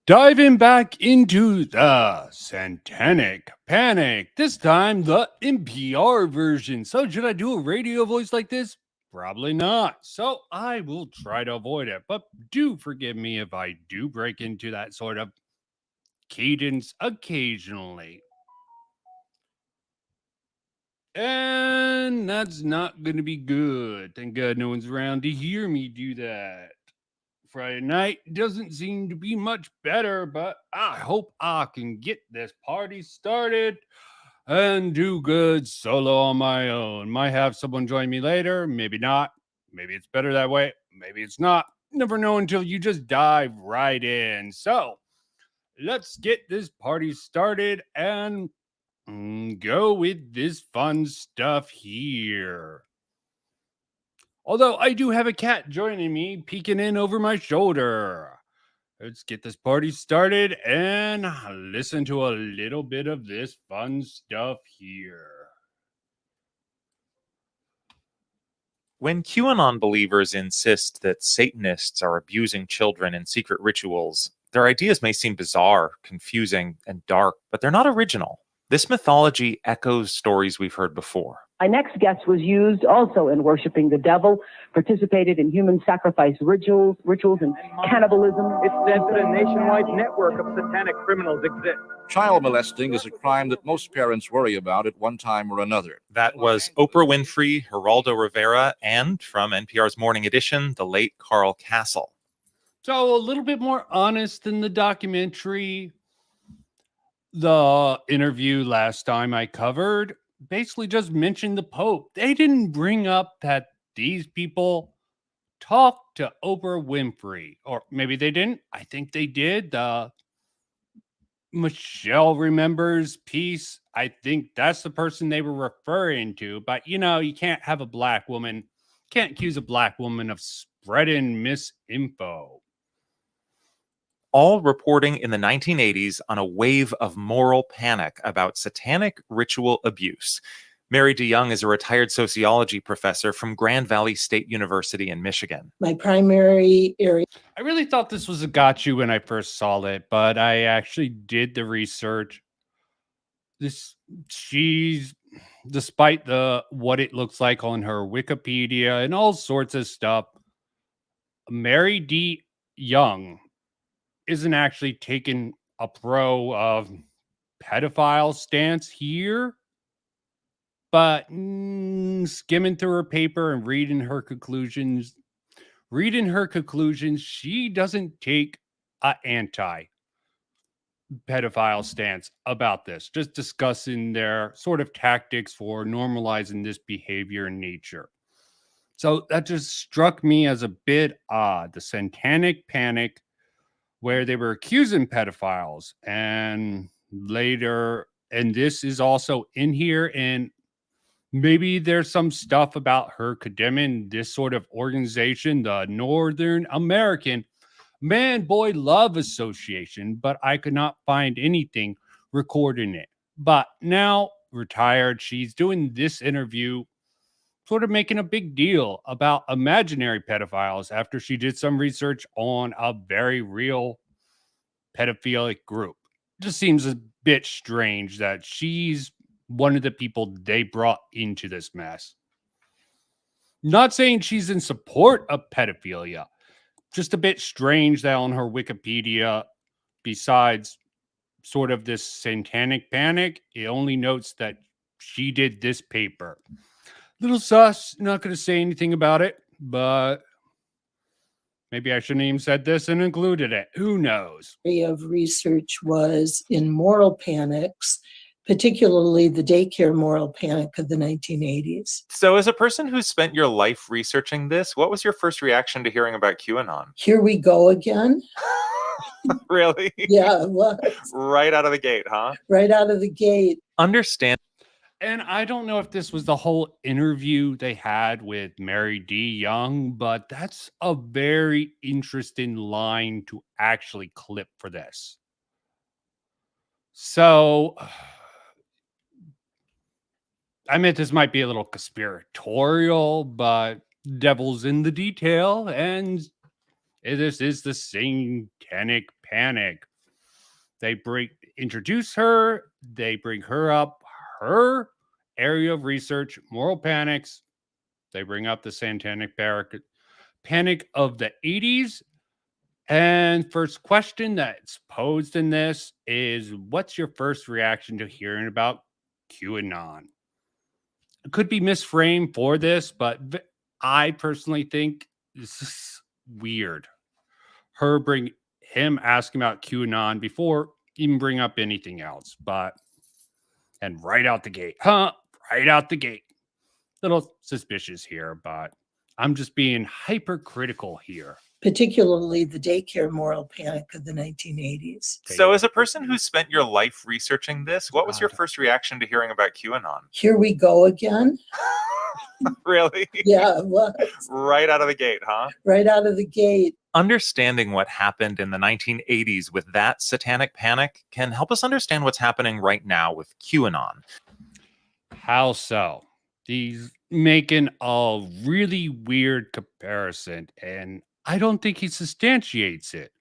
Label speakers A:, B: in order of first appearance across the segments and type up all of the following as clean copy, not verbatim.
A: Diving back into the Satanic Panic. This time, the NPR version. So, should I do a radio voice like this? Probably not. So, I will try to avoid it. But do forgive me if I do break into that sort of cadence occasionally. And that's not going to be good. Thank God no one's around to hear me do that. Friday night doesn't seem to be much better, but I hope I can get this party started and do good solo on my own. Might have someone join me later, maybe not. Maybe it's better that way, maybe it's not. Never know until you just dive right in. So let's get this party started and go with this fun stuff here. Although I do have a cat joining me, peeking in over my shoulder. Let's get this party started and listen to a little bit of this fun stuff here.
B: When QAnon believers insist that Satanists are abusing children in secret rituals, their ideas may seem bizarre, confusing, and dark, but they're not original. This mythology echoes stories we've heard before.
C: My next guest was used also in worshiping the devil, participated in human sacrifice rituals and cannibalism.
D: It's said that a nationwide network of satanic criminals exists.
E: Child molesting is a crime that most parents worry about at one time or another.
B: That was Oprah Winfrey, Geraldo Rivera, and from NPR's Morning Edition, the late Carl Castle.
A: So a little bit more honest than the documentary. The interview last time I covered basically just mentioned the Pope. They didn't bring up that these people talked to Oprah Winfrey. Or maybe they didn't. I think they did. The Michelle Remembers piece. I think that's the person they were referring to. But, you know, you can't have a black woman, can't accuse a black woman of spreading misinfo.
B: All reporting in the 1980s on a wave of moral panic about satanic ritual abuse. Mary DeYoung is a retired sociology professor from Grand Valley State University in Michigan.
F: My primary area.
A: I really thought this was a got you when I first saw it, but I actually did the research. She's, despite what it looks like on her Wikipedia and all sorts of stuff, Mary D. Young isn't actually taking a pro of pedophile stance here, but skimming through her paper and reading her conclusions, she doesn't take an anti-pedophile stance about this, just discussing their sort of tactics for normalizing this behavior in nature. So that just struck me as a bit odd. The Satanic Panic, where they were accusing pedophiles, and later, and this is also in here, and maybe there's some stuff about her condemning this sort of organization, the Northern American Man-Boy Love Association, but I could not find anything recording it. But now, retired, she's doing this interview, sort of making a big deal about imaginary pedophiles after she did some research on a very real pedophilic group. Just seems a bit strange that she's one of the people they brought into this mess. Not saying she's in support of pedophilia, just a bit strange that on her Wikipedia, besides sort of this Satanic Panic, it only notes that she did this paper. Little sus, not going to say anything about it, but maybe I shouldn't even said this and included it. Who knows?
F: Area of research was in moral panics, particularly the daycare moral panic of the 1980s.
B: So as a person who's spent your life researching this, what was your first reaction to hearing about QAnon?
F: Here we go again.
B: Really?
F: Yeah, it was.
B: Right out of the gate, huh?
F: Right out of the gate.
B: Understand.
A: And I don't know if this was the whole interview they had with Mary D. Young, but that's a very interesting line to actually clip for this. So, I meant this might be a little conspiratorial, but devil's in the detail, and this is the Satanic Panic. They introduce her. They bring her up her area of research, moral panics. They bring up the Satanic Panic of the 80s. And first question that's posed in this is, what's your first reaction to hearing about QAnon? It could be misframed for this, but I personally think this is weird. Him asking about QAnon before even bring up anything else, and right out the gate, right out the gate. Little suspicious here, but I'm just being hypercritical here.
F: Particularly the daycare moral panic of the 1980s.
B: So, as a person who's spent your life researching this, what was your first reaction to hearing about QAnon?
F: Here we go again.
B: Really?
F: Yeah, it was.
B: Right out of the gate, huh?
F: Right out of the gate.
B: Understanding what happened in the 1980s with that satanic panic can help us understand what's happening right now with QAnon.
A: How so? He's making a really weird comparison, and I don't think he substantiates it.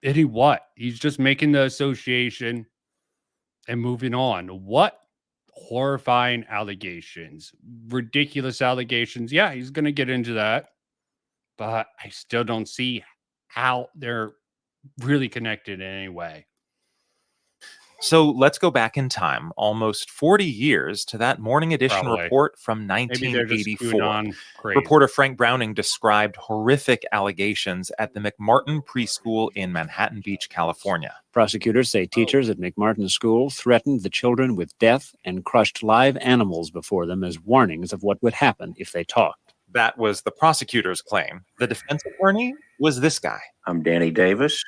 A: He's just making the association and moving on. What horrifying allegations, ridiculous allegations. Yeah, he's going to get into that, but I still don't see how they're really connected in any way.
B: So let's go back in time, almost 40 years, to that Morning Edition report from 1984. Reporter Frank Browning described horrific allegations at the McMartin preschool in Manhattan Beach, California.
G: Prosecutors say teachers at McMartin School threatened the children with death and crushed live animals before them as warnings of what would happen if they talked.
B: That was the prosecutor's claim. The defense attorney was this guy.
H: I'm Danny Davis.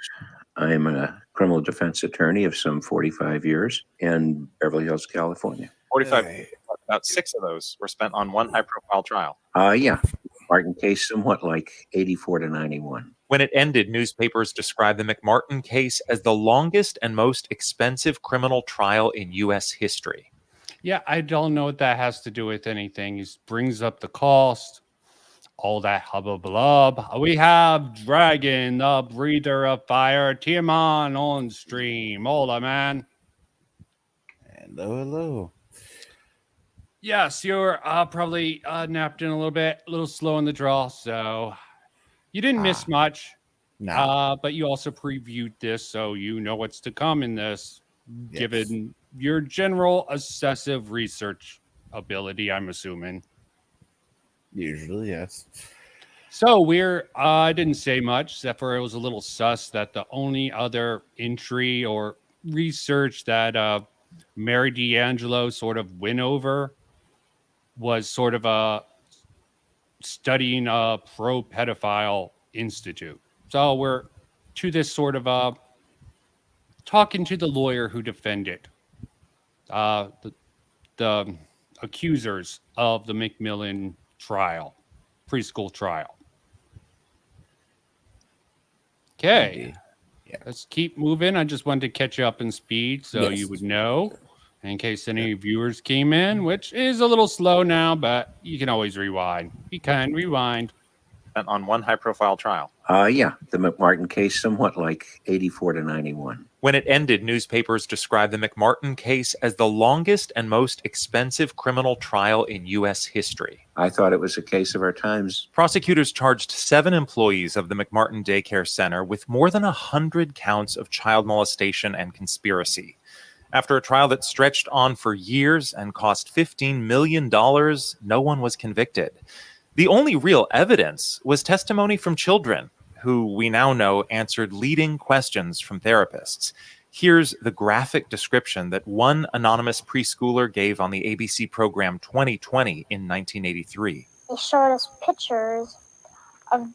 H: I'm a criminal defense attorney of some 45 years in Beverly Hills, California.
B: 45, about 6 of those were spent on one high-profile trial.
H: Yeah. Martin case somewhat like 84 to 91.
B: When it ended, newspapers described the McMartin case as the longest and most expensive criminal trial in U.S. history.
A: Yeah, I don't know what that has to do with anything. He brings up the cost. All that hubbub. We have Dragon, the breather of fire, Tiaman on stream. Hola, man.
I: Hello.
A: Yes, you're probably napped in a little bit, a little slow in the draw, so you didn't miss much.
I: No.
A: But you also previewed this, so you know what's to come in this, given your general obsessive research ability, I'm assuming.
I: Usually, yes.
A: So I didn't say much, except for it was a little sus that the only other entry or research that Mary D'Angelo sort of went over was sort of studying a pro-pedophile institute. So we're to this sort of talking to the lawyer who defended the accusers of the McMillan preschool trial. Okay, let's keep moving. I just wanted to catch you up in speed so you would know, in case any viewers came in, which is a little slow now, but you can always rewind. You can rewind.
B: On one high-profile trial.
H: Yeah, the McMartin case somewhat like 84 to 91.
B: When it ended, newspapers described the McMartin case as the longest and most expensive criminal trial in U.S. history.
H: I thought it was a case of our times.
B: Prosecutors charged 7 employees of the McMartin Daycare Center with more than 100 counts of child molestation and conspiracy. After a trial that stretched on for years and cost $15 million, no one was convicted. The only real evidence was testimony from children, who we now know answered leading questions from therapists. Here's the graphic description that one anonymous preschooler gave on the ABC program 2020 in 1983.
J: They showed us pictures of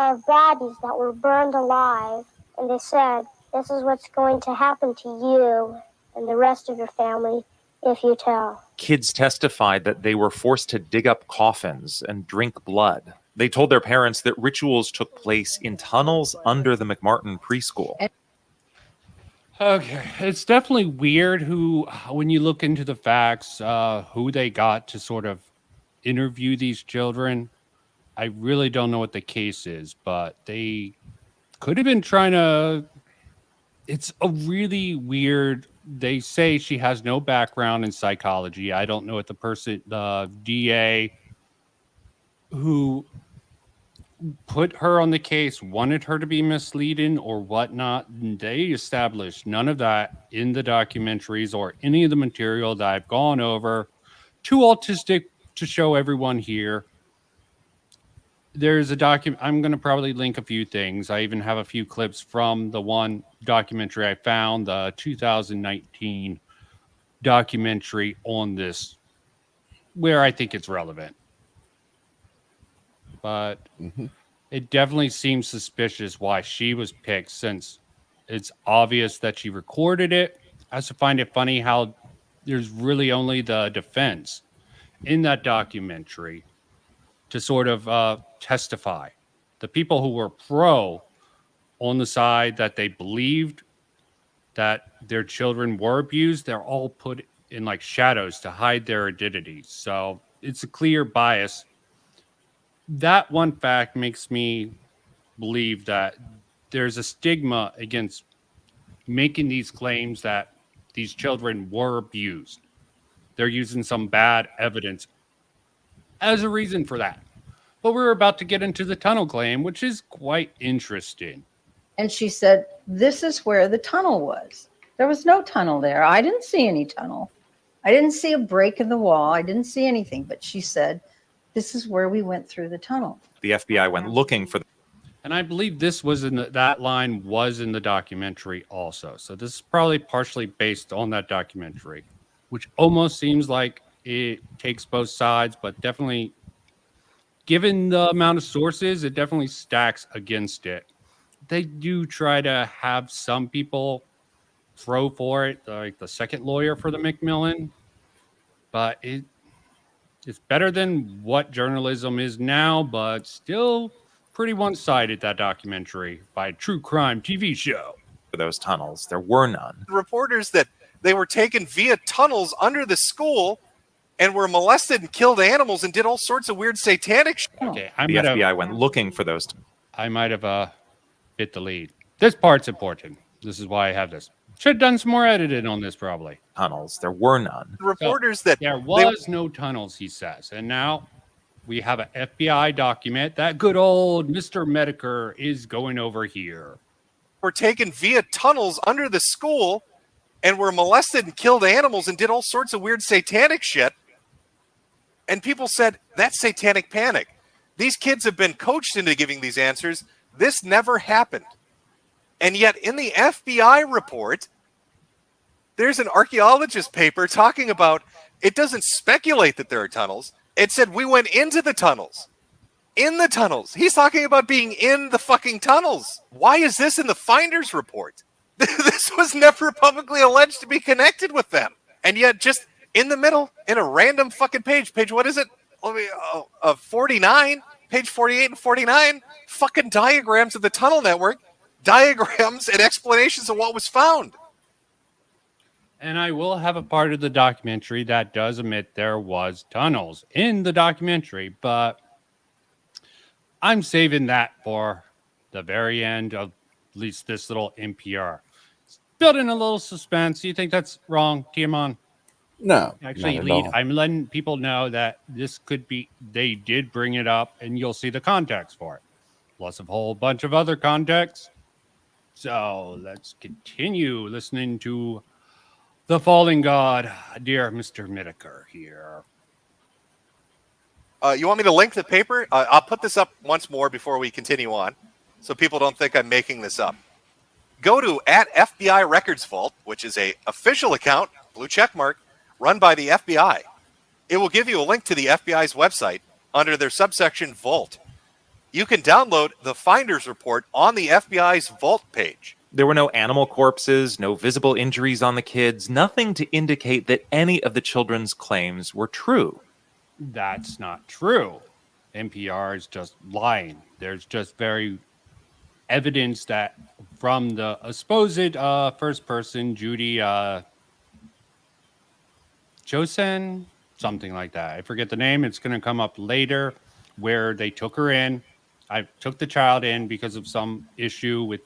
J: baddies that were burned alive, and they said, this is what's going to happen to you and the rest of your family if you tell.
B: Kids testified that they were forced to dig up coffins and drink blood. They told their parents that rituals took place in tunnels under the McMartin preschool.
A: Okay, it's definitely weird when you look into the facts, who they got to sort of interview these children. I really don't know what the case is, but they could have been trying to it's a really weird. They say she has no background in psychology. I don't know if the DA who put her on the case wanted her to be misleading or whatnot. They established none of that in the documentaries or any of the material that I've gone over. Too autistic to show everyone here. There's a document. I'm going to probably link a few things. I even have a few clips from the one documentary I found, the 2019 documentary on this, where I think it's relevant. But it definitely seems suspicious why she was picked, since it's obvious that she recorded it. I also find it funny how there's really only the defense in that documentary to sort of testify. The people who were pro on the side that they believed that their children were abused, they're all put in like shadows to hide their identities. So it's a clear bias. That one fact makes me believe that there's a stigma against making these claims that these children were abused. They're using some bad evidence as a reason for that. But we're about to get into the tunnel claim, which is quite interesting.
K: And she said, this is where the tunnel was. There was no tunnel there. I didn't see any tunnel. I didn't see a break in the wall. I didn't see anything. But she said, this is where we went through the tunnel.
B: The FBI went looking for
A: and I believe this was that line was in the documentary also. So this is probably partially based on that documentary, which almost seems like it takes both sides, but definitely, given the amount of sources, it definitely stacks against it. They do try to have some people throw for it, like the second lawyer for the McMillan, but it's better than what journalism is now, but still pretty one-sided, that documentary by a true crime TV show.
B: For those tunnels, there were none.
L: Reporters that they were taken via tunnels under the school and were molested and killed animals and did all sorts of weird satanic shit.
A: Okay,
B: the FBI went looking for those.
A: I might have bit the lead. This part's important. This is why I have this. Should have done some more editing on this, probably.
B: Tunnels, there were none.
L: Reporters that
A: there was no tunnels, he says, and now we have an FBI document that good old Mr. Medicare is going over here.
L: Were taken via tunnels under the school and were molested and killed animals and did all sorts of weird satanic shit. And people said, that's Satanic Panic. These kids have been coached into giving these answers. This never happened. And yet in the FBI report, there's an archaeologist paper talking about it doesn't speculate that there are tunnels. It said we went into the tunnels. In the tunnels. He's talking about being in the fucking tunnels. Why is this in the finder's report? This was never publicly alleged to be connected with them. And yet just in the middle, in a random fucking page, what is it? 49, page 48 and 49, fucking diagrams of the tunnel network, diagrams and explanations of what was found.
A: And I will have a part of the documentary that does admit there was tunnels in the documentary, but I'm saving that for the very end of at least this little NPR. Building a little suspense. You think that's wrong, Tiamon?
I: No.
A: Actually, I'm letting people know that this could be, they did bring it up, and you'll see the context for it. Plus a whole bunch of other context. So let's continue listening to the falling god, dear Mr. Medicare here.
L: You want me to link the paper? I'll put this up once more before we continue on, so people don't think I'm making this up. Go to @FBI Records Vault, which is a official account, blue check mark, run by the FBI. It will give you a link to the FBI's website under their subsection Vault. You can download the finder's report on the FBI's Vault page.
B: There were no animal corpses, no visible injuries on the kids, nothing to indicate that any of the children's claims were true.
A: That's not true. NPR is just lying. There's just very evidence that from the supposed first person, Judy Josen, something like that. I forget the name. It's going to come up later, where they took her in. I took the child in because of some issue with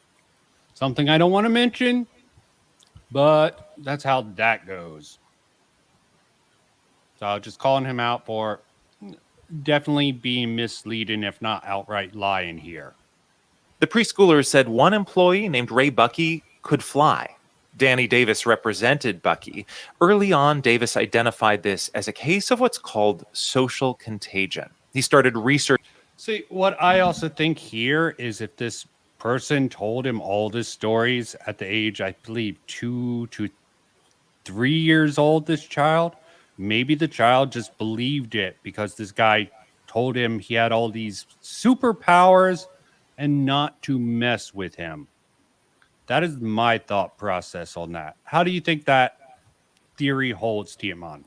A: something I don't want to mention, But that's how that goes. So just calling him out for definitely being misleading, if not outright lying here.
B: The preschoolers said one employee named Ray Bucky could fly. Danny Davis represented Bucky. Early on, Davis identified this as a case of what's called social contagion. He started research.
A: See, what I also think here is if this person told him all the stories at the age, I believe, 2 to 3 years old, this child, maybe the child just believed it because this guy told him he had all these superpowers and not to mess with him. That is my thought process on that. How do you think that theory holds, Tiamat?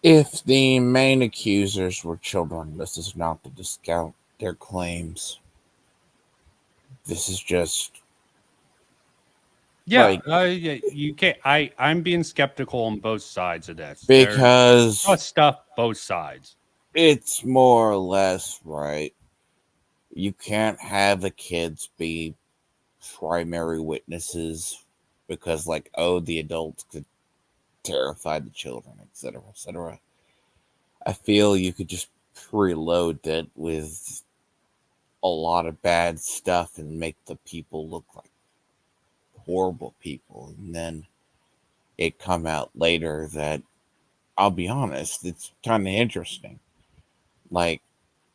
I: If the main accusers were children, this is not to discount their claims. This is just
A: you can't. I'm being skeptical on both sides of this
I: because
A: there's stuff both sides.
I: It's more or less right. You can't have the kids be primary witnesses because, like, the adults could terrify the children, etc., etc. I feel you could just preload that with a lot of bad stuff and make the people look like horrible people, and then it come out later that, I'll be honest, it's kind of interesting. Like,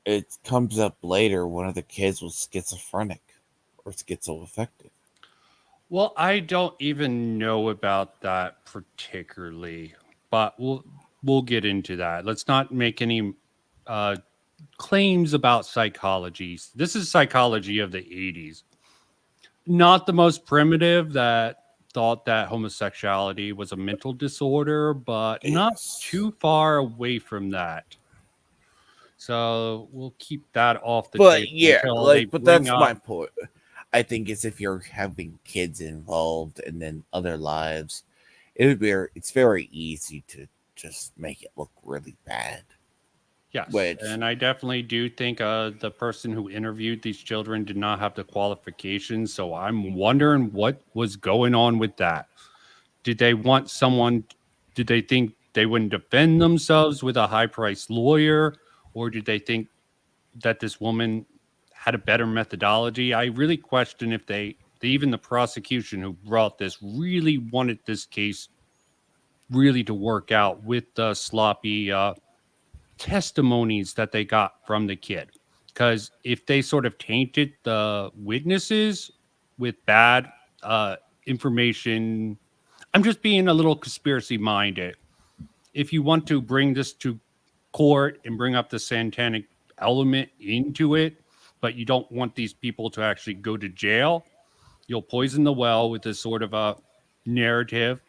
I: it comes up later one of the kids was schizophrenic or schizoaffective.
A: Well, I don't even know about that particularly, but we'll get into that. Let's not make any claims about psychology. This is psychology of the 80s. Not the most primitive that thought that homosexuality was a mental disorder, but not too far away from that. So we'll keep that off the table.
I: Yeah, but that's
A: up
I: my point. I think it's if you're having kids involved and then other lives, it's very easy to just make it look really bad.
A: Yes, and I definitely do think the person who interviewed these children did not have the qualifications. So I'm wondering what was going on with that. Did they want someone? Did they think they wouldn't defend themselves with a high-priced lawyer, or did they think that this woman had a better methodology? I really question if even the prosecution who brought this really wanted this case really to work out with the sloppy testimonies that they got from the kid. Because if they sort of tainted the witnesses with bad information, I'm just being a little conspiracy minded. If you want to bring this to court and bring up the satanic element into it, but you don't want these people to actually go to jail, you'll poison the well with this sort of a narrative,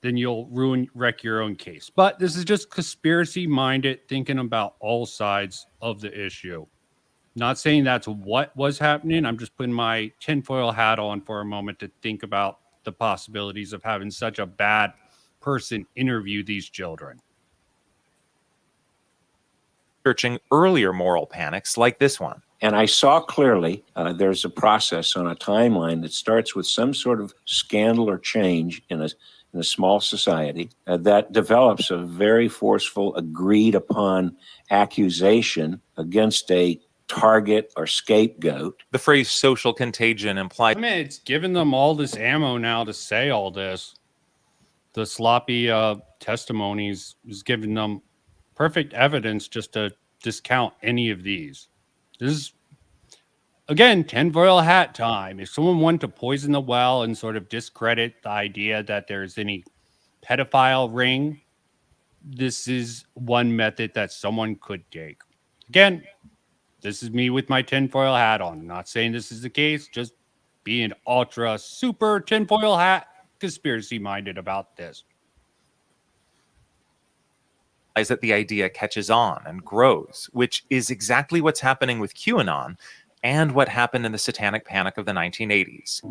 A: then you'll wreck your own case. But this is just conspiracy minded, thinking about all sides of the issue. Not saying that's what was happening. I'm just putting my tinfoil hat on for a moment to think about the possibilities of having such a bad person interview these children.
B: Searching earlier moral panics like this one.
H: And I saw clearly there's a process on a timeline that starts with some sort of scandal or change in a small society that develops a very forceful, agreed upon accusation against a target or scapegoat.
B: The phrase social contagion implies...
A: I mean, it's giving them all this ammo now to say all this. The sloppy testimonies is giving them perfect evidence just to discount any of these. This is, again, tinfoil hat time. If someone wanted to poison the well and sort of discredit the idea that there's any pedophile ring, this is one method that someone could take. Again, this is me with my tinfoil hat on. I'm not saying this is the case, just being ultra super tinfoil hat conspiracy minded about this.
B: Is that the idea catches on and grows, which is exactly what's happening with QAnon and what happened in the Satanic Panic of the 1980s.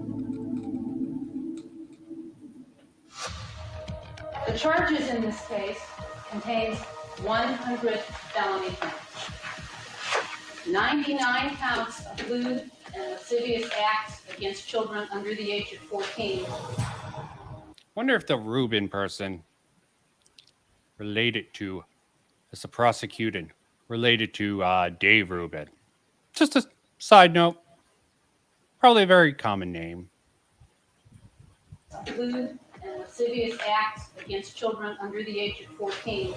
M: The charges in this case contains 100 felony counts, 99 counts of lewd and lascivious acts against children under the age of 14.
A: Wonder if the Rubin person related to, as a prosecuting, related to Dave Rubin. Just a side note. Probably a very common name.
M: Lewd and lascivious acts against children under the age of 14.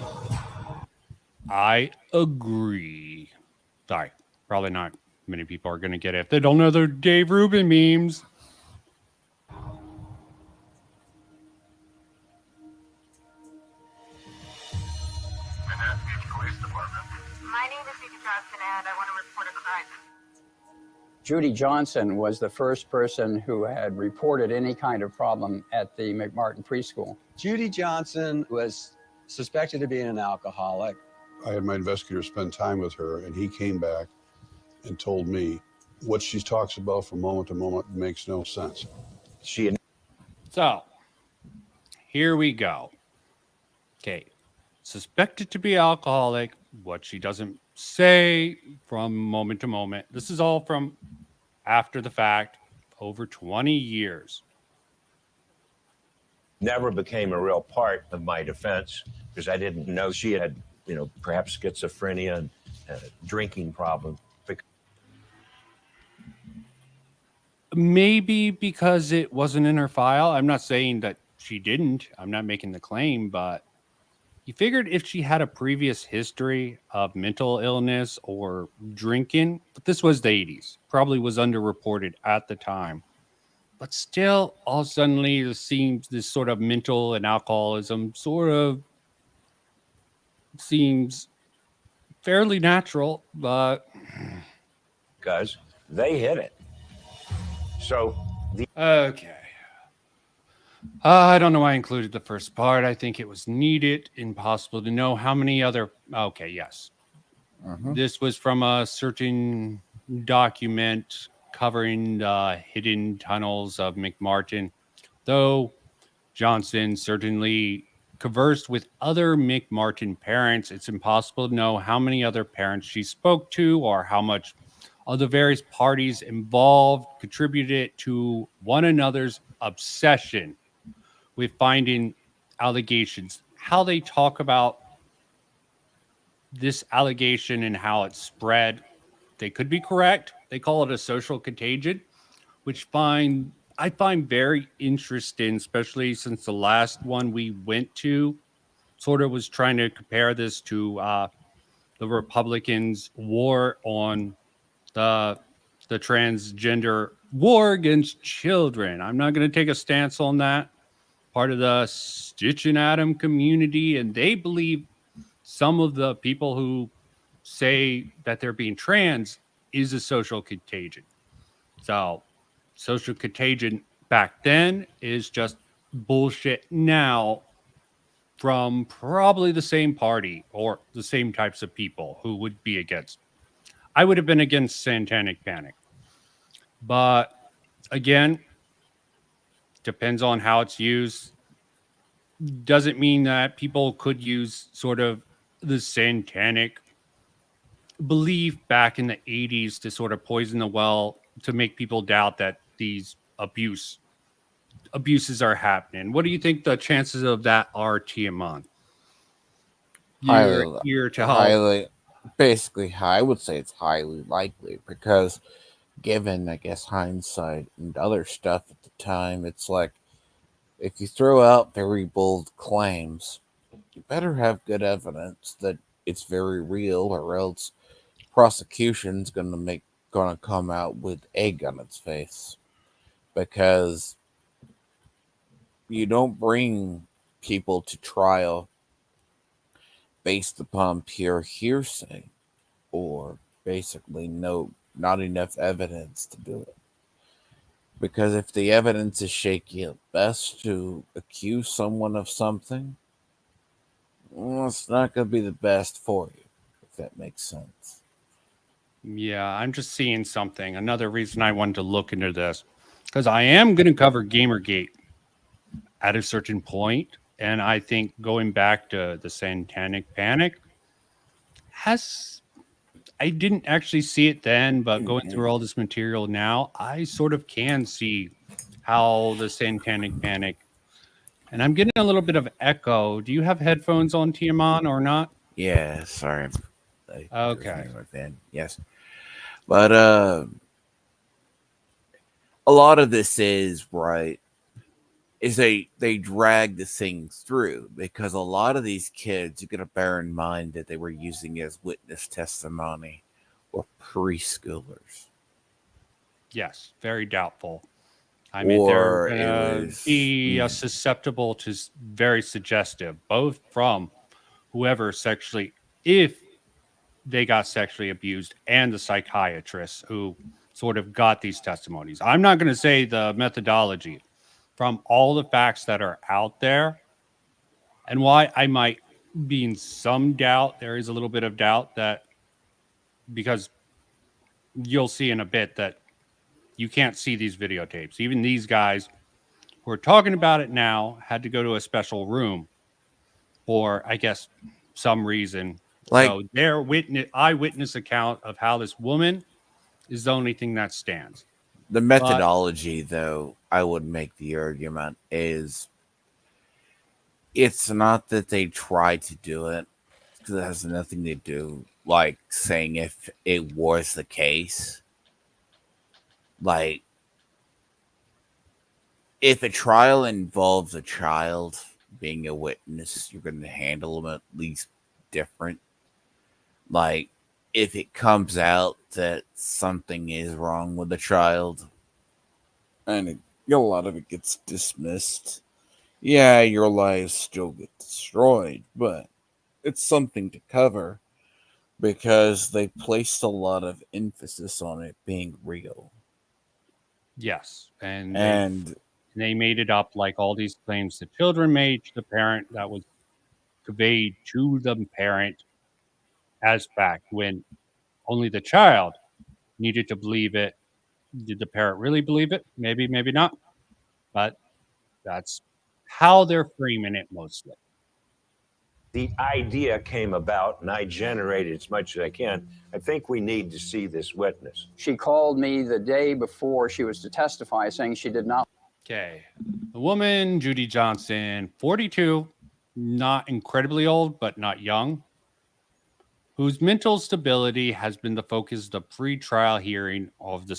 A: I agree. Sorry, probably not many people are going to get it if they don't know the Dave Rubin memes.
N: My name is Eva Johnson, and I want to report a crime.
O: Judy Johnson was the first person who had reported any kind of problem at the McMartin preschool.
P: Judy Johnson was suspected of being an alcoholic.
Q: I had my investigator spend time with her, and he came back and told me what she talks about from moment to moment makes no sense.
A: So, here we go. Okay. Suspected to be alcoholic, what she doesn't say from moment to moment. This is all from after the fact, over 20 years.
R: Never became a real part of my defense because I didn't know she had, perhaps schizophrenia and a drinking problem.
A: Maybe because it wasn't in her file. I'm not saying that she didn't. I'm not making the claim, but you figured if she had a previous history of mental illness or drinking, but this was the 80s, probably was underreported at the time. But still, all suddenly, it seems this sort of mental and alcoholism sort of seems fairly natural, but
R: Because they hit it. So,
A: okay. I don't know why I included the first part. I think it was needed. Impossible to know how many other. Okay, yes. This was from a certain document covering the hidden tunnels of McMartin. Though Johnson certainly conversed with other McMartin parents, it's impossible to know how many other parents she spoke to or how much of the various parties involved contributed to one another's obsession with finding allegations. How they talk about this allegation and how it spread, they could be correct. They call it a social contagion, which I find very interesting, especially since the last one we went to sort of was trying to compare this to the Republicans' war on the transgender war against children. I'm not going to take a stance on that. Part of the Stitch and Adam community, and they believe some of the people who say that they're being trans is a social contagion. So, social contagion back then is just bullshit now from probably the same party or the same types of people who would be against. I would have been against Satanic Panic. But again, depends on how it's used. Doesn't mean that people could use sort of the satanic belief back in the 80s to sort of poison the well to make people doubt that these abuses are happening. What do you think the chances of that are, Tiamat?
I: Basically, I would say it's highly likely because given, I guess, hindsight and other stuff at the time, it's like if you throw out very bold claims, you better have good evidence that it's very real, or else prosecution's gonna come out with egg on its face. Because you don't bring people to trial based upon pure hearsay or basically not enough evidence to do it. Because if the evidence is shaky at best to accuse someone of something, well, it's not going to be the best for you, if that makes sense.
A: Yeah, I'm just seeing something. Another reason I wanted to look into this, because I am going to cover Gamergate at a certain point, and I think going back to the Satanic Panic I didn't actually see it then, but going through all this material now, I sort of can see how the Satanic Panic. And I'm getting a little bit of echo. Do you have headphones on, Tiamat, or not?
I: Yeah, sorry.
A: Okay.
I: Like that. Yes. But a lot of this is right. Is they drag the things through because a lot of these kids, you got to bear in mind that they were using as witness testimony or preschoolers.
A: Yes, very doubtful. I mean,
I: Or
A: they're
I: it
A: going to
I: was
A: be susceptible to very suggestive, both from whoever sexually, if they got sexually abused, and the psychiatrists who sort of got these testimonies. I'm not going to say the methodology from all the facts that are out there, and why I might be in some doubt. There is a little bit of doubt that because you'll see in a bit that you can't see these videotapes. Even these guys who are talking about it now had to go to a special room for, I guess, some reason.
I: Like-
A: so their eyewitness account of how this woman is the only thing that stands.
I: the methodology, though, I would make the argument is it's not that they tried to do it because it has nothing to do like saying if it was the case. Like, if a trial involves a child being a witness, you're going to handle them at least different. Like, if it comes out that something is wrong with the child and a lot of it gets dismissed, yeah, your lives still get destroyed, but it's something to cover because they placed a lot of emphasis on it being real.
A: Yes, and they made it up like all these claims the children made to the parent that was conveyed to the parent as fact when only the child needed to believe it. Did the parent really believe it? Maybe, maybe not. But that's how they're framing it mostly.
R: The idea came about, and I generated as much as I can. I think we need to see this witness.
O: She called me the day before she was to testify saying she did not.
A: Okay. The woman, Judy Johnson, 42, not incredibly old, but not young, whose mental stability has been the focus of the pre-trial hearing of the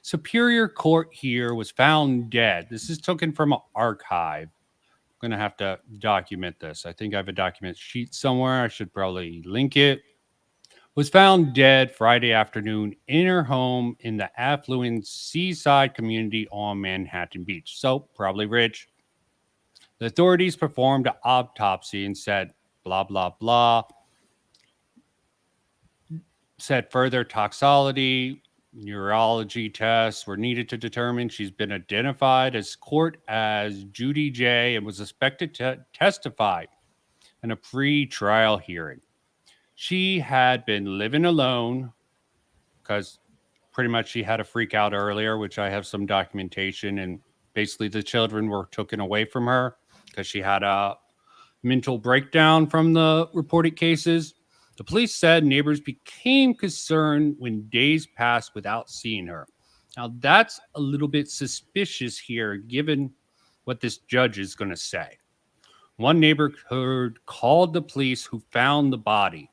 A: Superior Court here, was found dead. This is taken from an archive. I'm going to have to document this. I think I have a document sheet somewhere. I should probably link it. Was found dead Friday afternoon in her home in the affluent seaside community on Manhattan Beach. So, probably rich. The authorities performed an autopsy and said, blah, blah, blah. Said further toxicology, neurology tests were needed to determine she's been identified as court as Judy J. and was expected to testify in a pre-trial hearing. She had been living alone because pretty much she had a freak out earlier, which I have some documentation, and basically the children were taken away from her because she had a mental breakdown from the reported cases. The police said neighbors became concerned when days passed without seeing her. Now, that's a little bit suspicious here, given what this judge is going to say. One neighborhood called the police who found the body.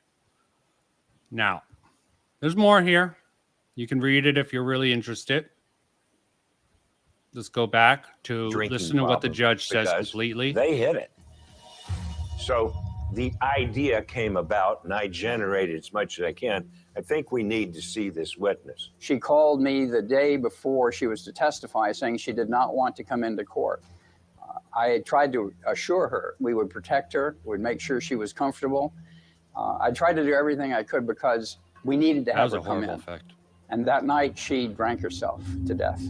A: Now, there's more here. You can read it if you're really interested. Let's go back to listen to what the judge says completely.
R: They hit it. So the idea came about, and I generated as much as I can. I think we need to see this witness.
O: She called me the day before she was to testify saying she did not want to come into court. I tried to assure her we would protect her, would make sure she was comfortable. I tried to do everything I could because we needed to have her come in.
A: Effect.
O: And that night she drank herself to death.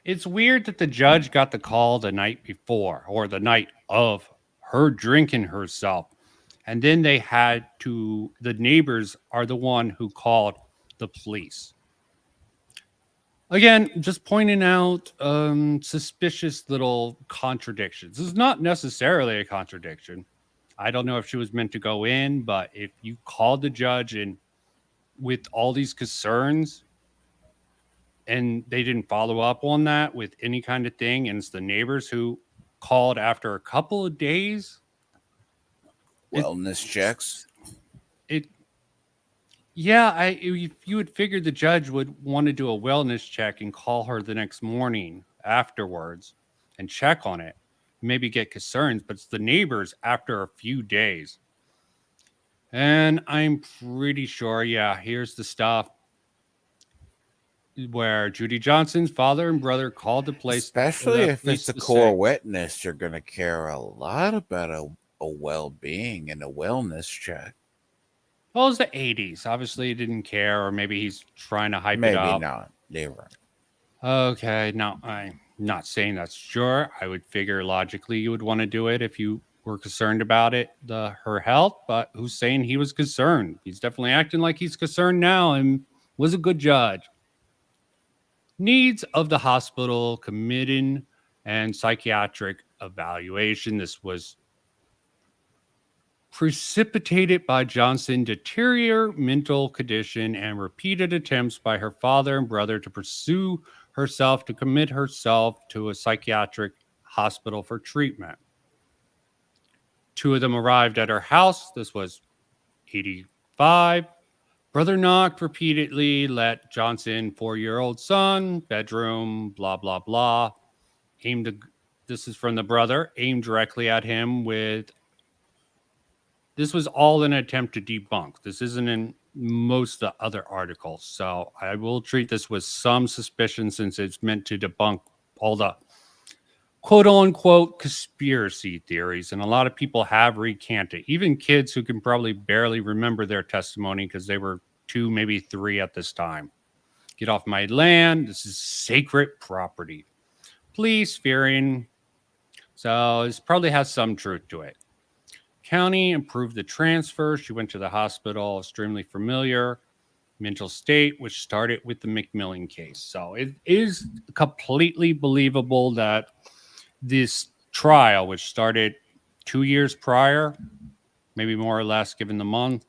A: It's weird that the judge got the call the night before or the night of her drinking herself. And then the neighbors are the one who called the police. Again, just pointing out suspicious little contradictions. This is not necessarily a contradiction. I don't know if she was meant to go in, but if you called the judge and with all these concerns and they didn't follow up on that with any kind of thing, and it's the neighbors who called after a couple of days.
I: Wellness checks.
A: If you would figure the judge would want to do a wellness check and call her the next morning afterwards and check on it, maybe get concerns, but it's the neighbors after a few days. And I'm pretty sure, here's the stuff where Judy Johnson's father and brother called the place.
I: Especially if it's a core witness, you're going to care a lot about a well-being and a wellness check.
A: Well, it was the 80s. Obviously, he didn't care, or maybe he's trying to hype
I: Maybe
A: it up.
I: not. They're right.
A: Okay, no, I'm not saying that's sure. I would figure logically you would want to do it if you were concerned about it, her health, but who's saying he was concerned? He's definitely acting like he's concerned now and was a good judge. Needs of the hospital, committing and psychiatric evaluation. This was precipitated by Johnson's deteriorating mental condition and repeated attempts by her father and brother to pursue herself to commit herself to a psychiatric hospital for treatment. 2 of them arrived at her house. This was 85. Brother knocked repeatedly, let Johnson, 4-year-old son, bedroom, blah, blah, blah. This is from the brother, aimed directly at him with. This was all an attempt to debunk. This isn't in most of the other articles. So I will treat this with some suspicion since it's meant to debunk all the quote unquote conspiracy theories. And a lot of people have recanted, even kids who can probably barely remember their testimony because they were 2, maybe 3 at this time. Get off my land. This is sacred property. Police fearing. So this probably has some truth to it. County approved the transfer. She went to the hospital, extremely familiar mental state, which started with the McMillan case. So it is completely believable that this trial, which started 2 years prior, maybe more or less given the month,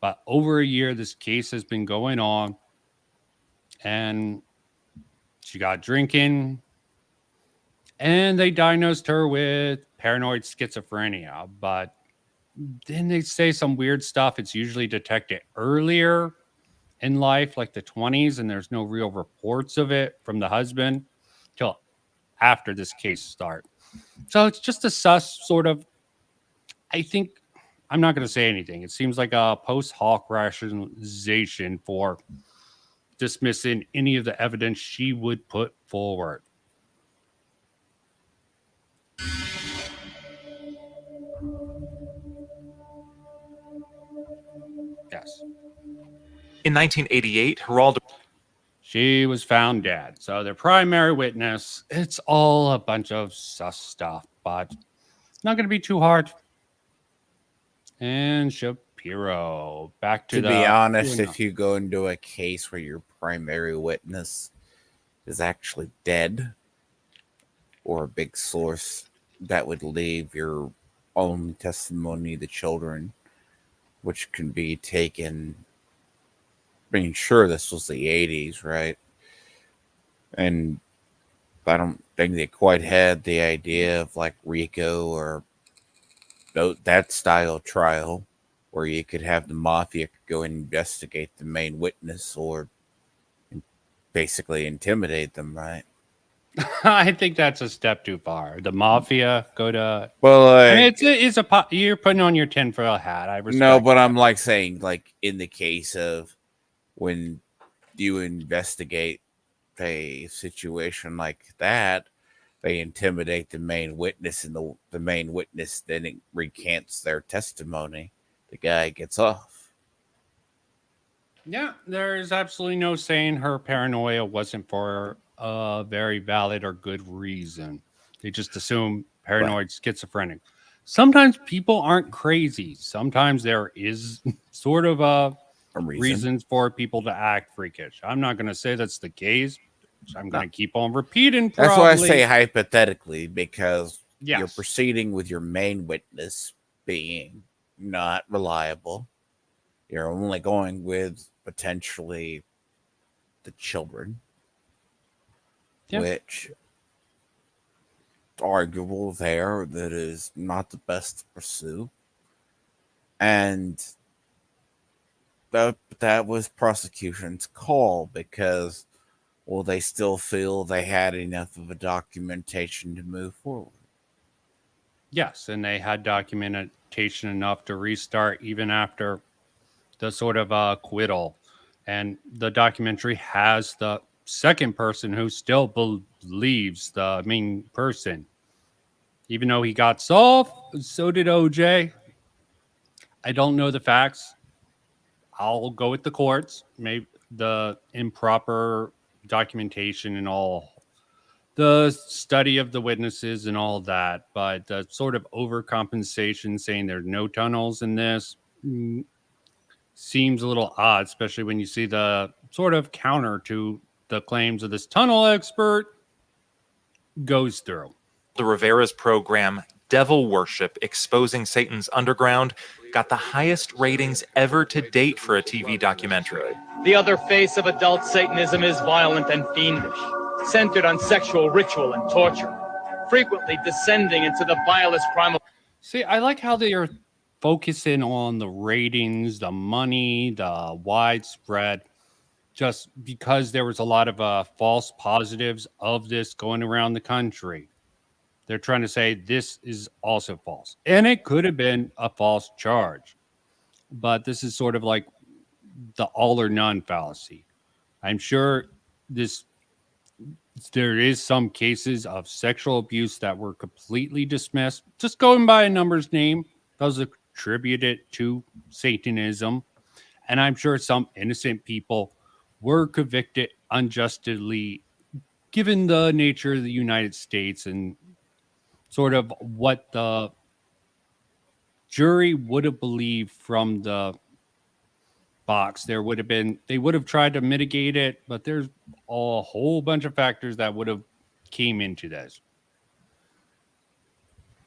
A: but over a year, this case has been going on. And she got drinking. And they diagnosed her with paranoid schizophrenia. But then they say some weird stuff. It's usually detected earlier in life, like the 20s, and there's no real reports of it from the husband till after this case starts. So it's just a sus sort of, I think, I'm not going to say anything. It seems like a post hoc rationalization for dismissing any of the evidence she would put forward. Yes.
B: In 1988, Geraldo.
A: She was found dead. So the primary witness, it's all a bunch of sus stuff, but it's not going to be too hard. And Shapiro, back to
I: be honest, if you go into a case where your primary witness is actually dead, or a big source, that would leave your own testimony to children, which can be taken. I mean, sure, this was the 80s, right? And I don't think they quite had the idea of like RICO or that style trial where you could have the mafia go and investigate the main witness or basically intimidate them, right?
A: I think that's a step too far. The mafia go to.
I: Well,
A: I mean, it's a you're putting on your tinfoil hat. I respect.
I: No, but
A: that.
I: I'm like saying, like in the case of when you investigate a situation like that, they intimidate the main witness, and the main witness then recants their testimony. The guy gets off.
A: Yeah, there is absolutely no saying her paranoia wasn't for a very valid or good reason. They just assume paranoid schizophrenic. Sometimes people aren't crazy. Sometimes there is sort of a reasons for people to act freakish. I'm not going to say that's the case. I'm going to keep on repeating.
I: That's why I say hypothetically, because
A: Yes.
I: you're proceeding with your main witness being not reliable. You're only going with potentially the children, which arguable there that is not the best to pursue. And that was prosecution's call because, well, they still feel they had enough of a documentation to move forward.
A: Yes, and they had documentation enough to restart even after the sort of acquittal. And the documentary has the second person who still believes the main person. Even though he got solved, so did OJ. I don't know the facts. I'll go with the courts, maybe the improper documentation and all the study of the witnesses and all that, but the sort of overcompensation saying there's no tunnels in this seems a little odd, especially when you see the sort of counter to the claims of this tunnel expert goes through.
B: The Rivera's program, Devil Worship, Exposing Satan's Underground, got the highest ratings ever to date for a TV documentary.
D: The other face of adult Satanism is violent and fiendish, centered on sexual ritual and torture, frequently descending into the vilest primal.
A: See, I like how they are focusing on the ratings, the money, the widespread, just because there was a lot of false positives of this going around the country. They're trying to say this is also false. And it could have been a false charge. But this is sort of like the all or none fallacy. I'm sure there is some cases of sexual abuse that were completely dismissed. Just going by a number's name, those attributed to Satanism. And I'm sure some innocent people were convicted unjustly, given the nature of the United States and sort of what the jury would have believed from the box. They would have tried to mitigate it, but there's a whole bunch of factors that would have came into this.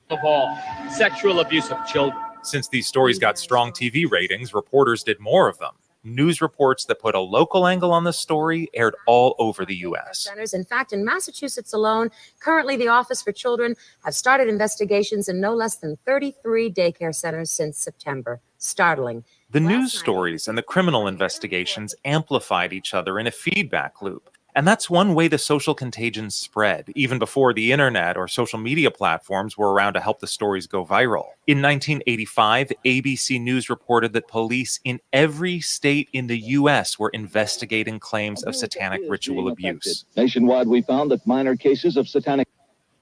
D: Of all, sexual abuse of children.
B: Since these stories got strong TV ratings, reporters did more of them. News reports that put a local angle on the story aired all over the U.S.
S: Centers. In fact, in Massachusetts alone, currently the Office for Children have started investigations in no less than 33 daycare centers since September. Startling.
B: The news stories and the criminal investigations amplified each other in a feedback loop. And that's one way the social contagion spread, even before the internet or social media platforms were around to help the stories go viral. In 1985, ABC News reported that police in every state in the U.S. were investigating claims of satanic ritual abuse.
T: Nationwide, we found that minor cases of satanic...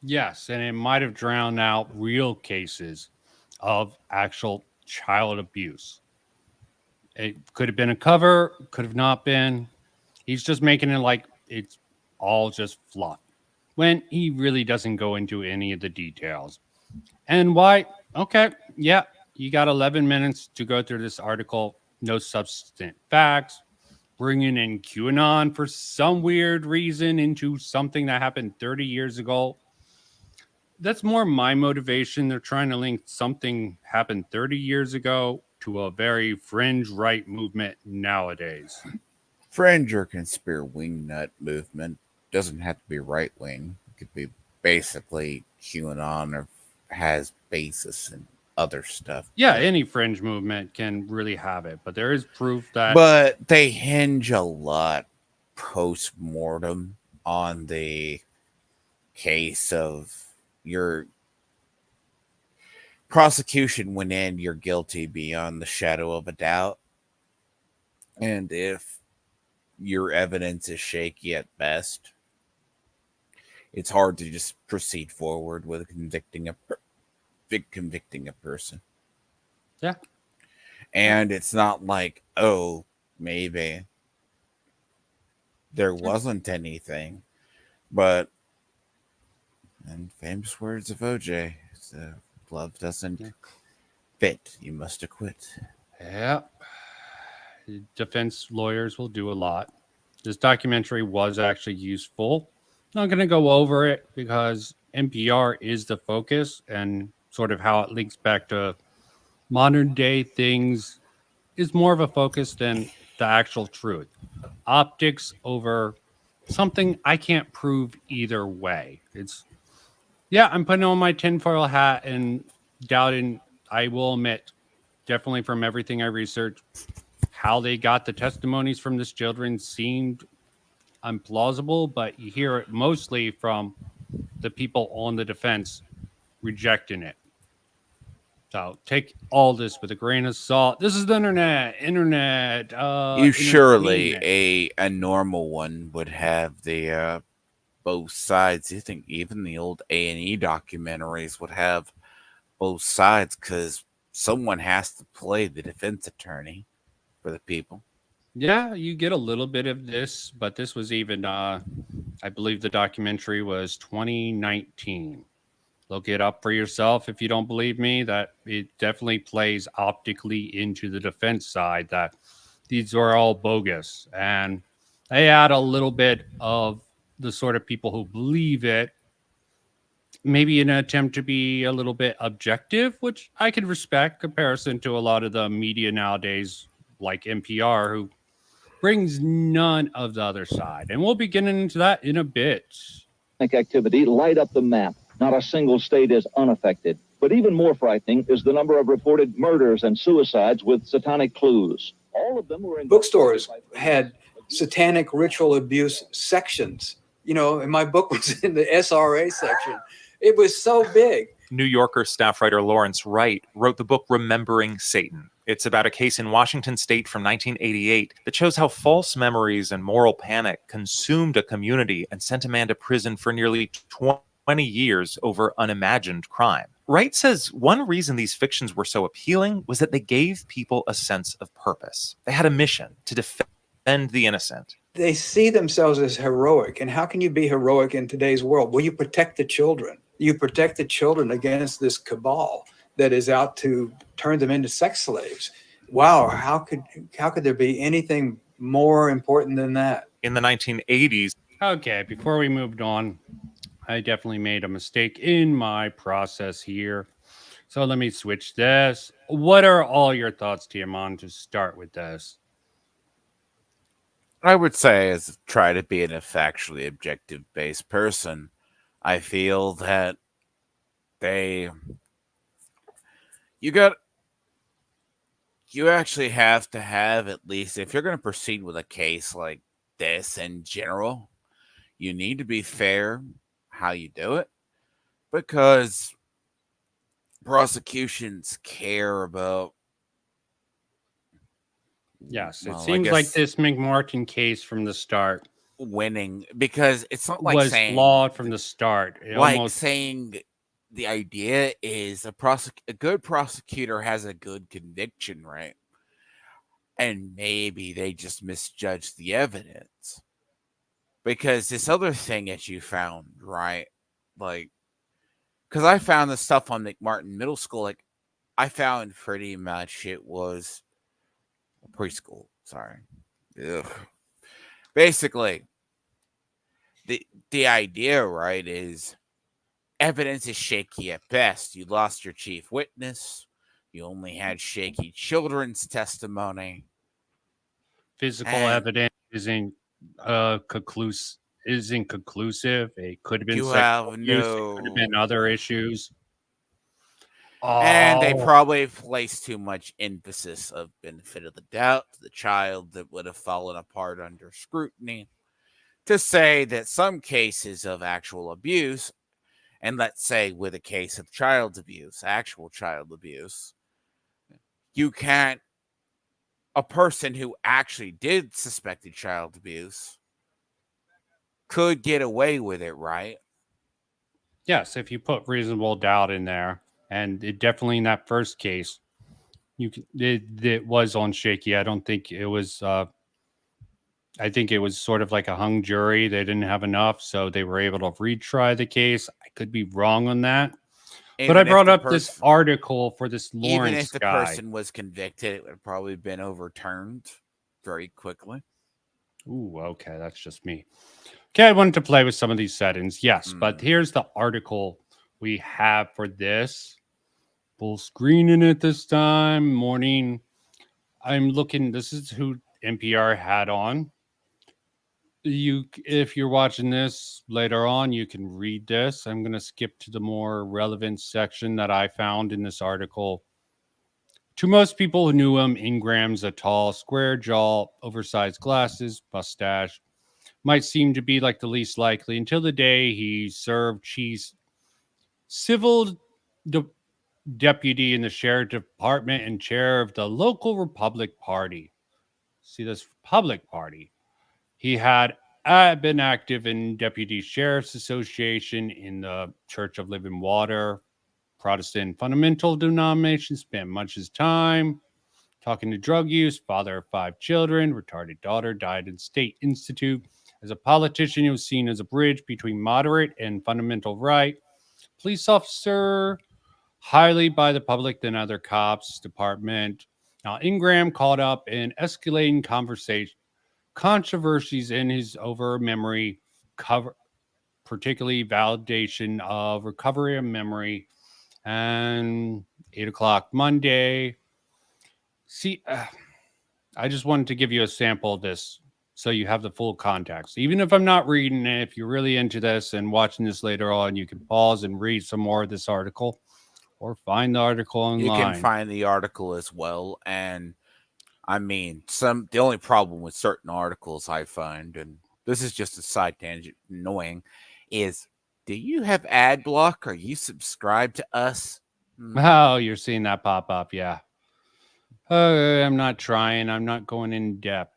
A: Yes, and it might have drowned out real cases of actual child abuse. It could have been a cover, could have not been. He's just making it like it's all just fluff when he really doesn't go into any of the details. And why? Okay, yeah, you got 11 minutes to go through this article. No substantive facts. Bringing in QAnon for some weird reason into something that happened 30 years ago. That's more my motivation. They're trying to link something happened 30 years ago to a very fringe right movement nowadays.
I: Fringe or conspiracy wingnut movement doesn't have to be right wing. It could be basically QAnon or has basis in other stuff.
A: Yeah, any fringe movement can really have it, but there is proof that.
I: But they hinge a lot post-mortem on the case of your prosecution went in, you're guilty beyond the shadow of a doubt. And if your evidence is shaky at best, it's hard to just proceed forward with convicting a person.
A: Yeah.
I: And it's not like, oh, maybe there wasn't anything, but, and famous words of OJ, so glove doesn't fit, you must acquit.
A: Yeah. Defense lawyers will do a lot. This documentary was actually useful. Not going to go over it because NPR is the focus and sort of how it links back to modern day things is more of a focus than the actual truth. Optics over something I can't prove either way. Yeah, I'm putting on my tinfoil hat and doubting, I will admit, definitely from everything I researched, how they got the testimonies from this children seemed implausible, but you hear it mostly from the people on the defense rejecting it. So take all this with a grain of salt. This is the internet,
I: You surely
A: entertainment.
I: a normal one would have the both sides. You think even the old A&E documentaries would have both sides because someone has to play the defense attorney for the people.
A: Yeah, you get a little bit of this, but this was even I believe the documentary was 2019. Look it up for yourself if you don't believe me. That it definitely plays optically into the defense side that these are all bogus. And they add a little bit of the sort of people who believe it, maybe in an attempt to be a little bit objective, which I can respect comparison to a lot of the media nowadays, like NPR, who brings none of the other side. And we'll be getting into that in a bit.
T: Activity light up the map. Not a single state is unaffected. But even more frightening is the number of reported murders and suicides with satanic clues. All of them were in
U: bookstores had satanic ritual abuse sections. You know, and my book was in the SRA section. It was so big.
B: New Yorker staff writer Lawrence Wright wrote the book Remembering Satan. It's about a case in Washington state from 1988 that shows how false memories and moral panic consumed a community and sent a man to prison for nearly 20 years over unimagined crime. Wright says one reason these fictions were so appealing was that they gave people a sense of purpose. They had a mission to defend the innocent.
U: They see themselves as heroic. And how can you be heroic in today's world? Well, you protect the children. You protect the children against this cabal that is out to turn them into sex slaves. Wow, how could there be anything more important than that?
B: In the 1980s.
A: Okay, before we moved on, I definitely made a mistake in my process here. So let me switch this. What are all your thoughts, Tiaman, to start with this?
I: I would say, as try to be a factually objective based person, I feel that you actually have to have, at least if you're going to proceed with a case like this in general, you need to be fair how you do it, because prosecutions care about.
A: Yes, it seems like this McMartin case from the start
I: winning, because it's not like
A: was
I: saying
A: flawed from the start.
I: Saying the idea is a good prosecutor has a good conviction, right? And maybe they just misjudged the evidence. Because this other thing that you found, right? Like, because I found the stuff on McMartin Middle School, like, I found pretty much it was preschool. Sorry. Ugh. Basically, the idea, right, is evidence is shaky at best. You lost your chief witness. You only had shaky children's testimony.
A: Physical evidence isn't conclusive. It could have been sexual abuse. It could have been other issues.
I: And they probably placed too much emphasis of benefit of the doubt to the child that would have fallen apart under scrutiny, to say that some cases of actual abuse, and let's say with a case of child abuse, actual child abuse, you can't, a person who actually did suspected child abuse could get away with it, right?
A: Yes, if you put reasonable doubt in there. And it definitely in that first case, it was on shaky. I don't think it was. I think it was sort of like a hung jury. They didn't have enough, so they were able to retry the case. I could be wrong on that, but I brought up this article for this Lawrence
I: Even if the
A: guy.
I: person was convicted, it would have probably been overturned very quickly.
A: Ooh, okay, that's just me. Okay, I wanted to play with some of these settings, yes, but here's the article we have for this. full screening it this time. Morning. I'm looking. This is who NPR had on. If you're watching this later on, you can read this. I'm going to skip to the more relevant section that I found in this article. To most people who knew him, Ingram's a tall, square jaw, oversized glasses, mustache, might seem to be like the least likely until the day he served chief civil deputy in the sheriff department and chair of the local Republic Party. See this Republic Party. He had been active in Deputy Sheriff's Association in the Church of Living Water, Protestant fundamental denomination, spent much of his time talking to drug use, father of 5 children, retarded daughter, died in State Institute. As a politician, he was seen as a bridge between moderate and fundamental right. Police officer, highly by the public than other cops department. Now, Ingram caught up in escalating controversies in his over memory cover, particularly validation of recovery of memory. And 8 o'clock Monday. See, I just wanted to give you a sample of this so you have the full context. Even if I'm not reading it, if you're really into this and watching this later on, you can pause and read some more of this article or find the article online.
I: You can find the article as well. And I mean, the only problem with certain articles I find, and this is just a side tangent, annoying, is do you have ad block? Are you subscribed to us?
A: Oh, you're seeing that pop up. Yeah. I'm not trying. I'm not going in depth.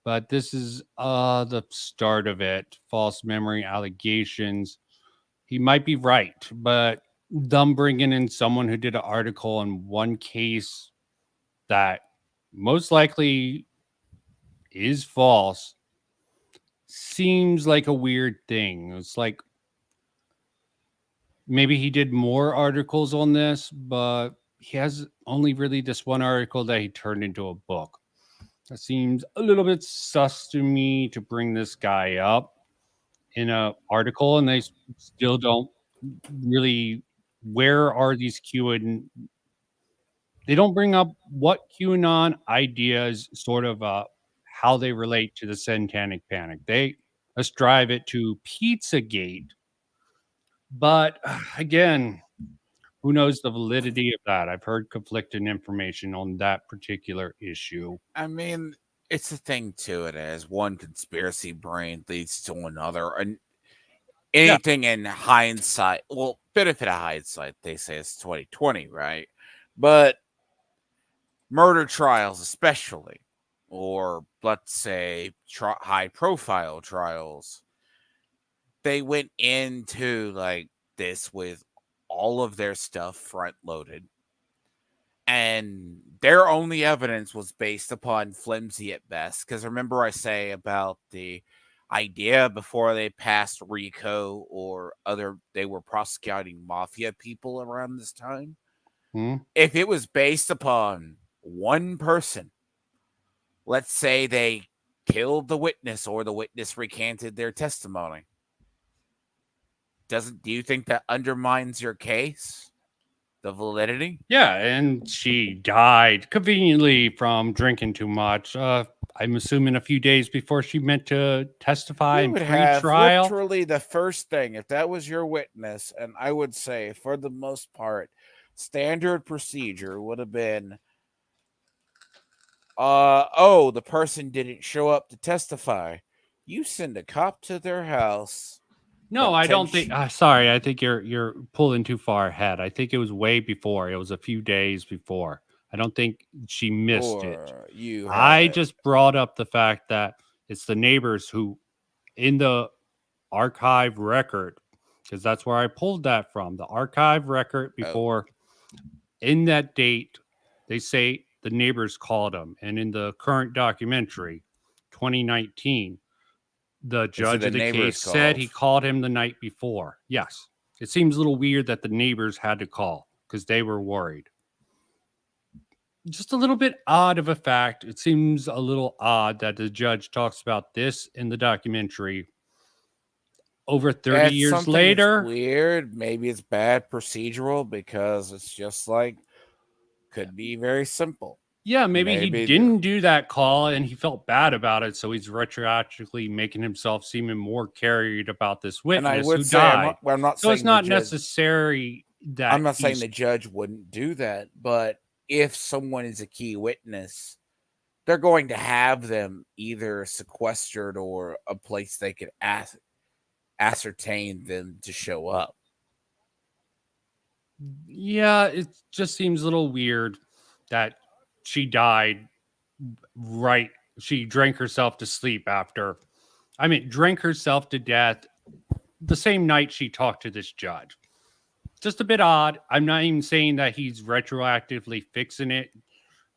A: But this is the start of it. False memory allegations. He might be right, but them bringing in someone who did an article on one case that most likely is false seems like a weird thing. It's like maybe he did more articles on this, but he has only really this one article that he turned into a book. That seems a little bit sus to me to bring this guy up in an article, and they still don't really. Where are these QAnon? They don't bring up what QAnon ideas, sort of how they relate to the Satanic Panic. They ascribe it to Pizzagate, but again, who knows the validity of that? I've heard conflicting information on that particular issue.
I: I mean, it's the thing to it as one conspiracy brain leads to another, and anything in hindsight, well, benefit of hindsight, they say it's 2020, right? But murder trials, especially, or let's say high-profile trials, they went into like this with all of their stuff front-loaded, and their only evidence was based upon flimsy at best. Because remember I say about the idea before they passed RICO or they were prosecuting mafia people around this time. If it was based upon one person, let's say they killed the witness or the witness recanted their testimony, do you think that undermines your case? The validity?
A: Yeah, and she died conveniently from drinking too much. I'm assuming a few days before she meant to testify in pre-trial.
I: Literally the first thing, if that was your witness, and I would say for the most part, standard procedure would have been, the person didn't show up to testify. You send a cop to their house.
A: No, I don't think. Sorry, I think you're pulling too far ahead. I think it was way before. It was a few days before. I don't think she missed it. I just brought up the fact that it's the neighbors who, in the archive record, because that's where I pulled that from. The archive record before, in that date, they say the neighbors called him, and in the current documentary, 2019. The judge of the case said he called him the night before. Yes. It seems a little weird that the neighbors had to call because they were worried. Just a little bit odd of a fact. It seems a little odd that the judge talks about this in the documentary over 30
I: That's
A: years
I: something
A: later.
I: that's weird. Maybe it's bad procedural because it's just like could be very simple.
A: Yeah, maybe he
I: Maybe
A: didn't do that call and he felt bad about it, so he's retroactively making himself seem more carried about this
I: And I
A: witness
I: would
A: who
I: say
A: died.
I: I'm not
A: So it's
I: saying the
A: not
I: judge.
A: necessary that
I: I'm not saying
A: he's
I: the judge wouldn't do that, but if someone is a key witness, they're going to have them either sequestered or a place they could ascertain them to show up.
A: Yeah, it just seems a little weird that she died right. She drank herself to sleep after. I mean, drank herself to death the same night she talked to this judge. Just a bit odd. I'm not even saying that he's retroactively fixing it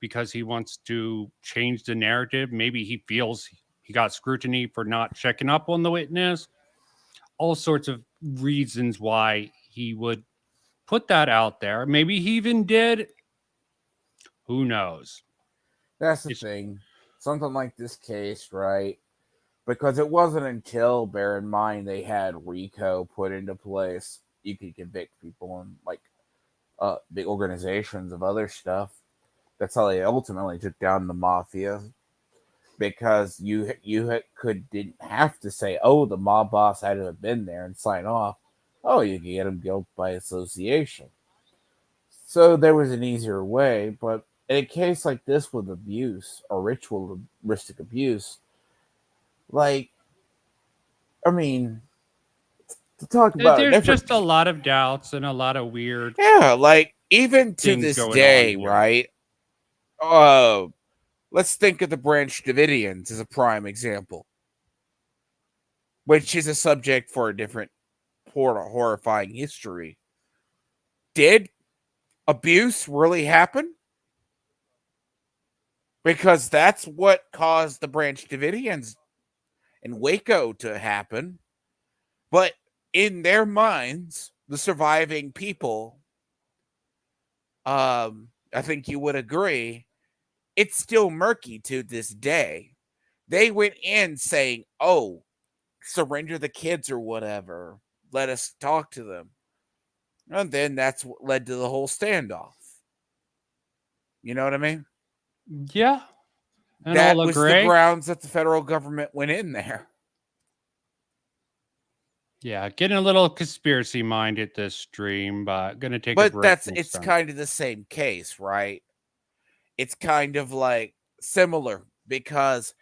A: because he wants to change the narrative. Maybe he feels he got scrutiny for not checking up on the witness. All sorts of reasons why he would put that out there. Maybe he even did. Who knows?
I: That's the thing. Something like this case, right? Because it wasn't until, bear in mind, they had RICO put into place, you could convict people in like big organizations of other stuff. That's how they ultimately took down the mafia. Because you didn't have to say, oh, the mob boss had to have been there and sign off. Oh, you can get him guilt by association. So there was an easier way, but in a case like this with abuse or ritualistic abuse, like, I mean, to talk about a
A: There's
I: different,
A: just a lot of doubts and a lot of weird.
I: yeah, like even to
A: things
I: this
A: going
I: day,
A: on here.
I: right? Let's think of the Branch Davidians as a prime example, which is a subject for a different horrifying history. Did abuse really happen? Because that's what caused the Branch Davidians in Waco to happen. But in their minds, the surviving people, I think you would agree, it's still murky to this day. They went in saying, oh, surrender the kids or whatever. Let us talk to them. And then that's what led to the whole standoff. You know what I mean?
A: Yeah. And
I: That
A: I'll
I: was the
A: agree.
I: grounds that the federal government went in there.
A: Yeah, getting a little conspiracy minded this stream, but gonna take a
I: But
A: break.
I: it's kind of the same case, right? It's kind of like similar because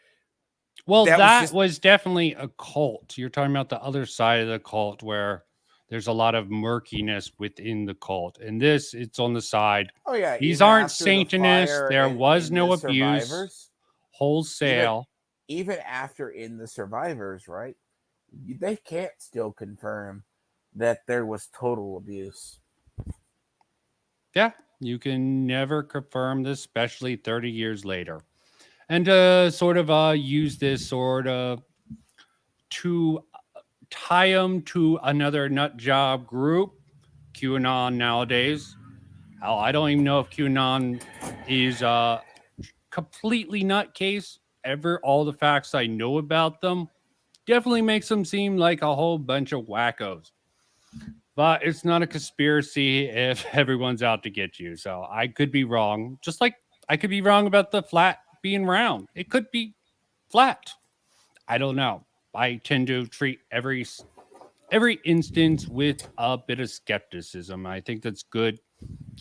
A: Well, that
I: was
A: was definitely a cult. You're talking about the other side of the cult where there's a lot of murkiness within the cult. And this, it's on the side.
I: Oh yeah,
A: These
I: even
A: aren't
I: after the
A: Satanists.
I: fire
A: There was
I: in
A: no
I: the
A: abuse
I: survivors,
A: wholesale.
I: even after in the survivors, right? They can't still confirm that there was total abuse.
A: Yeah, you can never confirm this, especially 30 years later. And to sort of use this sort of to tie them to another nut job group, QAnon nowadays. Hell, I don't even know if QAnon is completely nutcase. All the facts I know about them definitely makes them seem like a whole bunch of wackos. But it's not a conspiracy if everyone's out to get you. So I could be wrong. Just like I could be wrong about the flat being round. It could be flat. I don't know. I tend to treat every instance with a bit of skepticism. I think that's good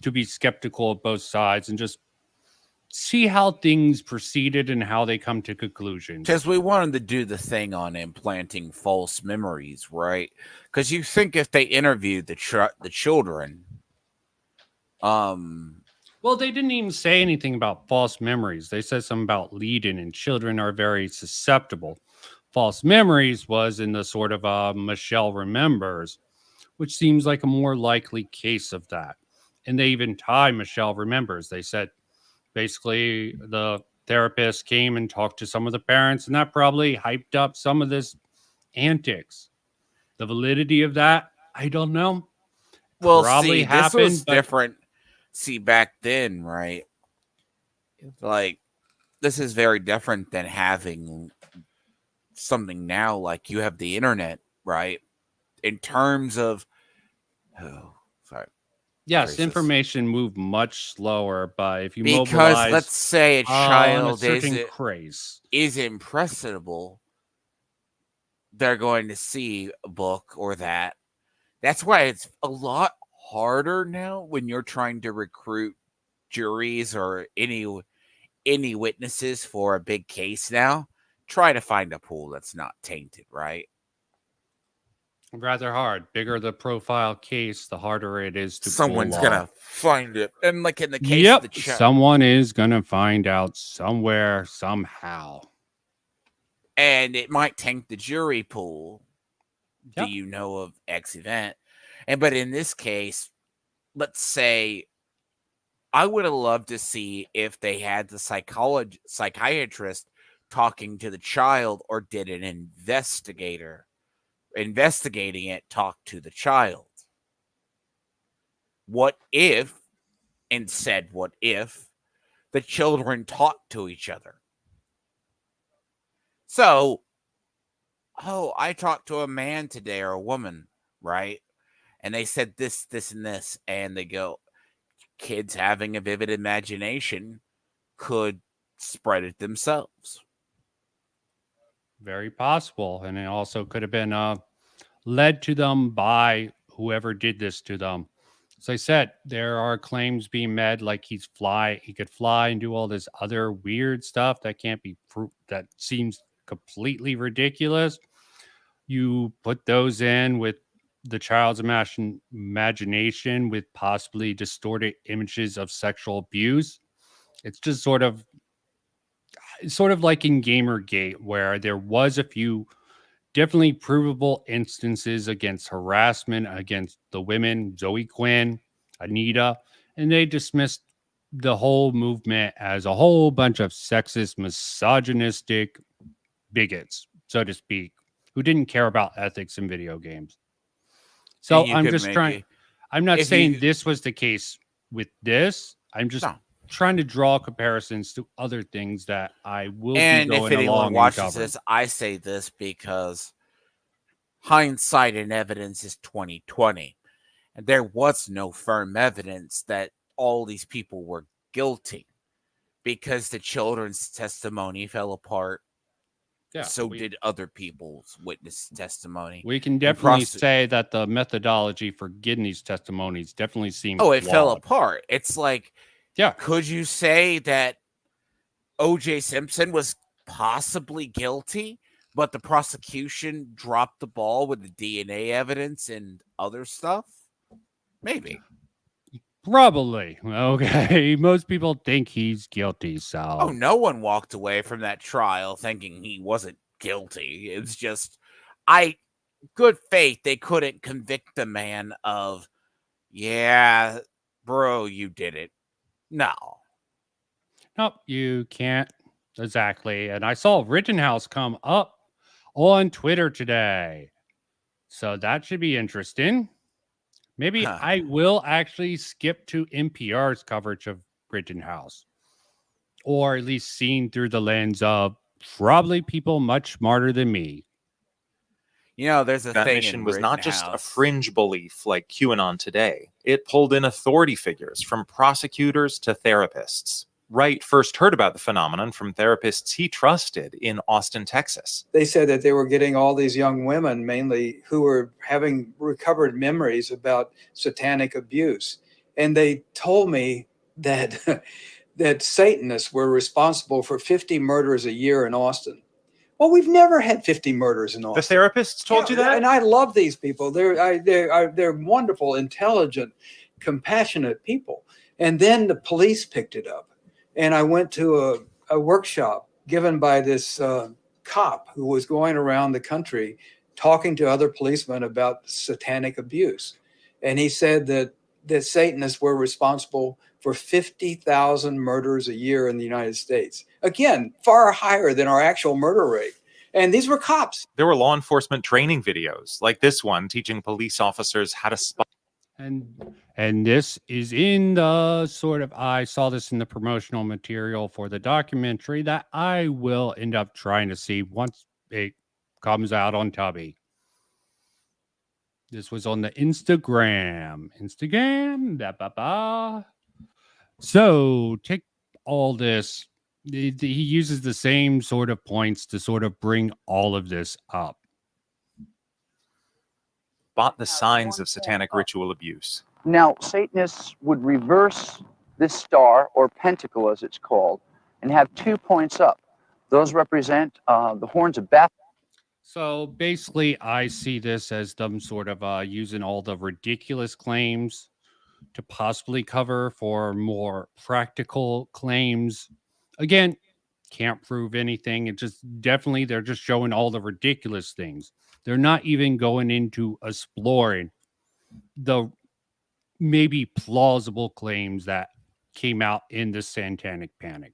A: to be skeptical of both sides and just see how things proceeded and how they come to conclusions.
I: Because we wanted to do the thing on implanting false memories, right? Because you think if they interviewed the children,
A: well, they didn't even say anything about false memories. They said something about lead-in, and children are very susceptible. False memories was in the sort of Michelle remembers, which seems like a more likely case of that. And they even tie Michelle remembers. They said basically the therapist came and talked to some of the parents, and that probably hyped up some of this antics. The validity of that, I don't know.
I: well,
A: Probably
I: see,
A: happened,
I: this was
A: but
I: different. See, back then, right? Like, this is very different than having something now. Like, you have the internet, right? in terms of, oh, sorry.
A: Yes,
I: Phrase this.
A: information moved much slower, but if you
I: Because
A: mobilize
I: let's say a
A: on a
I: child
A: certain craze,
I: is impressionable, they're going to see a book or that. That's why it's a lot harder now when you're trying to recruit juries or any witnesses for a big case now. Try to find a pool that's not tainted, right?
A: rather hard. Bigger the profile case, the harder it is to
I: Someone's
A: pull
I: gonna
A: off.
I: find it. And like in the case of the
A: Yep,
I: child,
A: someone is gonna find out somewhere, somehow.
I: and it might tank the jury pool.
A: Yep.
I: Do you know of X event? But in this case, let's say I would have loved to see if they had the psychiatrist talking to the child, or did an investigator investigating it talk to the child? What if, and said, what if the children talked to each other? So, oh, I talked to a man today or a woman, right? And they said this, this, and this. And they go, kids having a vivid imagination could spread it themselves.
A: Very possible. And it also could have been led to them by whoever did this to them. As I said, there are claims being made like he could fly and do all this other weird stuff that can't be that seems completely ridiculous. You put those in with the child's imagination with possibly distorted images of sexual abuse. It's just sort of like in Gamergate, where there was a few definitely provable instances against harassment against the women, Zoe Quinn, Anita, and they dismissed the whole movement as a whole bunch of sexist, misogynistic bigots, so to speak, who didn't care about ethics in video games. So I'm just trying. I'm not saying this was the case with this. I'm just trying to draw comparisons to other things that I will be going
I: if anyone
A: along
I: watches this, I say this because hindsight and evidence is 20/20, and there was no firm evidence that all these people were guilty, because the children's testimony fell apart.
A: Yeah,
I: so did other people's witness testimony.
A: We can definitely say that the methodology for getting these testimonies definitely seemed
I: it
A: flawed.
I: fell apart. It's like,
A: yeah,
I: could you say that O.J. Simpson was possibly guilty, but the prosecution dropped the ball with the DNA evidence and other stuff? Maybe.
A: Probably. Okay. Most people think he's guilty, so.
I: Oh, no one walked away from that trial thinking he wasn't guilty. It's just, good faith, they couldn't convict the man of, yeah, bro, you did it. No.
A: Nope, you can't. Exactly. And I saw Rittenhouse come up on Twitter today. So that should be interesting. Maybe I will actually skip to NPR's coverage of Rittenhouse, or at least seen through the lens of probably people much smarter than me.
B: You know, there's a that thing mission was not just a fringe belief like QAnon today. It pulled in authority figures, from prosecutors to therapists. Wright first heard about the phenomenon from therapists he trusted in Austin, Texas.
U: They said that they were getting all these young women, mainly, who were having recovered memories about satanic abuse. And they told me that that Satanists were responsible for 50 murders a year in Austin. Well, we've never had 50 murders in Austin.
B: The therapists told you that?
U: And I love these people. They're wonderful, intelligent, compassionate people. And then the police picked it up. And I went to a workshop given by this cop who was going around the country talking to other policemen about satanic abuse. And he said that Satanists were responsible for 50,000 murders a year in the United States. Again, far higher than our actual murder rate. And these were cops.
B: There were law enforcement training videos like this one teaching police officers how to spot.
A: And this is in the sort of, I saw this in the promotional material for the documentary that I will end up trying to see once it comes out on Tubby. This was on the Instagram. Blah, blah, blah. So take all this. He uses the same sort of points to sort of bring all of this up.
B: Spot the signs of satanic ritual abuse.
C: Now, Satanists would reverse this star, or pentacle as it's called, and have 2 points up. Those represent the horns of Beth.
A: So basically, I see this as them sort of using all the ridiculous claims to possibly cover for more practical claims. Again, can't prove anything. It just definitely, they're just showing all the ridiculous things. They're not even going into exploring the maybe plausible claims that came out in the Satanic Panic.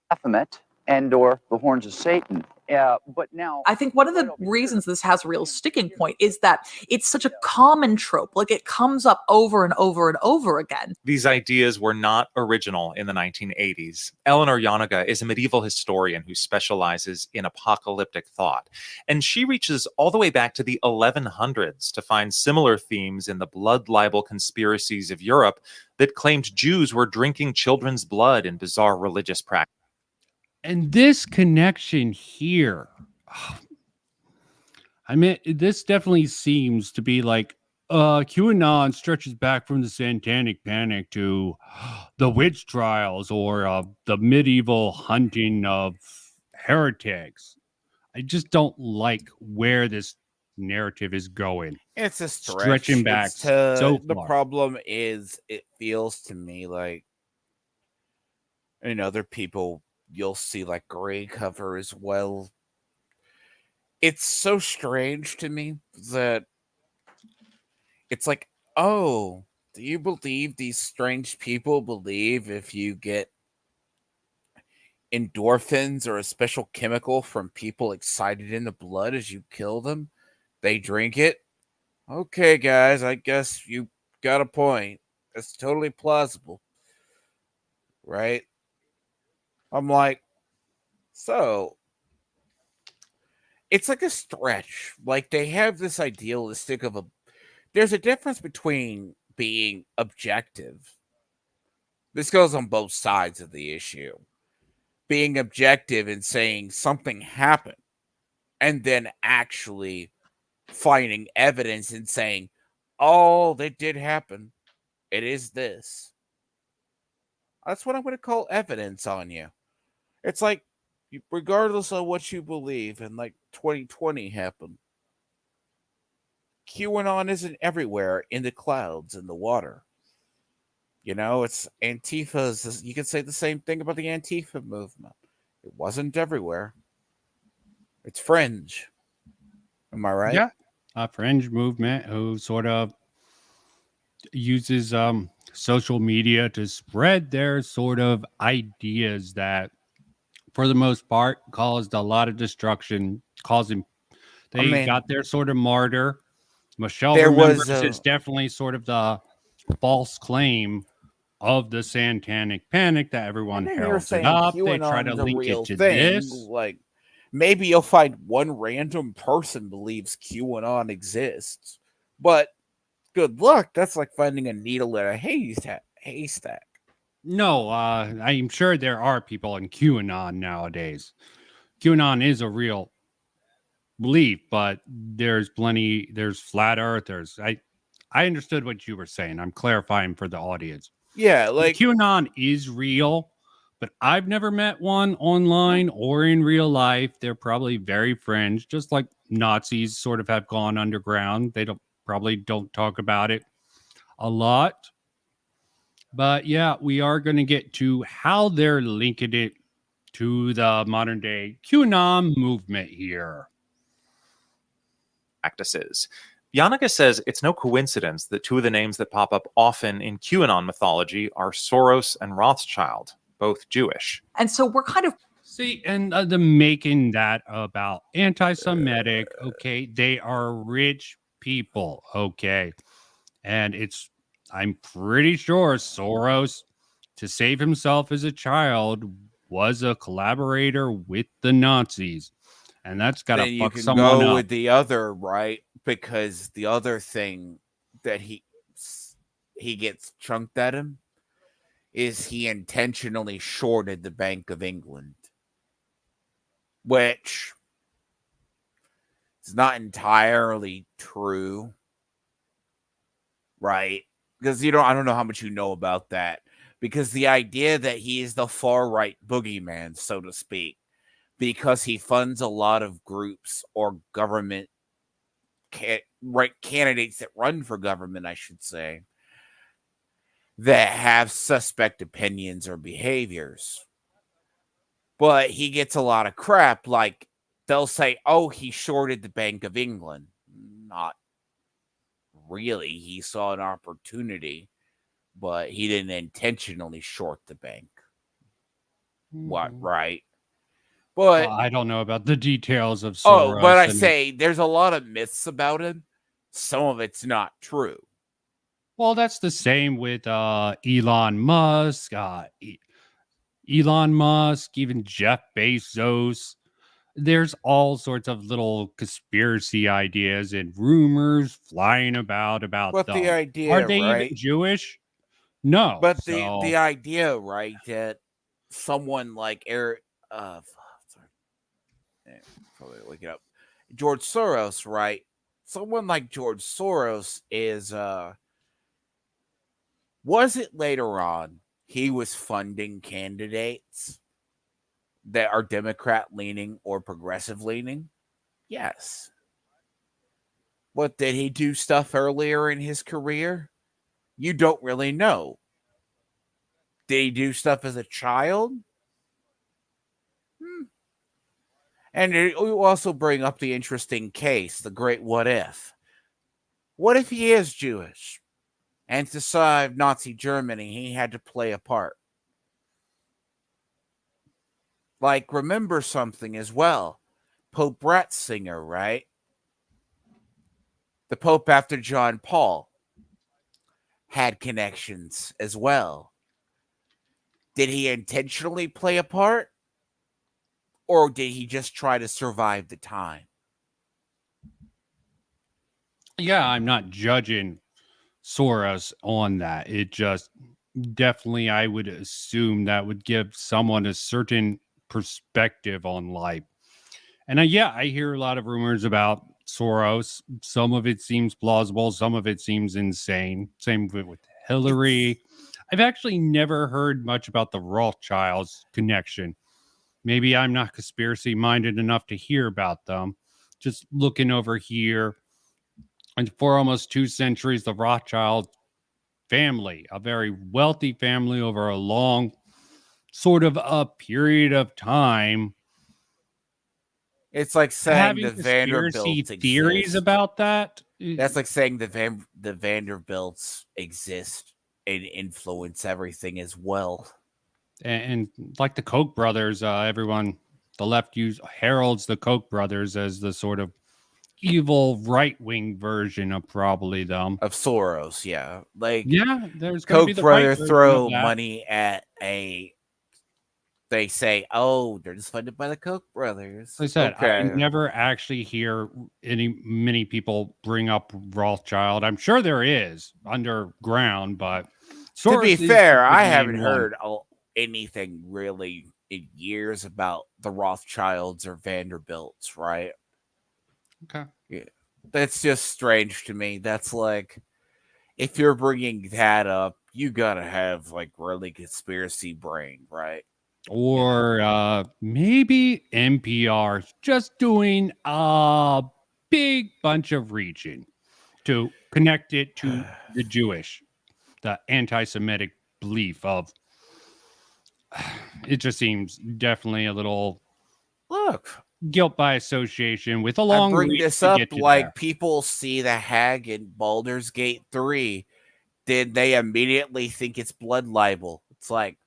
C: Baphomet and or the horns of Satan. But now
V: I think one of the reasons this has a real sticking point is that it's such a common trope. Like, it comes up over and over and over again.
B: These ideas were not original in the 1980s. Eleanor Janaga is a medieval historian who specializes in apocalyptic thought, and she reaches all the way back to the 1100s to find similar themes in the blood libel conspiracies of Europe that claimed Jews were drinking children's blood in bizarre religious practice.
A: And this connection here, I mean, this definitely seems to be like QAnon stretches back from the Satanic Panic to the witch trials or the medieval hunting of heretics. I just don't like where this narrative is going.
I: It's a stretch.
A: Stretching back so
I: The
A: far.
I: problem is, it feels to me like, and other people you'll see like gray cover as well. It's so strange to me that it's like, oh, do you believe these strange people believe if you get endorphins or a special chemical from people excited in the blood as you kill them, they drink it? Okay, guys, I guess you got a point. It's totally plausible, right? I'm like, so it's like a stretch. Like, they have this idealistic of there's a difference between being objective. This goes on both sides of the issue. Being objective and saying something happened, and then actually finding evidence and saying, oh, that did happen. It is this. That's what I'm going to call evidence on you. It's like, regardless of what you believe, and like 2020 happened. QAnon isn't everywhere in the clouds, in the water. You know, it's Antifa's. You can say the same thing about the Antifa movement. It wasn't everywhere. It's fringe. Am I right?
A: Yeah. A fringe movement who sort of uses social media to spread their sort of ideas that, for the most part, caused a lot of destruction. They got their sort of martyr. Michelle remembers it's definitely sort of the false claim of the Satanic Panic that everyone heralds it up. They try to link it to this.
I: Like, maybe you'll find one random person believes QAnon exists, but good luck. That's like finding a needle in a haystack.
A: No, I'm sure there are people in QAnon nowadays. QAnon is a real belief, but there's flat earthers. I understood what you were saying. I'm clarifying for the audience.
I: Yeah, like
A: QAnon is real, but I've never met one online or in real life. They're probably very fringe, just like Nazis sort of have gone underground. They probably don't talk about it a lot. But yeah, we are going to get to how they're linking it to the modern day QAnon movement here.
B: Practices. Janaga says it's no coincidence that two of the names that pop up often in QAnon mythology are Soros and Rothschild, both Jewish.
V: And so we're kind of
A: the making that about anti-Semitic. Okay, they are rich people. Okay, and I'm pretty sure Soros, to save himself as a child, was a collaborator with the Nazis. and that's got to
I: then you
A: fuck
I: can
A: someone
I: go
A: up.
I: with the other, right? Because the other thing that he gets chunked at him is he intentionally shorted the Bank of England, which is not entirely true, right? Because I don't know how much you know about that. Because the idea that he is the far right boogeyman, so to speak, because he funds a lot of groups or government candidates that run for government, I should say, that have suspect opinions or behaviors. But he gets a lot of crap. Like, they'll say, oh, he shorted the Bank of England. Not really. He saw an opportunity, but he didn't intentionally short the bank. What, right? But
A: Well, I don't know about the details of Soros.
I: but I say there's a lot of myths about him. Some of it's not true.
A: Well, that's the same with Elon Musk, Elon Musk, even Jeff Bezos. There's all sorts of little conspiracy ideas and rumors flying about
I: But
A: them.
I: the idea,
A: Are they
I: right?
A: even Jewish? No.
I: But
A: So
I: the idea, right, that someone like probably look it up. George Soros, right? Someone like George Soros is was it later on he was funding candidates that are Democrat leaning or progressive leaning? Yes. But did he do stuff earlier in his career? You don't really know. Did he do stuff as a child? And it will also bring up the interesting case, the great what if. What if he is Jewish? And to survive Nazi Germany, he had to play a part. Like, remember something as well. Pope Ratzinger, right? The Pope after John Paul had connections as well. Did he intentionally play a part? Or did he just try to survive the time?
A: yeah, I'm not judging Soros on that. It just definitely, I would assume that would give someone a certain perspective on life. And yeah, I hear a lot of rumors about Soros. Some of it seems plausible, some of it seems insane. Same with Hillary. I've actually never heard much about the Rothschilds connection. Maybe I'm not conspiracy minded enough to hear about them. Just looking over here, and for almost 2 centuries, the Rothschild family, a very wealthy family over a long sort of a period of time,
I: It's like saying
A: having
I: the
A: conspiracy
I: Vanderbilts
A: theories
I: exist.
A: about that.
I: That's like saying the Vanderbilts exist and influence everything as well.
A: And like the Koch brothers, everyone, the left heralds the Koch brothers as the sort of evil right-wing version of probably them.
I: Of Soros, yeah. Like,
A: yeah, there's going to be
I: Koch
A: the right
I: brother
A: version
I: throw
A: of that.
I: money at they say, oh, they're just funded by the Koch brothers.
A: Like I said, I
I: Okay.
A: never actually hear many people bring up Rothschild. I'm sure there is underground, but
I: To be
A: Soros is
I: fair,
A: the
I: I
A: main
I: haven't
A: one.
I: heard anything really in years about the Rothschilds or Vanderbilts, right?
A: Okay.
I: Yeah. That's just strange to me. That's like, if you're bringing that up, you gotta have like really conspiracy brain, right?
A: Or maybe NPR just doing a big bunch of reaching to connect it to the Jewish, the anti-Semitic belief of. It just seems definitely a little guilt by association with a
I: I
A: long
I: bring
A: reach
I: this
A: to
I: up
A: get to
I: like
A: there.
I: people see the hag in Baldur's Gate 3. Did they immediately think it's blood libel? It's like,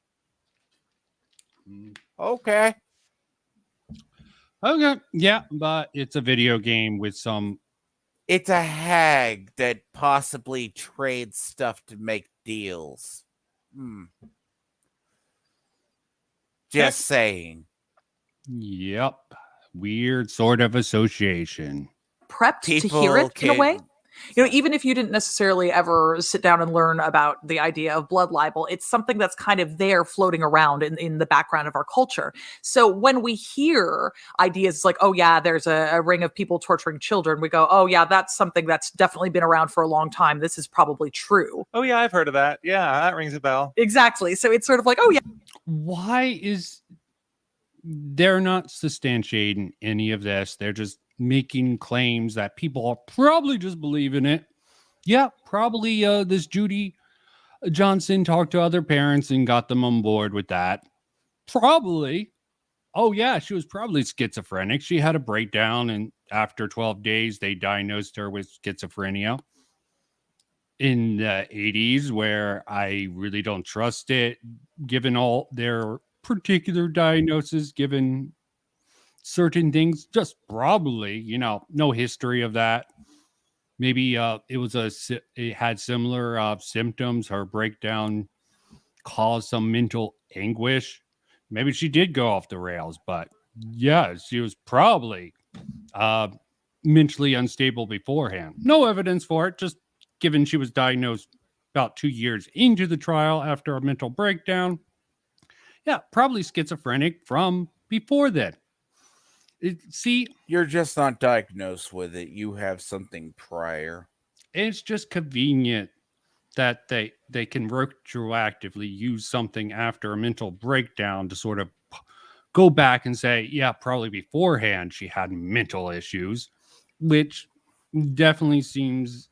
I: okay.
A: Okay, yeah, but it's a video game with some.
I: It's a hag that possibly trades stuff to make deals. Just saying.
A: Yep. weird sort of association.
V: Prepped to hear
I: People
V: it in a way.
I: can-
V: Even if you didn't necessarily ever sit down and learn about the idea of blood libel, it's something that's kind of there floating around in the background of our culture. So when we hear ideas like, oh yeah, there's a ring of people torturing children, we go, oh yeah, that's something that's definitely been around for a long time. This is probably true.
B: Oh yeah, I've heard of that. Yeah, that rings a bell.
V: Exactly. So it's sort of like, oh yeah.
A: Why is they're not substantiating any of this? They're just making claims that people are probably just believe in it. Yeah, probably this Judy Johnson talked to other parents and got them on board with that. Probably. Oh yeah, she was probably schizophrenic. She had a breakdown, and after 12 days, they diagnosed her with schizophrenia. In the 80s, where I really don't trust it, given all their particular diagnosis, given certain things, just probably, no history of that. Maybe it had similar symptoms. Her breakdown caused some mental anguish. Maybe she did go off the rails, but yeah, she was probably mentally unstable beforehand. No evidence for it, just given she was diagnosed about 2 years into the trial after a mental breakdown. Yeah, probably schizophrenic from before then. See,
I: you're just not diagnosed with it. You have something prior.
A: It's just convenient that they can retroactively use something after a mental breakdown to sort of go back and say, yeah, probably beforehand she had mental issues, which definitely seems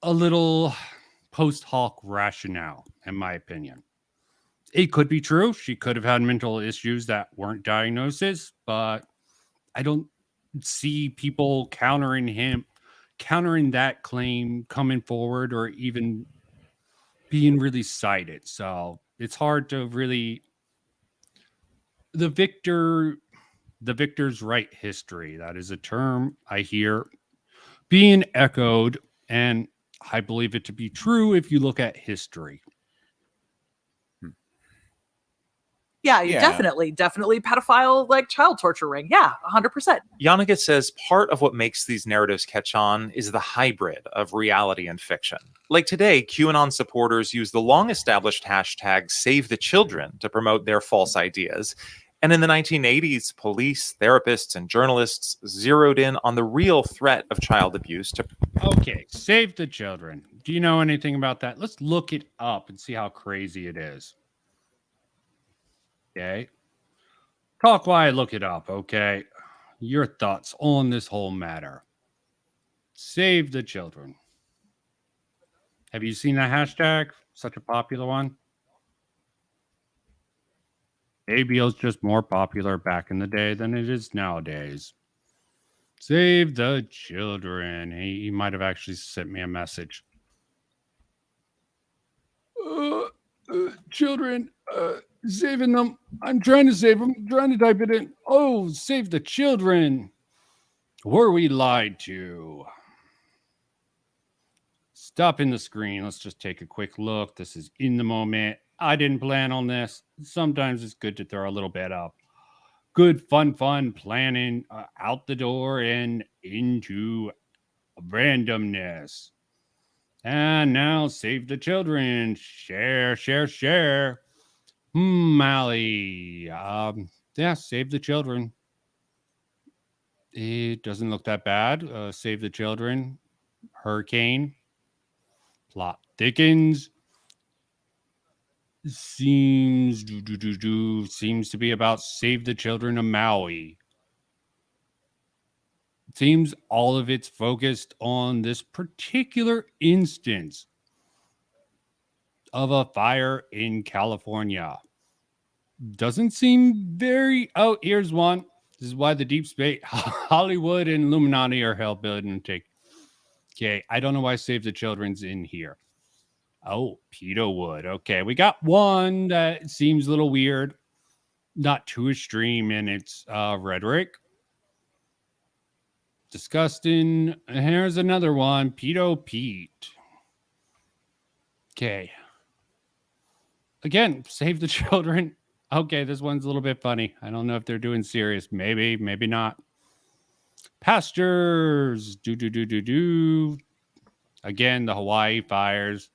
A: a little post hoc rationale, in my opinion. It could be true. She could have had mental issues that weren't diagnoses, but I don't see people countering that claim coming forward or even being really cited. So it's hard to really the victor's right history. That is a term I hear being echoed, and I believe it to be true if you look at history.
V: Yeah, you definitely pedophile, like child torture ring. Yeah, 100%.
B: Yannick says part of what makes these narratives catch on is the hybrid of reality and fiction. Like today, QAnon supporters use the long-established hashtag Save the Children to promote their false ideas. And in the 1980s, police, therapists, and journalists zeroed in on the real threat of child abuse.
A: Okay, Save the Children. Do you know anything about that? Let's look it up and see how crazy it is. Okay. Talk while I look it up, okay? Your thoughts on this whole matter. Save the Children. Have you seen that hashtag? Such a popular one? Maybe it was just more popular back in the day than it is nowadays. Save the Children. He might have actually sent me a message. Children, saving them. I'm trying to save them. Trying to type it in. Oh, save the children. Were we lied to? Stopping the screen. Let's just take a quick look. This is in the moment. I didn't plan on this. Sometimes it's good to throw a little bit up. Good, fun planning out the door and into randomness. And now save the children. Share. Mally. Yeah, save the children. It doesn't look that bad. Save the children. Hurricane. Plot thickens. Seems to be about save the children of Maui. Seems all of it's focused on this particular instance of a fire in California. Doesn't seem very... Oh, here's one. This is why the deep space, Hollywood and Illuminati are hell-bent and take... Okay, I don't know why Save the Children's in here. Oh, Pedo Wood. Okay, we got one that seems a little weird. Not too extreme in its rhetoric. Disgusting. Here's another one. Pedo Pete. Okay. Again, Save the Children. Okay, this one's a little bit funny. I don't know if they're doing serious. Maybe, maybe not. Pastures. Do. Again, the Hawaii fires.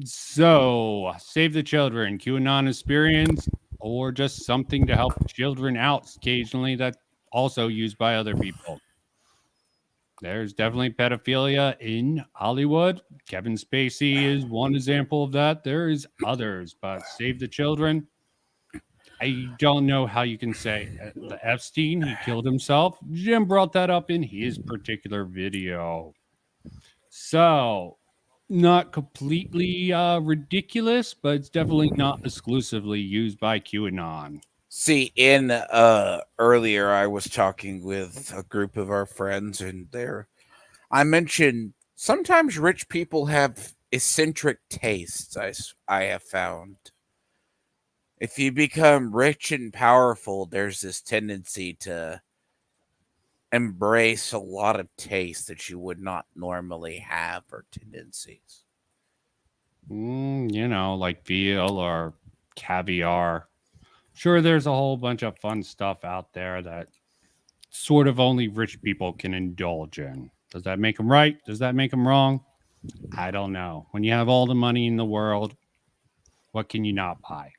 A: So, save the children, QAnon experience, or just something to help children out occasionally that also used by other people. There's definitely pedophilia in Hollywood. Kevin Spacey is one example of that. There is others, but save the children. I don't know how you can say the Epstein, he killed himself. Jim brought that up in his particular video. So, not completely ridiculous, but it's definitely not exclusively used by QAnon.
I: See, in earlier, I was talking with a group of our friends, and I mentioned sometimes rich people have eccentric tastes. I have found if you become rich and powerful, there's this tendency to embrace a lot of tastes that you would not normally have or tendencies.
A: Like veal or caviar. Sure, there's a whole bunch of fun stuff out there that sort of only rich people can indulge in. Does that make them right? Does that make them wrong? I don't know. When you have all the money in the world, what can you not buy?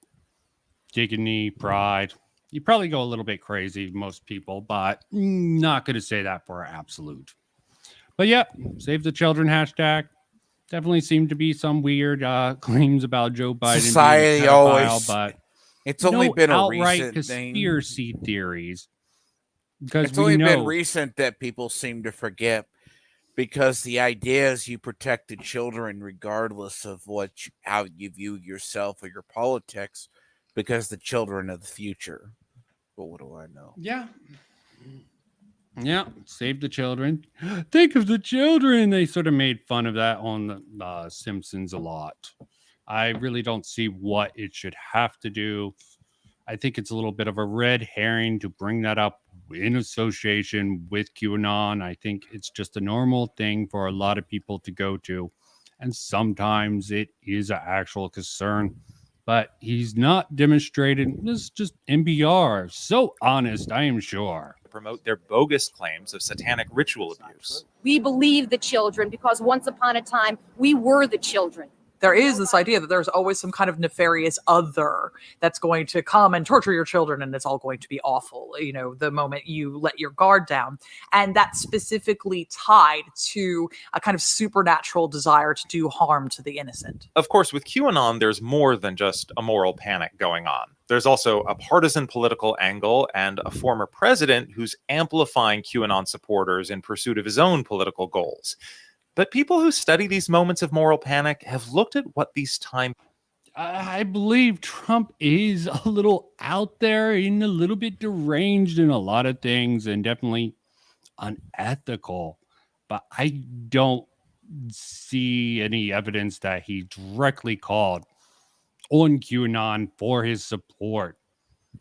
A: Dignity, pride. You probably go a little bit crazy, most people, but not going to say that for absolute. But yeah, save the children hashtag. Definitely seemed to be some weird claims about Joe Biden
I: Society
A: being a pedophile,
I: always,
A: but
I: it's only
A: no
I: been a
A: outright
I: recent
A: conspiracy theories. Because
I: it's only been recent that people seem to forget, because the idea is you protect the children regardless of how you view yourself or your politics, because the children are the future. But what do I know?
A: Yeah. Yeah, save the children. Think of the children. They sort of made fun of that on the Simpsons a lot. I really don't see what it should have to do. I think it's a little bit of a red herring to bring that up in association with QAnon. I think it's just a normal thing for a lot of people to go to. And sometimes it is an actual concern. But he's not demonstrated. This is just NPR. So honest, I am sure.
B: Promote their bogus claims of satanic ritual abuse.
E: We believe the children because once upon a time, we were the children.
V: There is this idea that there's always some kind of nefarious other that's going to come and torture your children, and it's all going to be awful, the moment you let your guard down. And that's specifically tied to a kind of supernatural desire to do harm to the innocent.
B: Of course, with QAnon, there's more than just a moral panic going on. There's also a partisan political angle and a former president who's amplifying QAnon supporters in pursuit of his own political goals. But people who study these moments of moral panic have looked at what these times.
A: I believe Trump is a little out there and a little bit deranged in a lot of things and definitely unethical. But I don't see any evidence that he directly called on QAnon for his support.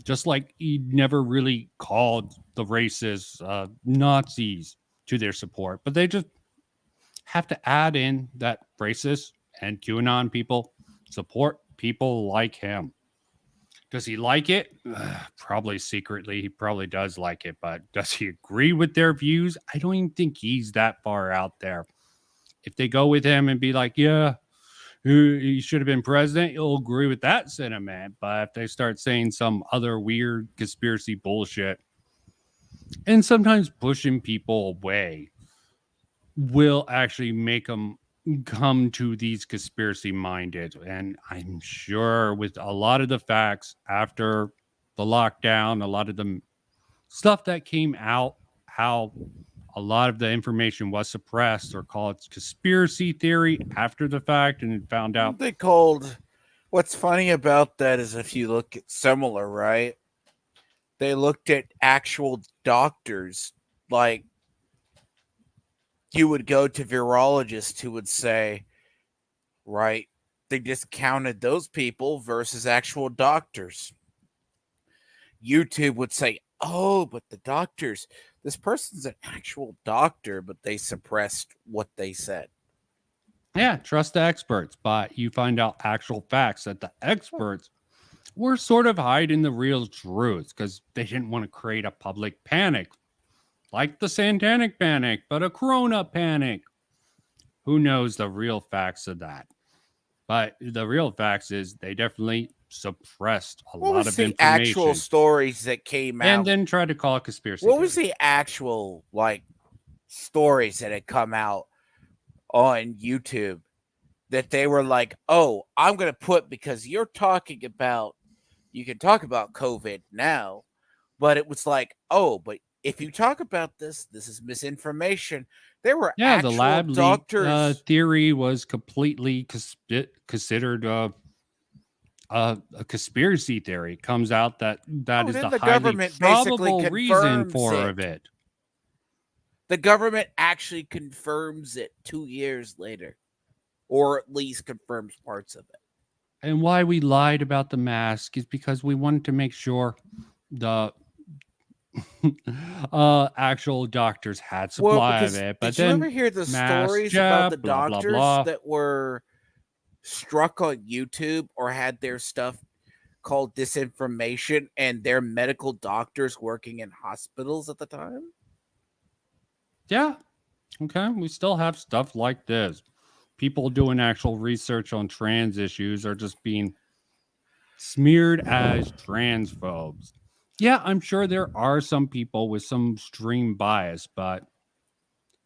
A: Just like he never really called the racist Nazis to their support. But they just have to add in that racist and QAnon people support people like him. Does he like it? Probably secretly. He probably does like it, but does he agree with their views? I don't even think he's that far out there. If they go with him and be like, yeah, he should have been president, he'll agree with that sentiment. But if they start saying some other weird conspiracy bullshit and sometimes pushing people away, will actually make them come to these conspiracy minded. And I'm sure with a lot of the facts after the lockdown, a lot of the stuff that came out, how a lot of the information was suppressed or called conspiracy theory after the fact, and it found out.
I: What's funny about that is if you look at similar, right? They looked at actual doctors, like you would go to virologists who would say, right, they just counted those people versus actual doctors. YouTube would say, oh, but the doctors, this person's an actual doctor, but they suppressed what they said.
A: Yeah, trust the experts, but you find out actual facts that the experts were sort of hiding the real truth because they didn't want to create a public panic like the Satanic Panic, but a Corona panic. Who knows the real facts of that? But the real facts is they definitely suppressed a
I: What
A: lot
I: was
A: of
I: the actual
A: information
I: stories that came
A: and
I: out?
A: then tried to call it conspiracy
I: What
A: theory.
I: was the actual like stories that had come out on YouTube that they were like, oh, I'm going to put, because you're talking about, you can talk about COVID now, but it was like, oh, but if you talk about this, this is misinformation. There were
A: Yeah, the
I: actual
A: lab leak
I: doctors.
A: theory was completely considered a conspiracy theory. Comes out that that is
I: then
A: the
I: the
A: highly
I: government basically
A: probable reason
I: confirms
A: for
I: it.
A: it.
I: The government actually confirms it 2 years later, or at least confirms parts of it.
A: And why we lied about the mask is because we wanted to make sure the actual doctors had supply
I: because
A: of it. But
I: did you ever
A: then
I: hear the
A: mask
I: stories about the
A: jab, blah blah
I: doctors
A: blah.
I: that were struck on YouTube or had their stuff called disinformation, and their medical doctors working in hospitals at the time?
A: Yeah. Okay. We still have stuff like this. People doing actual research on trans issues are just being smeared as transphobes. Yeah, I'm sure there are some people with some extreme bias, but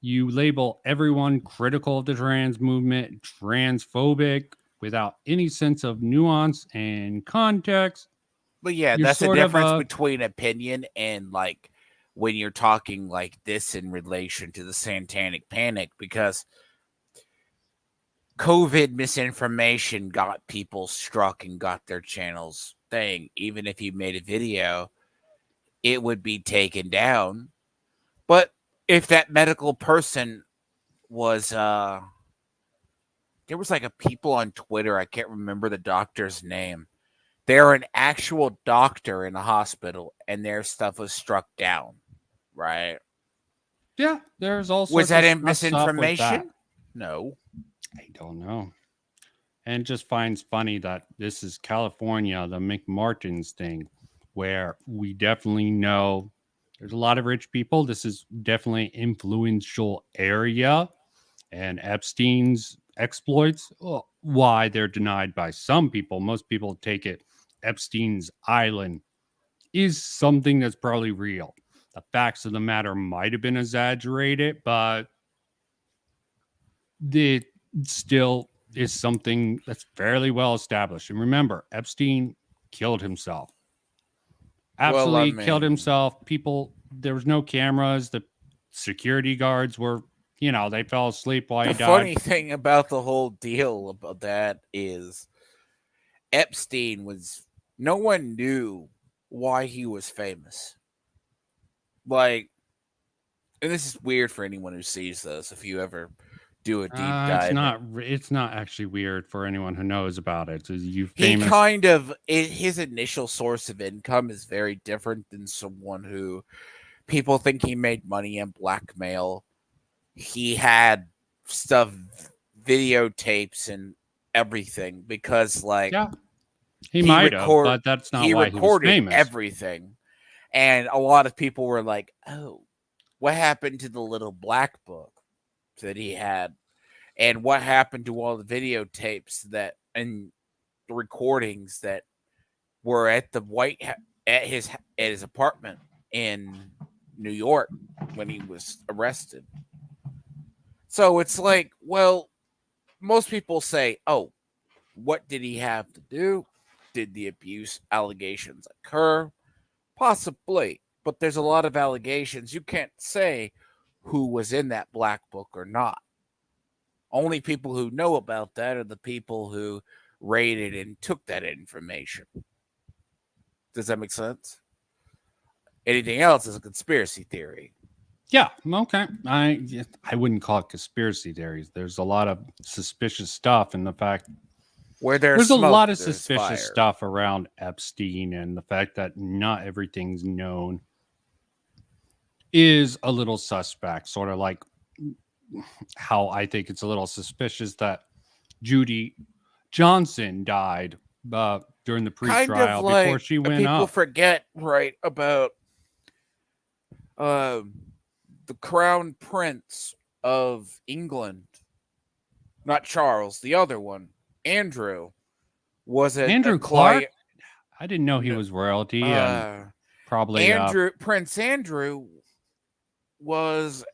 A: you label everyone critical of the trans movement transphobic without any sense of nuance and context.
I: But yeah,
A: You're
I: that's the
A: sort of
I: difference between opinion and like when you're talking like this in relation to the Satanic Panic, because COVID misinformation got people struck and got their channels thing. Even if you made a video, it would be taken down. But if that medical person was there was like a people on Twitter, I can't remember the doctor's name. They're an actual doctor in a hospital and their stuff was struck down, right?
A: Yeah, there's all sorts
I: Was that
A: of
I: in
A: stuff with that.
I: misinformation? No.
A: I don't know. And just finds funny that this is California, the McMartins thing, where we definitely know there's a lot of rich people. This is definitely an influential area. And Epstein's exploits, well, why they're denied by some people, most people take it Epstein's island is something that's probably real. The facts of the matter might have been exaggerated, but it still is something that's fairly well established. And remember, Epstein killed himself. Absolutely killed himself. People, there was no cameras. The security guards were, they fell asleep while he
I: The
A: died.
I: funny thing about the whole deal about that is Epstein no one knew why he was famous. Like, and this is weird for anyone who sees this, if you ever do a deep dive.
A: It's not actually weird for anyone who knows about it.
I: His initial source of income is very different than someone who people think he made money in blackmail. He had stuff, videotapes and everything, because
A: he might have, but that's not why he was famous.
I: Everything. And a lot of people were like, oh, what happened to the little black book that he had? And what happened to all the videotapes and the recordings that were at his apartment in New York when he was arrested? So it's like, well, most people say, oh, what did he have to do? Did the abuse allegations occur? Possibly, but there's a lot of allegations. You can't say who was in that black book or not. Only people who know about that are the people who raided and took that information. Does that make sense? Anything else is a conspiracy theory.
A: Yeah, okay. I wouldn't call it conspiracy theories. There's a lot of suspicious stuff, and the fact
I: where
A: there's a lot of suspicious stuff around Epstein, and the fact that not everything's known is a little suspect. Sort of like how I think it's a little suspicious that Judy Johnson died during the
I: kind
A: pre-trial
I: of like
A: before she went
I: people
A: up.
I: forget, right, about the Crown Prince of England, not Charles, the other one, Andrew, was
A: Andrew Clark? I didn't know he was royalty, and probably
I: Prince Andrew went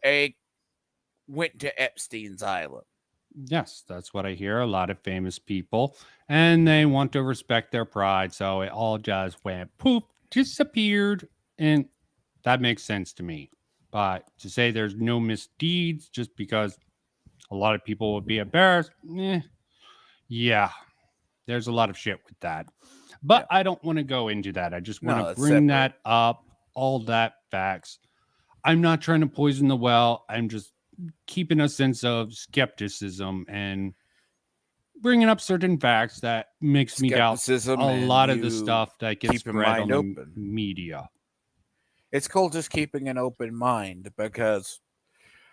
I: to Epstein's Island.
A: yes, that's what I hear. A lot of famous people, and they want to respect their pride, so it all just went poof, disappeared, and that makes sense to me. But to say there's no misdeeds just because a lot of people would be embarrassed, yeah, there's a lot of shit with that. But I don't want to go into that. I just want
I: No,
A: to
I: it's
A: bring
I: separate.
A: that up, all that facts. I'm not trying to poison the well. I'm just keeping a sense of skepticism and bringing up certain facts that makes me doubt
I: Skepticism
A: a
I: and
A: lot of the
I: you
A: stuff that gets
I: keep your
A: spread on
I: mind
A: the
I: open.
A: media.
I: It's called just keeping an open mind, because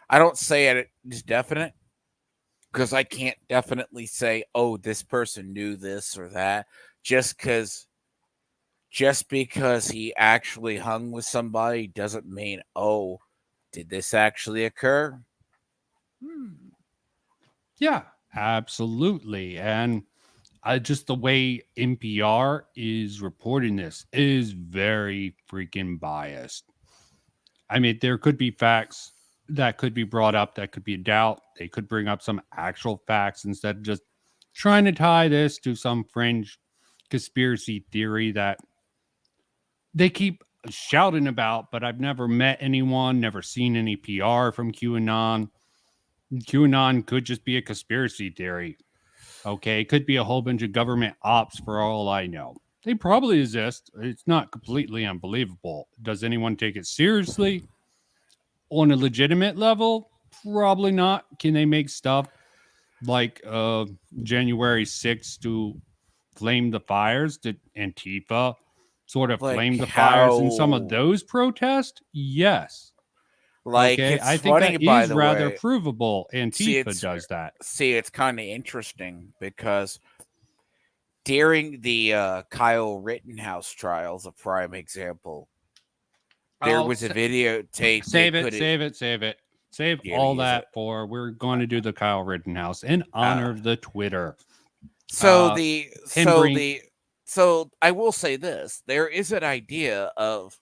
I: I don't say it's definite, because I can't definitely say, oh, this person knew this or that, just because he actually hung with somebody doesn't mean, oh, did this actually occur?
A: Yeah, absolutely. And just the way NPR is reporting this is very freaking biased. I mean, there could be facts that could be brought up that could be a doubt. They could bring up some actual facts instead of just trying to tie this to some fringe conspiracy theory that they keep shouting about, but I've never met anyone, never seen any PR from QAnon. QAnon could just be a conspiracy theory. Okay, it could be a whole bunch of government ops for all I know. They probably exist. It's not completely unbelievable. Does anyone take it seriously? On a legitimate level? Probably not. Can they make stuff like January 6th to flame the fires? Did Antifa sort of
I: Like
A: flame the fires in some of
I: how-
A: those protests? Yes.
I: Like,
A: Okay,
I: it's
A: I think
I: funny,
A: that
I: by
A: is
I: the
A: rather
I: way.
A: provable. Antifa does that.
I: See, it's kind of interesting because during the Kyle Rittenhouse trials, a prime example, there was a videotape.
A: Save it. Save
I: Yeah,
A: all
I: use
A: that for we're going to do the Kyle Rittenhouse in honor of the Twitter.
I: So
A: Tim
I: I will say this: there is an idea of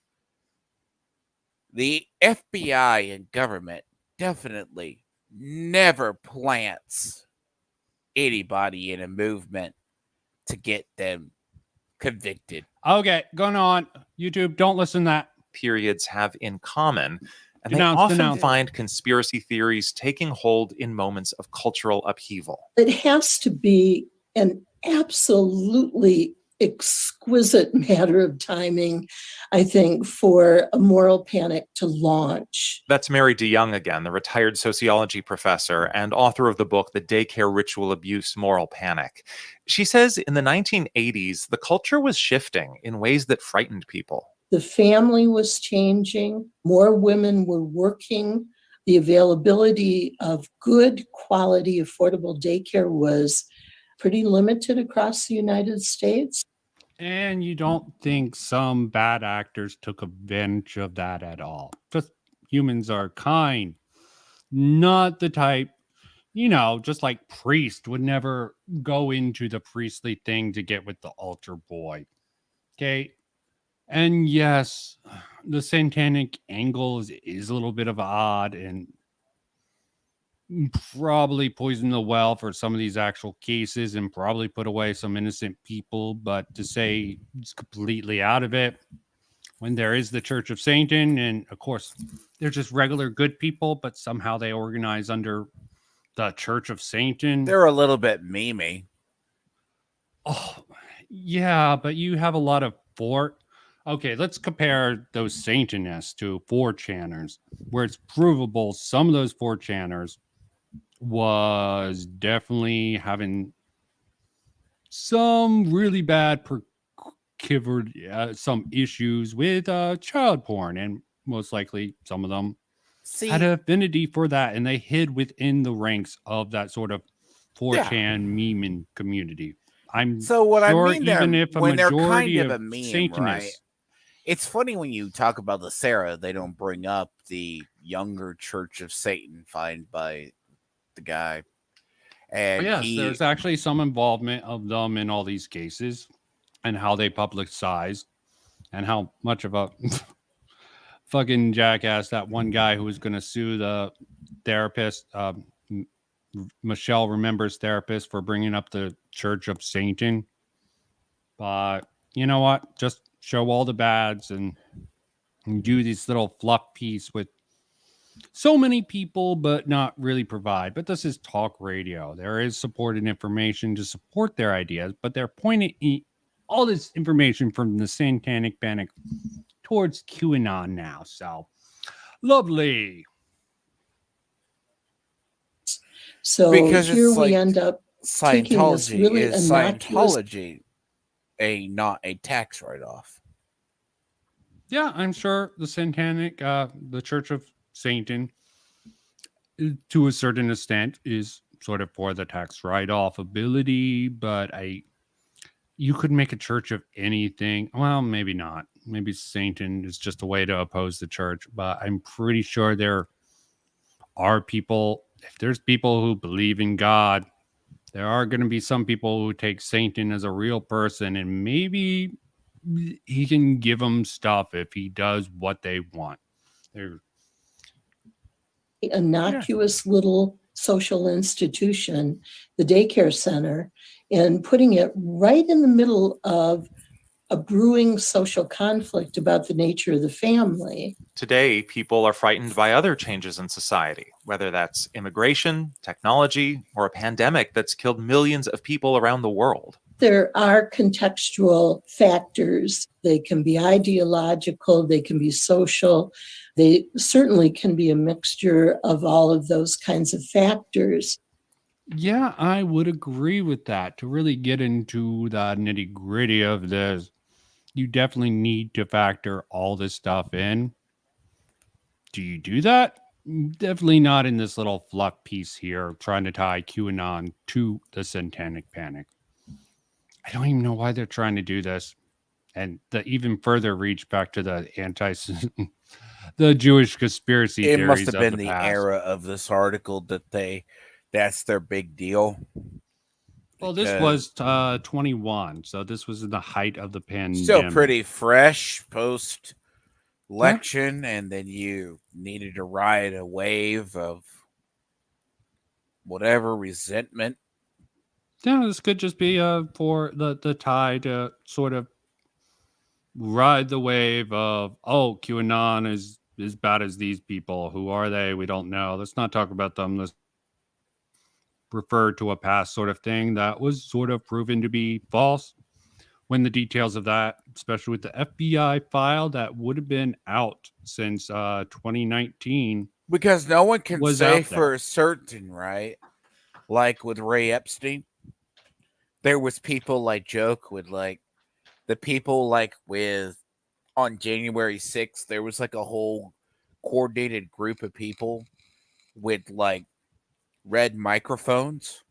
I: the FBI and government definitely never plants anybody in a movement to get them convicted.
A: Okay, going on. YouTube, don't listen to that.
B: Periods have in common, and
A: Denounce,
B: they often
A: denounce.
B: find conspiracy theories taking hold in moments of cultural upheaval.
F: It has to be an absolutely exquisite matter of timing, I think, for a moral panic to launch.
B: That's Mary DeYoung again, the retired sociology professor and author of the book, The Daycare Ritual Abuse Moral Panic. She says in the 1980s, the culture was shifting in ways that frightened people.
F: The family was changing, more women were working, the availability of good quality, affordable daycare was pretty limited across the United States.
A: And you don't think some bad actors took advantage of that at all. Just humans are kind, not the type, just like priest would never go into the priestly thing to get with the altar boy. Okay. And yes, the satanic angle is a little bit of odd and probably poison the well for some of these actual cases and probably put away some innocent people. But to say it's completely out of it when there is the Church of Satan, and of course, they're just regular good people, but somehow they organize under the Church of Satan.
I: They're a little bit memey.
A: Oh, yeah, but you have a lot of Okay, let's compare those Satanists to 4chaners, where it's provable some of those 4chaners was definitely having some really bad some issues with child porn, and most likely some of them had an affinity for that, and they hid within the ranks of that sort of 4chan meme community. I'm
I: So what I
A: sure
I: mean,
A: even
I: they're
A: if a
I: when they're kind
A: majority
I: of a
A: of
I: meme, right?
A: Satanists,
I: It's funny when you talk about the Sarah, they don't bring up the younger Church of Satan founded by the guy, and
A: yes, there's actually some involvement of them in all these cases and how they publicize and how much of a fucking jackass that one guy who was going to sue the therapist, Michelle Remembers therapist, for bringing up the Church of Satan. But you know what? Just show all the bads and do this little fluff piece with so many people, but not really provide. But this is talk radio. There is supported information to support their ideas, but they're pointing all this information from the Satanic Panic towards QAnon now. So lovely.
F: So
I: because
F: here
I: it's
F: we
I: like
F: end up taking this
I: Scientology
F: really
I: is
F: innocuous.
I: Scientology not a tax write-off.
A: Yeah, I'm sure the Satanic, the Church of Satan, to a certain extent, is sort of for the tax write-off ability, but you could make a church of anything. Well, maybe not. Maybe Satan is just a way to oppose the church, but I'm pretty sure there are people, if there's people who believe in God, there are going to be some people who take Satan as a real person, and maybe he can give them stuff if he does what they want. They're
F: Innocuous little social institution, the daycare center, and putting it right in the middle of a brewing social conflict about the nature of the family.
B: Today, people are frightened by other changes in society, whether that's immigration, technology, or a pandemic that's killed millions of people around the world.
F: There are contextual factors. They can be ideological, they can be social, they certainly can be a mixture of all of those kinds of factors.
A: Yeah, I would agree with that. To really get into the nitty gritty of this, you definitely need to factor all this stuff in. Do you do that? Definitely not in this little fluff piece here, trying to tie QAnon to the Satanic Panic. I don't even know why they're trying to do this. And the even further reach back to the the Jewish conspiracy
I: It
A: theories
I: must have
A: of
I: been
A: the
I: the
A: past.
I: era of this article that's their big deal.
A: Well, this was 21, so this was in the height of the pandemic.
I: Still pretty fresh post election, and then you needed to ride a wave of whatever resentment.
A: Yeah, this could just be for the tide to sort of ride the wave of, oh, QAnon is as bad as these people. Who are they? We don't know. Let's not talk about them. Let's refer to a past sort of thing that was sort of proven to be false. When the details of that, especially with the FBI file that would have been out since 2019.
I: Because no one can
A: was
I: say
A: out there.
I: for certain, right? Like with Ray Epstein, there was people like joke with like the people like with on January 6th, there was like a whole coordinated group of people with like red microphones,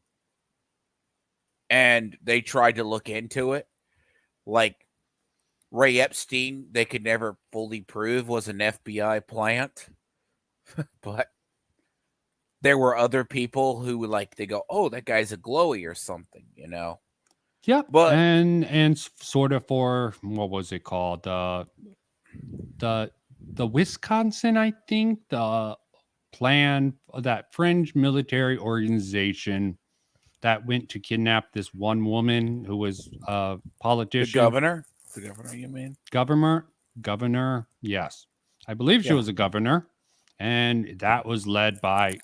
I: and they tried to look into it. Like Ray Epstein, they could never fully prove was an FBI plant, but there were other people who like they go, oh, that guy's a glowy or something, you know.
A: Yeah,
I: but
A: and sort of for what was it called? The Wisconsin, I think, the plan, that fringe military organization that went to kidnap this one woman who was a politician.
I: The governor, you mean?
A: Governor, yes. I believe she was a governor, and that was led by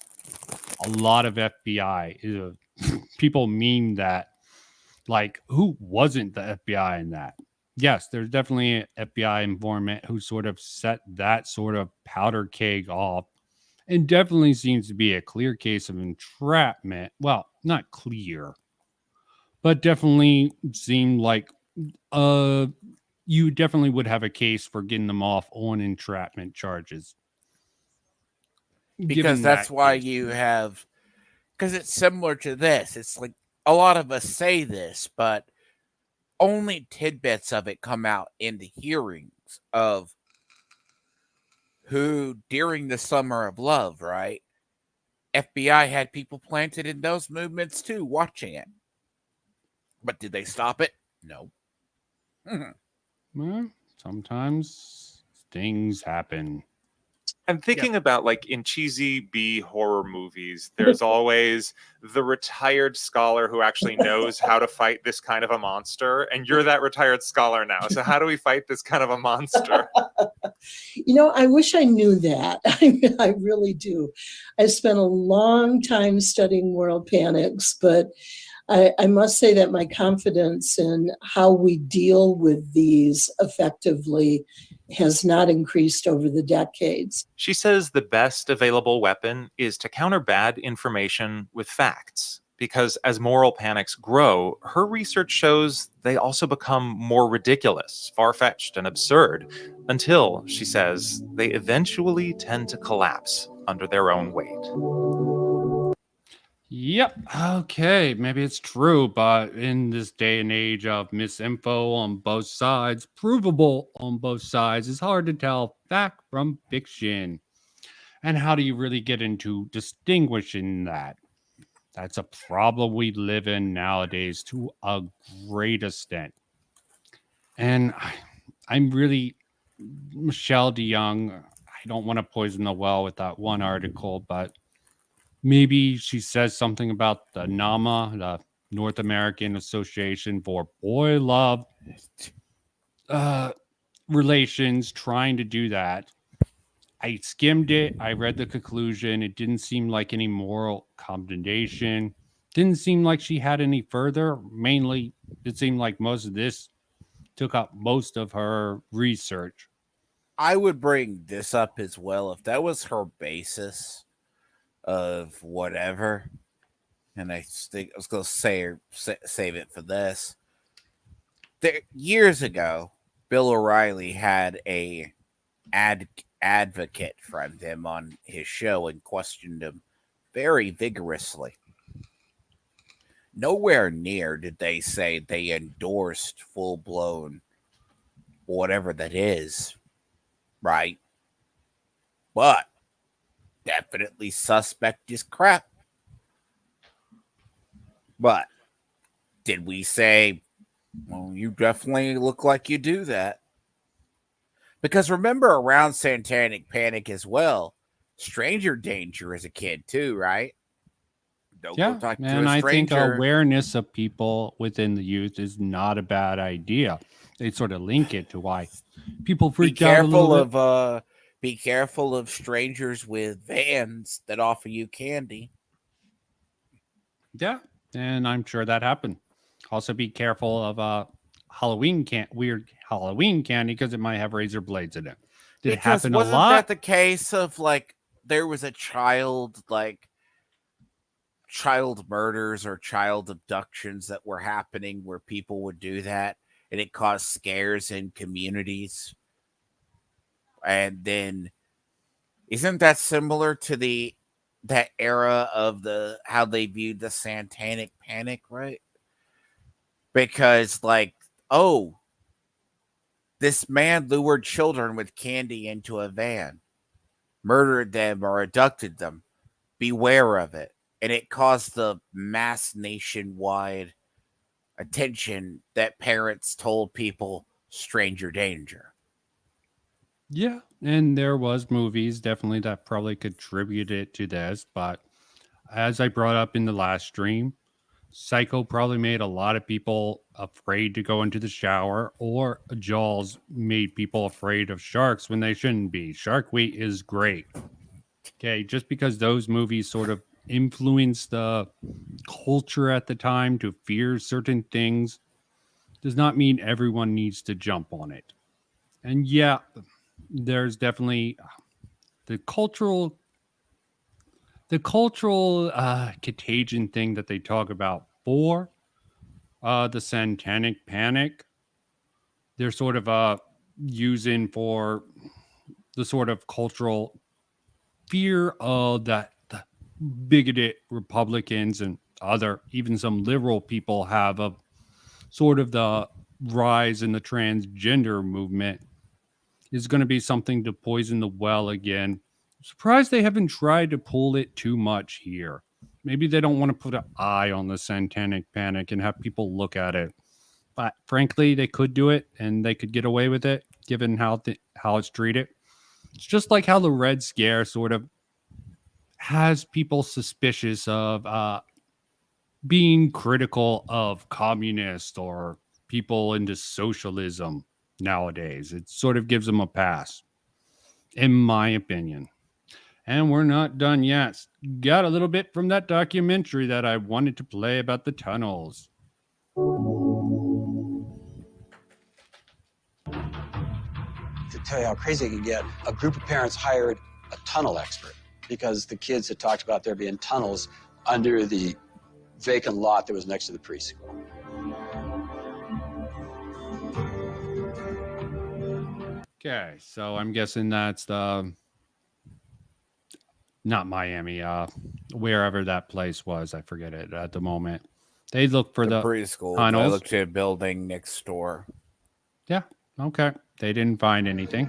A: a lot of FBI. People meme that, like, who wasn't the FBI in that? Yes, there's definitely an FBI informant who sort of set that sort of powder keg off, and definitely seems to be a clear case of entrapment. Well, not clear, but definitely seemed like you definitely would have a case for getting them off on entrapment charges.
I: Because that's why you have, because it's similar to this. It's like a lot of us say this, but only tidbits of it come out in the hearings of who, during the Summer of Love, right? FBI had people planted in those movements too, watching it. But did they stop it? No.
A: Well, sometimes things happen.
B: I'm thinking about, like, in cheesy B horror movies, there's always the retired scholar who actually knows how to fight this kind of a monster, and you're that retired scholar now. So how do we fight this kind of a monster?
F: I wish I knew that. I really do. I spent a long time studying moral panics, but I must say that my confidence in how we deal with these effectively has not increased over the decades.
B: She says the best available weapon is to counter bad information with facts. Because as moral panics grow, her research shows they also become more ridiculous, far-fetched, and absurd, until, she says, they eventually tend to collapse under their own weight.
A: Yep. Okay. Maybe it's true, but in this day and age of misinfo on both sides, provable on both sides, it's hard to tell fact from fiction. And how do you really get into distinguishing that? That's a problem we live in nowadays to a great extent. And I'm really, Michelle DeYoung, I don't want to poison the well with that one article, but maybe she says something about the NAMA, the North American Association for Boy Love Relations, trying to do that. I skimmed it. I read the conclusion. It didn't seem like any moral condemnation. Didn't seem like she had any further. Mainly, it seemed like most of this took up most of her research.
I: I would bring this up as well if that was her basis of whatever. And I think I was going to save it for this. Years ago, Bill O'Reilly had a advocate from him on his show and questioned him very vigorously. Nowhere near did they say they endorsed full-blown whatever that is, right? But definitely suspect is crap. But did we say, well, you definitely look like you do that? Because remember, around Satanic Panic as well, stranger danger as a kid too, right? Don't go talk to
A: and
I: a
A: I think
I: stranger.
A: awareness of people within the youth is not a bad idea. They sort of link it to why people freak out a little bit.
I: Be careful of strangers with vans that offer you candy.
A: Yeah, and I'm sure that happened. Also, be careful of weird Halloween candy because it might have razor blades in it. Did it happen a lot?
I: Wasn't that the case of, like, there was a child murders or child abductions that were happening where people would do that, and it caused scares in communities? And then, isn't that similar to that era of how they viewed the Satanic Panic, right? Because, like, oh, this man lured children with candy into a van, murdered them or abducted them. Beware of it. And it caused the mass nationwide attention that parents told people stranger danger.
A: Yeah, and there was movies definitely that probably contributed to this, but as I brought up in the last stream, Psycho probably made a lot of people afraid to go into the shower, or Jaws made people afraid of sharks when they shouldn't be. Shark Week is great. Okay, just because those movies sort of influenced the culture at the time to fear certain things does not mean everyone needs to jump on it. And yeah, there's definitely the cultural contagion thing that they talk about for the Satanic Panic. They're sort of using for the sort of cultural fear of that the bigoted Republicans and even some liberal people have of sort of the rise in the transgender movement is going to be something to poison the well again. Surprised they haven't tried to pull it too much here. Maybe they don't want to put an eye on the Satanic Panic and have people look at it. But frankly, they could do it and they could get away with it, given how it's treated. It's just like how the Red Scare sort of has people suspicious of being critical of communists or people into socialism nowadays. It sort of gives them a pass, in my opinion. And we're not done yet. Got a little bit from that documentary that I wanted to play about the tunnels.
P: To tell you how crazy it can get, a group of parents hired a tunnel expert because the kids had talked about there being tunnels under the vacant lot that was next to the preschool.
A: Okay, so I'm guessing that's the not Miami, wherever that place was. I forget it at the moment. They look for the
I: preschool.
A: tunnels.
I: They looked at a building next door.
A: Yeah, okay. They didn't find anything.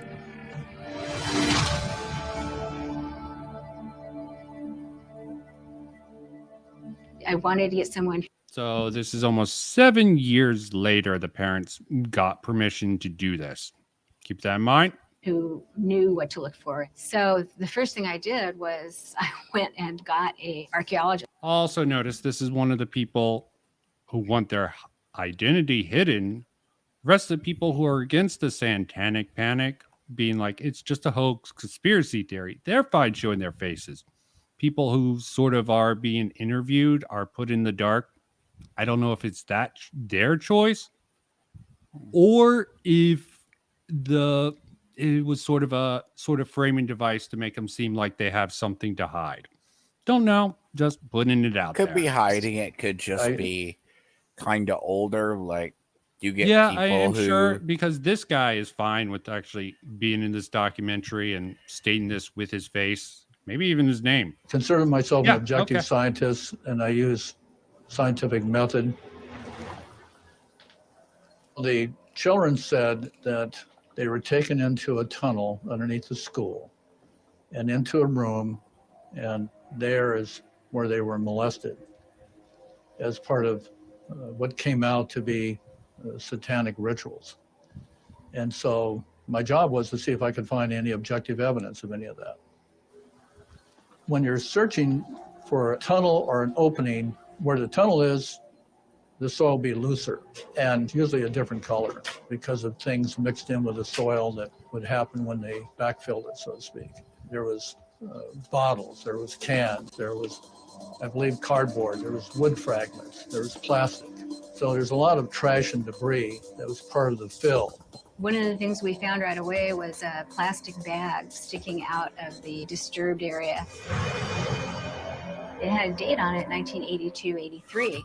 G: I wanted to get someone.
A: So this is almost 7 years later. The parents got permission to do this. Keep that in mind.
G: Who knew what to look for. So the first thing I did was I went and got a archaeologist.
A: Also notice this is one of the people who want their identity hidden. The rest of the people who are against the Satanic Panic, being like, it's just a hoax conspiracy theory, they're fine showing their faces. People who sort of are being interviewed are put in the dark. I don't know if it's their choice or if it was sort of a framing device to make them seem like they have something to hide. Don't know. Just putting it out
I: Could
A: there.
I: be hiding it. Could just be kind of older. Like you get people
A: I am
I: who
A: sure, because this guy is fine with actually being in this documentary and stating this with his face, maybe even his name.
J: Consider myself an
A: Yeah,
J: objective
A: okay.
J: scientist, and I use scientific method. The children said that they were taken into a tunnel underneath the school and into a room, and there is where they were molested as part of what came out to be satanic rituals. And so my job was to see if I could find any objective evidence of any of that. When you're searching for a tunnel or an opening, where the tunnel is, the soil will be looser and usually a different color because of things mixed in with the soil that would happen when they backfilled it, so to speak. There was bottles, there was cans, there was, I believe, cardboard, there was wood fragments, there was plastic. So there's a lot of trash and debris that was part of the fill.
G: One of the things we found right away was a plastic bag sticking out of the disturbed area. It had a date on it, 1982-83.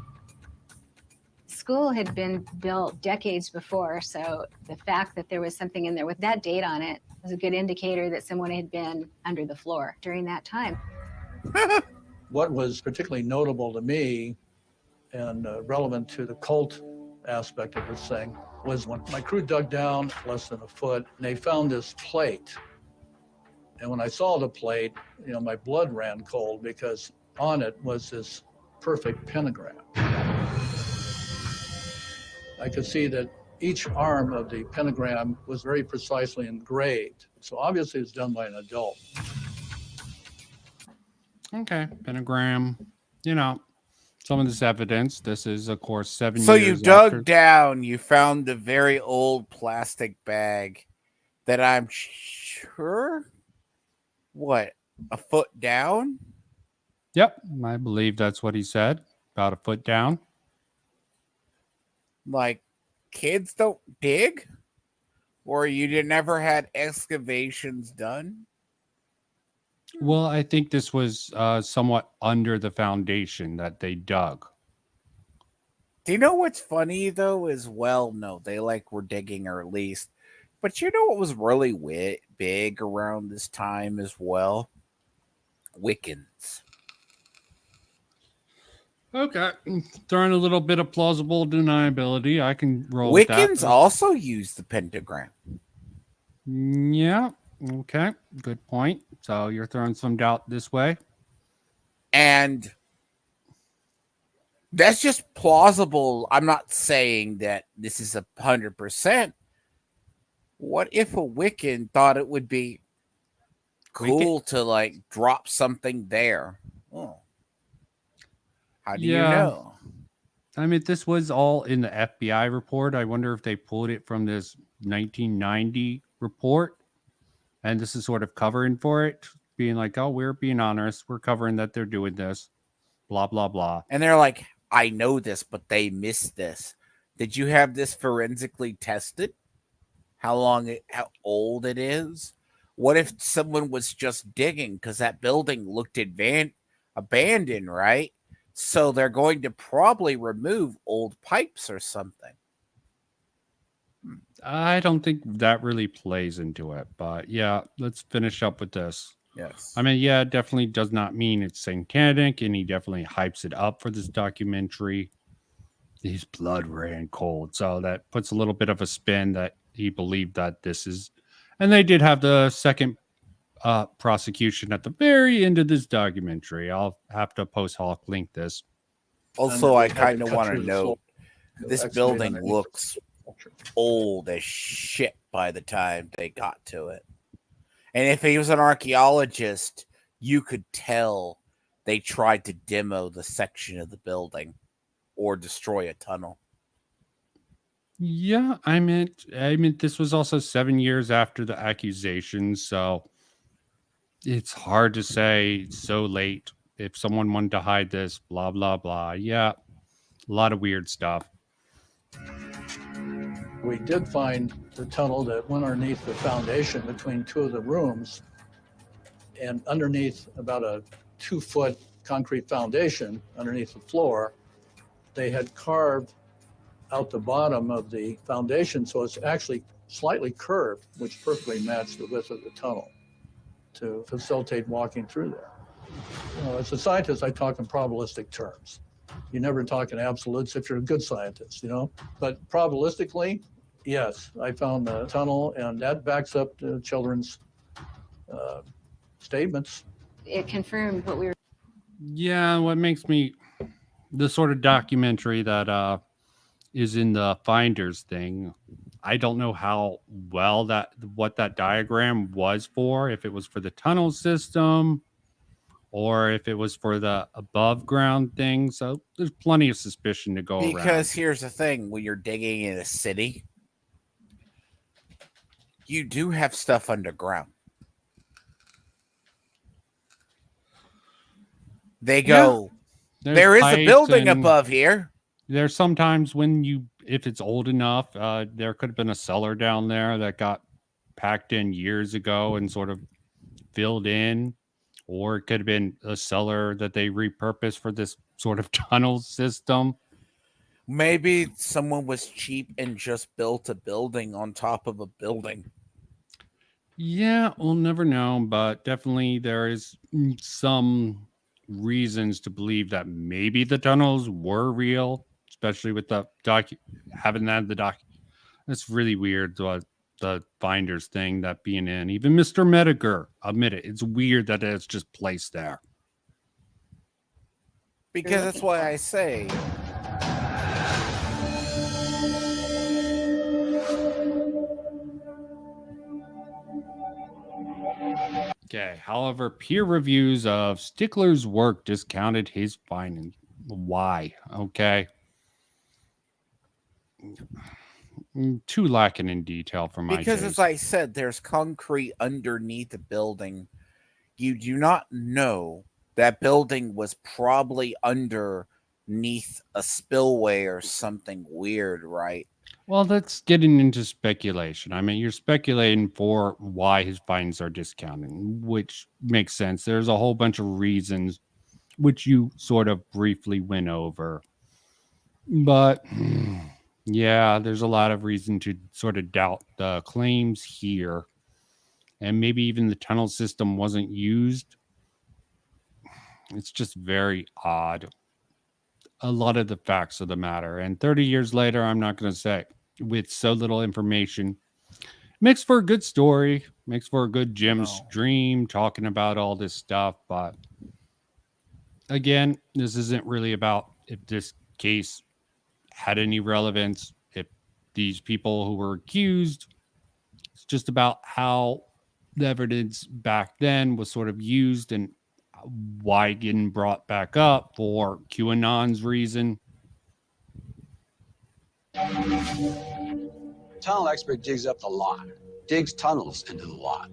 G: School had been built decades before, so the fact that there was something in there with that date on it was a good indicator that someone had been under the floor during that time.
J: What was particularly notable to me and relevant to the cult aspect of this thing was when my crew dug down less than a foot, and they found this plate. And when I saw the plate, my blood ran cold because on it was this perfect pentagram. I could see that each arm of the pentagram was very precisely engraved. So obviously it's done by an adult.
A: Okay, pentagram. Some of this evidence. This is, of course, 7
I: So
A: years
I: you dug
A: after.
I: down, you found the very old plastic bag that I'm sure, a foot down?
A: Yep, I believe that's what he said. About a foot down.
I: Like, kids don't dig? Or you never had excavations done?
A: Well, I think this was somewhat under the foundation that they dug.
I: Do you know what's funny, though, as well? No, they were digging, or at least. But you know what was really big around this time as well? Wiccans.
A: Okay. Throwing a little bit of plausible deniability. I can roll with that.
I: Wiccans also use the pentagram.
A: Yeah. Okay. Good point. So you're throwing some doubt this way.
I: And that's just plausible. I'm not saying that this is 100%. What if a Wiccan thought it would be cool to like drop something there? Oh. How do you know?
A: I mean, this was all in the FBI report. I wonder if they pulled it from this 1990 report. And this is sort of covering for it, being like, oh, we're being honest. We're covering that they're doing this, blah, blah, blah.
I: And they're like, I know this, but they missed this. Did you have this forensically tested? How old it is? What if someone was just digging because that building looked abandoned, right? So they're going to probably remove old pipes or something.
A: I don't think that really plays into it, but yeah, let's finish up with this.
I: Yes.
A: I mean, yeah, it definitely does not mean it's satanic, and he definitely hypes it up for this documentary. His blood ran cold, so that puts a little bit of a spin that he believed that this is, and they did have the second prosecution at the very end of this documentary. I'll have to post hoc link this.
I: Also, I kind of want to note this building looks old as shit by the time they got to it. And if he was an archaeologist, you could tell they tried to demo the section of the building or destroy a tunnel.
A: Yeah, I meant this was also 7 years after the accusations, so it's hard to say so late if someone wanted to hide this, blah, blah, blah. Yeah, a lot of weird stuff.
J: We did find the tunnel that went underneath the foundation between two of the rooms, and underneath about a 2-foot concrete foundation underneath the floor, they had carved out the bottom of the foundation, so it's actually slightly curved, which perfectly matched the width of the tunnel to facilitate walking through there. You know, as a scientist, I talk in probabilistic terms. You never talk in absolutes if you're a good scientist, you know? But probabilistically, yes, I found a tunnel, and that backs up the children's statements.
G: It confirmed what we were.
A: Yeah, what makes me the sort of documentary that is in the Finders thing. I don't know how well what that diagram was for, if it was for the tunnel system or if it was for the above ground thing. So there's plenty of suspicion to go around.
I: Because here's the thing, when you're digging in a city, you do have stuff underground. They go, there is a building above here.
A: There's sometimes if it's old enough, there could have been a cellar down there that got packed in years ago and sort of filled in, or it could have been a cellar that they repurposed for this sort of tunnel system.
I: Maybe someone was cheap and just built a building on top of a building.
A: Yeah, we'll never know, but definitely there is some reasons to believe that maybe the tunnels were real, especially with the having that the doc. That's really weird. The Finders thing, that being in, even Mr. Mediger admit it. It's weird that it's just placed there.
I: Because that's why I say.
A: Okay. However, peer reviews of Stickler's work discounted his findings. Why? Okay. Too lacking in detail for my
I: Because
A: taste.
I: as I said, there's concrete underneath the building. You do not know that building was probably underneath a spillway or something weird, right?
A: Well, that's getting into speculation. I mean, you're speculating for why his findings are discounted, which makes sense. There's a whole bunch of reasons, which you sort of briefly went over. But yeah, there's a lot of reason to sort of doubt the claims here. And maybe even the tunnel system wasn't used. It's just very odd. a lot of the facts of the matter. And 30 years later, I'm not going to say, with so little information, makes for a good story, makes for a good Jim stream talking about all this stuff. But again, this isn't really about if this case had any relevance, if these people who were accused. It's just about how the evidence back then was sort of used and why getting brought back up for QAnon's reason.
P: Tunnel expert digs up the lot, digs tunnels into the lot.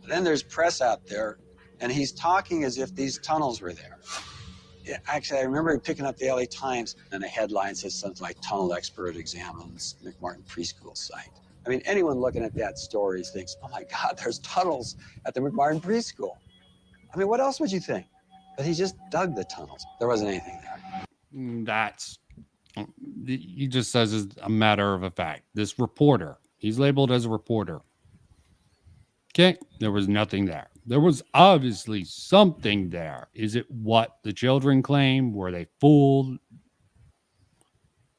P: Then there's press out there, and he's talking as if these tunnels were there. Yeah, actually, I remember picking up the LA Times, and the headline says something like, "Tunnel expert examines McMartin preschool site." I mean, anyone looking at that story thinks, oh my God, there's tunnels at the McMartin preschool. I mean, what else would you think? But he just dug the tunnels. There wasn't anything there.
A: That's, he just says it's a matter of a fact. This reporter, he's labeled as a reporter. Okay, there was nothing there. There was obviously something there. Is it what the children claim? Were they fooled?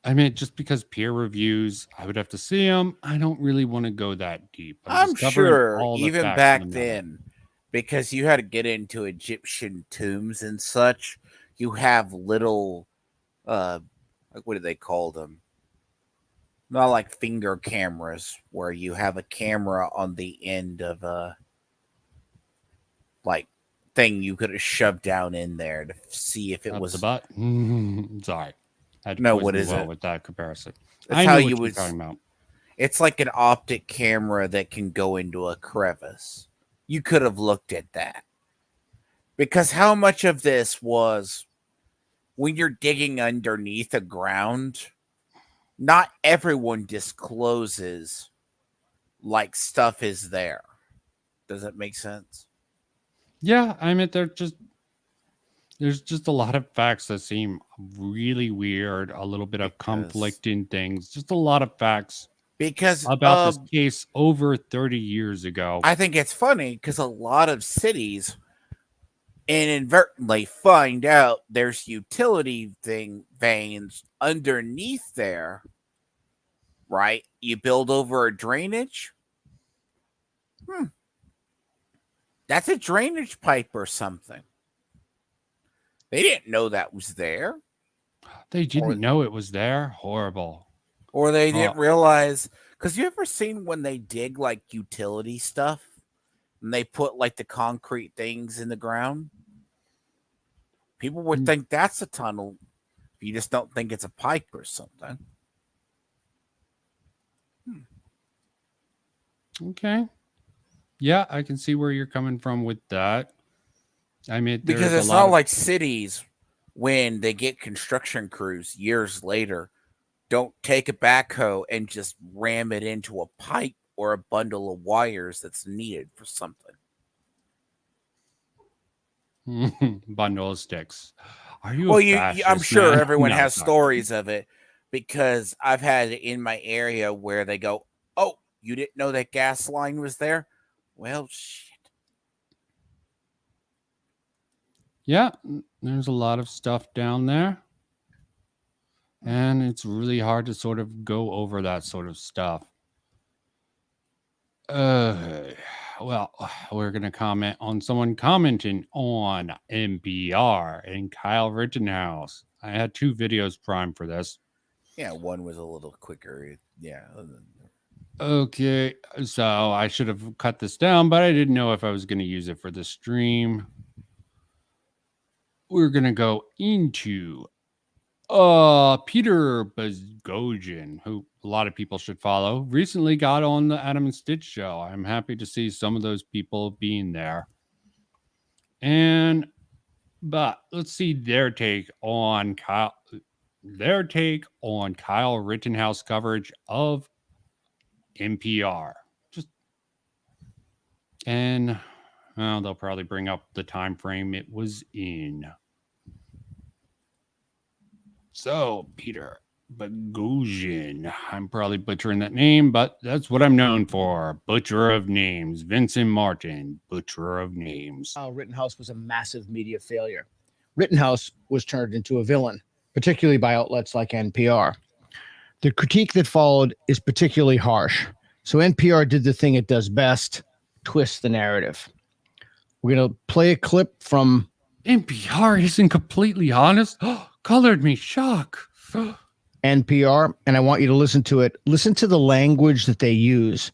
A: I mean, just because peer reviews, I would have to see them. I don't really want to go that deep.
I: I'm
A: just covering
I: sure
A: all the
I: even
A: facts
I: back
A: of the matter.
I: then, because you had to get into Egyptian tombs and such, you have little, what do they call them? Not like finger cameras, where you have a camera on the end of a like thing you could have shoved down in there to see if it
A: Up
I: was
A: the butt. Sorry. Had to
I: No,
A: quiz
I: what
A: me
I: is
A: well
I: it?
A: with that comparison?
I: That's
A: I
I: how
A: know
I: you
A: what
I: would.
A: you're talking about.
I: It's like an optic camera that can go into a crevice. You could have looked at that. Because how much of this was when you're digging underneath the ground, not everyone discloses like stuff is there. Does that make sense?
A: Yeah, I mean, there's just a lot of facts that seem really weird, a little bit of conflicting things, just a lot of facts
I: Because
A: about this case over 30 years ago.
I: I think it's funny because a lot of cities inadvertently find out there's utility veins underneath there, right? You build over a drainage. That's a drainage pipe or something. They didn't know that was there.
A: They didn't know it was there. Horrible.
I: Or they didn't realize, because you ever seen when they dig like utility stuff and they put like the concrete things in the ground? People would think that's a tunnel. You just don't think it's a pipe or something.
A: Okay. Yeah, I can see where you're coming from with that. I mean,
I: Because it's not like cities, when they get construction crews years later, don't take a backhoe and just ram it into a pipe or a bundle of wires that's needed for something.
A: Bundle of sticks. Are you?
I: Well,
A: a
I: I'm
A: fascist,
I: sure
A: man?
I: everyone
A: No,
I: has
A: sorry.
I: stories of it, because I've had it in my area where they go, "Oh, you didn't know that gas line was there? Well, shit."
A: Yeah, there's a lot of stuff down there. And it's really hard to sort of go over that sort of stuff. Well, we're going to comment on someone commenting on NPR and Kyle Rittenhouse. I had 2 videos primed for this.
I: Yeah, one was a little quicker. Yeah.
A: Okay, so I should have cut this down, but I didn't know if I was going to use it for the stream. We're going to go into Peter Boghossian, who a lot of people should follow, recently got on the Adam and Stitch show. I'm happy to see some of those people being there. But let's see their take on Kyle Rittenhouse coverage of NPR. They'll probably bring up the time frame it was in. So, Peter Boghossian. I'm probably butchering that name, but that's what I'm known for. Butcher of names. Vincent Martin, butcher of names.
K: Rittenhouse was a massive media failure. Rittenhouse was turned into a villain, particularly by outlets like NPR. The critique that followed is particularly harsh. So NPR did the thing it does best, twist the narrative. We're going to play a clip from
A: NPR isn't completely honest. Colored me shock.
K: NPR, and I want you to listen to it. Listen to the language that they use.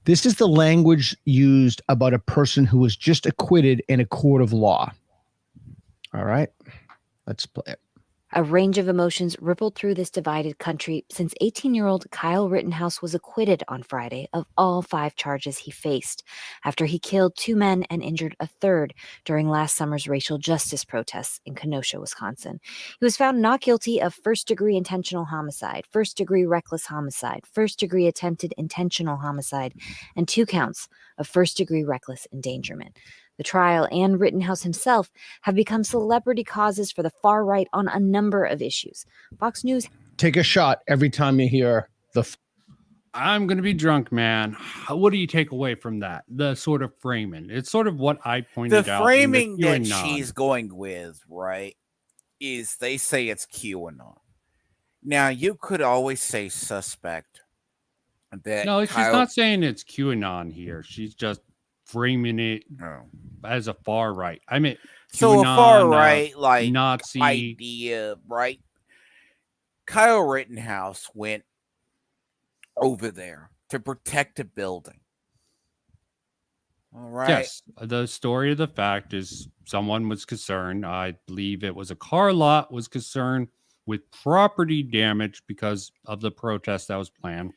K: This is the language used about a person who was just acquitted in a court of law. All right, let's play it.
L: A range of emotions rippled through this divided country since 18-year-old Kyle Rittenhouse was acquitted on Friday of all 5 charges he faced after he killed 2 men and injured a third during last summer's racial justice protests in Kenosha, Wisconsin. He was found not guilty of first-degree intentional homicide, first-degree reckless homicide, first-degree attempted intentional homicide, and 2 counts of first-degree reckless endangerment. The trial and Rittenhouse himself have become celebrity causes for the far right on a number of issues. Fox News.
K: Take a shot every time you hear the.
A: I'm going to be drunk, man. What do you take away from that? The sort of framing. It's sort of what I pointed out.
I: The framing that she's going with, right, is they say it's QAnon. Now, you could always say suspect. That
A: no, she's not saying it's QAnon here. She's just framing it as a far right. I mean,
I: so
A: QAnon,
I: a far right, like
A: Nazi
I: idea, right? Kyle Rittenhouse went over there to protect a building. All right.
A: Yes, the story of the fact is someone was concerned. I believe it was a car lot was concerned with property damage because of the protest that was planned.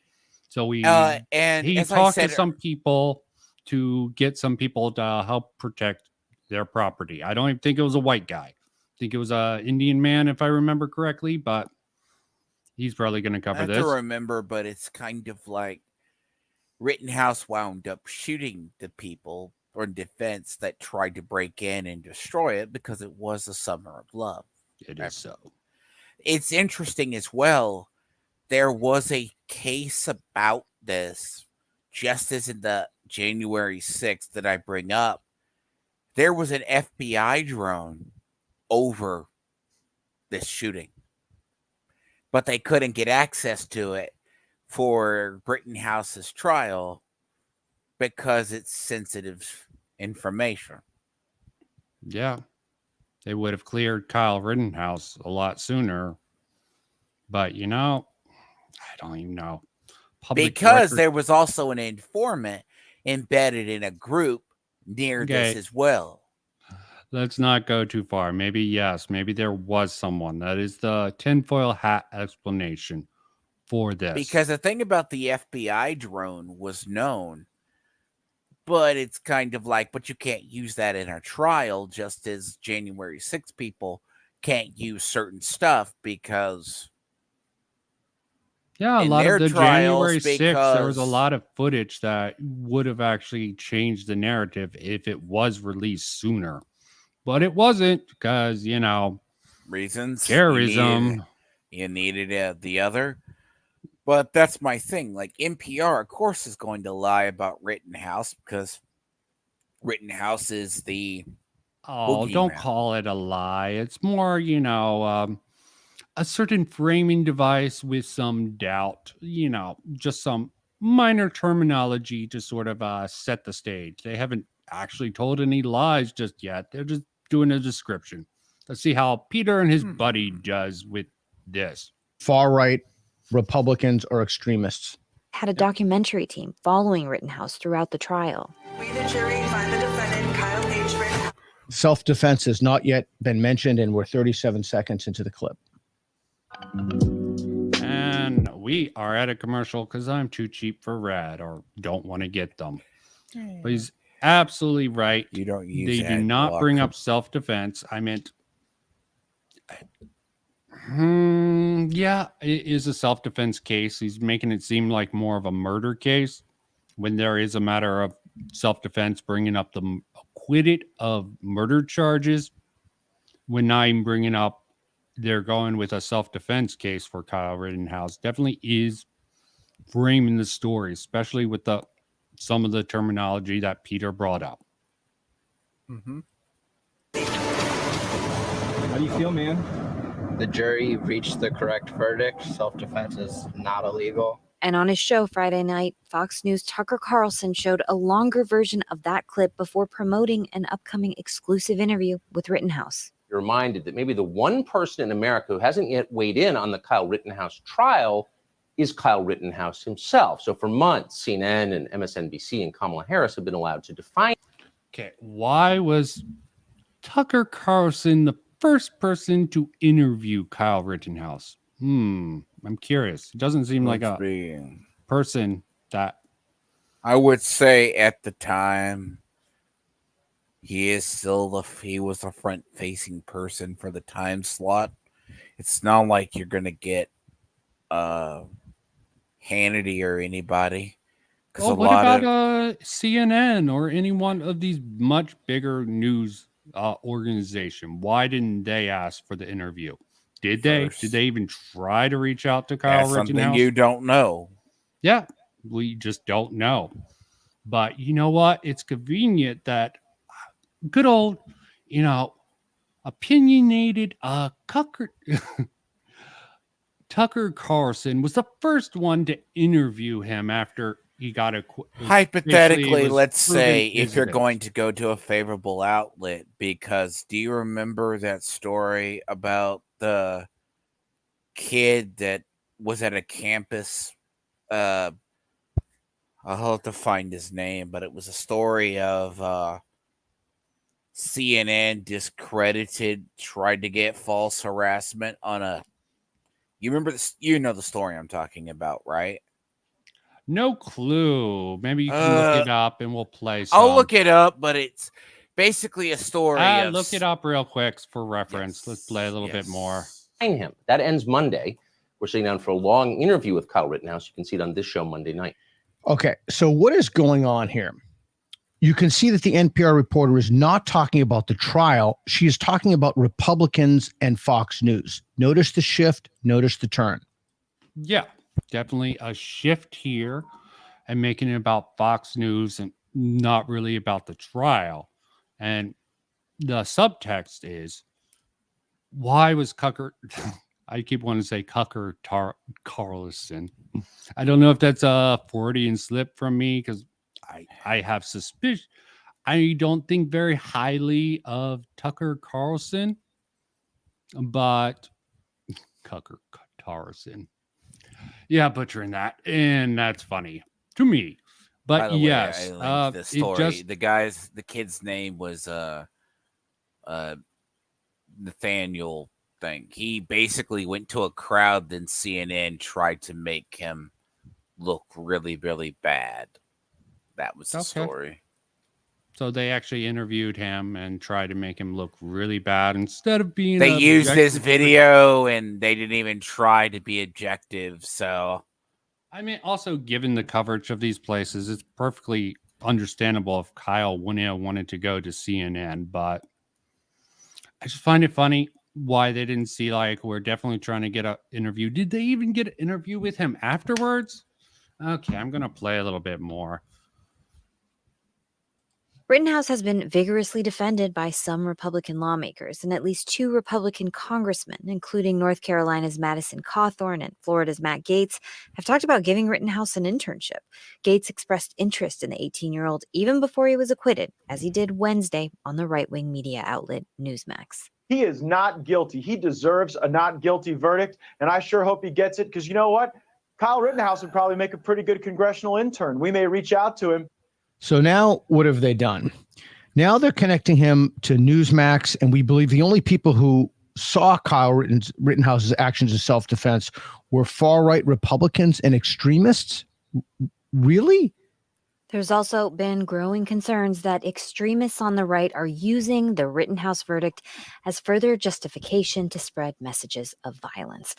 A: So he talked to some people to get some people to help protect their property. I don't even think it was a white guy. I think it was a Indian man, if I remember correctly, but he's probably going to cover this.
I: I have to remember, but it's kind of like Rittenhouse wound up shooting the people for defense that tried to break in and destroy it because it was a summer of love.
A: It is so.
I: It's interesting as well. There was a case about this just as in the January 6th that I bring up. There was an FBI drone over this shooting, but they couldn't get access to it for Rittenhouse's trial because it's sensitive information.
A: Yeah, they would have cleared Kyle Rittenhouse a lot sooner, but you know, I don't even know.
I: Because there was also an informant embedded in a group near this as well.
A: Let's not go too far. Maybe yes, maybe there was someone. That is the tinfoil hat explanation for this.
I: Because the thing about the FBI drone was known, but it's kind of like, but you can't use that in a trial, just as January 6th people can't use certain stuff because...
A: Yeah, a lot of the January 6th, there was a lot of footage that would have actually changed the narrative if it was released sooner. But it wasn't because, you know,
I: reasons.
A: Terrorism.
I: You needed the other. But that's my thing. Like NPR, of course, is going to lie about Rittenhouse because Rittenhouse is the...
A: Oh, don't call it a lie. It's more, you know... a certain framing device with some doubt, you know, just some minor terminology to sort of set the stage. They haven't actually told any lies just yet. They're just doing a description. Let's see how Peter and his buddy does with this.
K: Far right Republicans or extremists.
L: Had a documentary team following Rittenhouse throughout the trial.
W: We, the jury, find the defendant, Kyle H. Rittenhouse.
K: Self-defense has not yet been mentioned, and we're 37 seconds into the clip.
A: And we are at a commercial because I'm too cheap for rad or don't want to get them. But he's absolutely right.
I: You don't use
A: They do not bring up self-defense. I meant, yeah, it is a self-defense case. He's making it seem like more of a murder case when there is a matter of self-defense, bringing up the acquitted of murder charges when not even bringing up they're going with a self-defense case for Kyle Rittenhouse. Definitely is framing the story, especially with some of the terminology that Peter brought up.
X: Mm-hmm. How do you feel, man?
H: The jury reached the correct verdict. Self-defense is not illegal.
L: And on his show Friday night, Fox News' Tucker Carlson showed a longer version of that clip before promoting an upcoming exclusive interview with Rittenhouse.
M: You're reminded that maybe the one person in America who hasn't yet weighed in on the Kyle Rittenhouse trial is Kyle Rittenhouse himself. So for months, CNN and MSNBC and Kamala Harris have been allowed to define.
A: Okay, why was Tucker Carlson the first person to interview Kyle Rittenhouse? I'm curious. It doesn't seem like a person that
I: I would say at the time he was a front-facing person for the time slot. It's not like you're gonna get Hannity or anybody.
A: Well, what about CNN or any one of these much bigger news organization? Why didn't they ask for the interview? Did they? Did they even try to reach out to Kyle Rittenhouse?
I: Something you don't know.
A: Yeah, we just don't know. But you know what? It's convenient that good old, opinionated Tucker Carlson was the first one to interview him after he got a
I: hypothetically, let's say if you're going to go to a favorable outlet, because do you remember that story about the kid that was at a campus? I'll have to find his name, but it was a story of CNN tried to get false harassment on a. You remember this? You know the story I'm talking about, right?
A: No clue. Maybe you can look it up and we'll play some.
I: I'll look it up, but it's basically a story.
A: Look it up real quick for reference. Yes, let's play a little bit more.
M: Him. That ends Monday. We're sitting down for a long interview with Kyle Rittenhouse. You can see it on this show Monday night.
K: Okay, so what is going on here? You can see that the NPR reporter is not talking about the trial. She is talking about Republicans and Fox News. Notice the shift. Notice the turn.
A: Yeah, definitely a shift here and making it about Fox News and not really about the trial. And the subtext is, why was I keep wanting to say Tucker Carlson. I don't know if that's a Freudian slip from me because I have suspicion. I don't think very highly of Tucker Carlson, but Tucker Carlson. Yeah, butchering that. And that's funny to me. But
I: by the
A: yes,
I: way, I linked this story. The kid's name was Nathaniel thing. He basically went to a crowd, then CNN tried to make him look really, really bad. That was the story.
A: So they actually interviewed him and tried to make him look really bad instead of being.
I: They used this video and they didn't even try to be objective. So,
A: I mean, also given the coverage of these places, it's perfectly understandable if Kyle wanted to go to CNN. But I just find it funny why they didn't see we're definitely trying to get an interview. Did they even get an interview with him afterwards? Okay, I'm gonna play a little bit more.
L: Rittenhouse has been vigorously defended by some Republican lawmakers and at least 2 Republican congressmen, including North Carolina's Madison Cawthorn and Florida's Matt Gaetz, have talked about giving Rittenhouse an internship. Gaetz expressed interest in the 18-year-old even before he was acquitted, as he did Wednesday on the right-wing media outlet Newsmax.
N: He is not guilty. He deserves a not guilty verdict, and I sure hope he gets it because you know what? Kyle Rittenhouse would probably make a pretty good congressional intern. We may reach out to him.
K: So now what have they done? Now they're connecting him to Newsmax, and we believe the only people who saw Kyle Rittenhouse's actions of self-defense were far-right Republicans and extremists. Really?
L: There's also been growing concerns that extremists on the right are using the Rittenhouse verdict as further justification to spread messages of violence.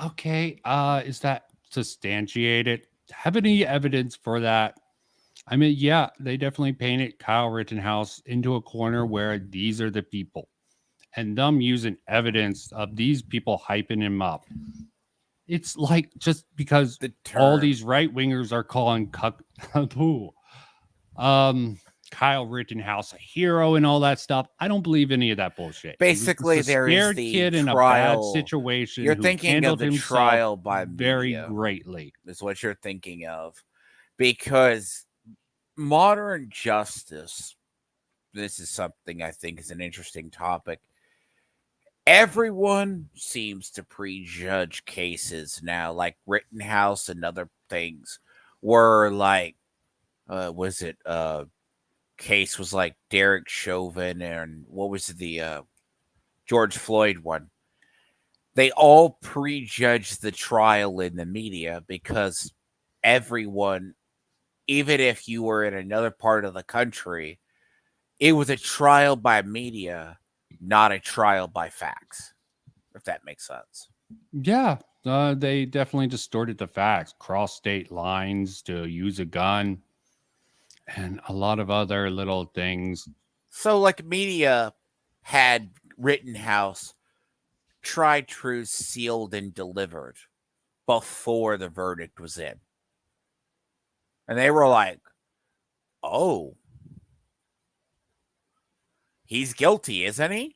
A: Okay, is that substantiated? Have any evidence for that? I mean, yeah, they definitely painted Kyle Rittenhouse into a corner where these are the people, and them using evidence of these people hyping him up. It's like just because Kyle Kyle Rittenhouse a hero and all that stuff. I don't believe any of that bullshit.
I: Basically,
A: He was just a
I: there is
A: scared
I: the
A: kid in a bad
I: trial.
A: situation
I: You're
A: who
I: thinking of
A: handled
I: the
A: himself
I: trial by
A: very
I: media,
A: greatly.
I: is what you're thinking of. Because modern justice, this is something I think is an interesting topic. Everyone seems to prejudge cases now, like Rittenhouse and other things, were like, case was like Derek Chauvin, and what was the George Floyd one? They all prejudge the trial in the media because everyone, even if you were in another part of the country, it was a trial by media, not a trial by facts, if that makes sense.
A: Yeah, they definitely distorted the facts, cross state lines to use a gun, and a lot of other little things.
I: So, like, media had Rittenhouse tried, true, sealed, and delivered before the verdict was in. And they were like, oh, he's guilty, isn't he?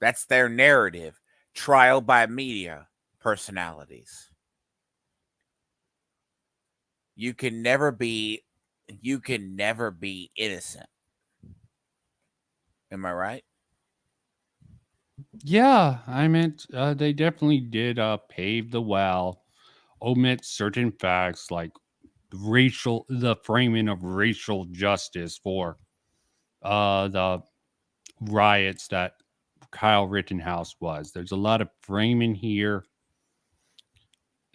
I: That's their narrative. Trial by media personalities. You can never be innocent. Am I right?
A: Yeah, I meant they definitely did pave the well, omit certain facts like the framing of racial justice for the riots that Kyle Rittenhouse was. There's a lot of framing here.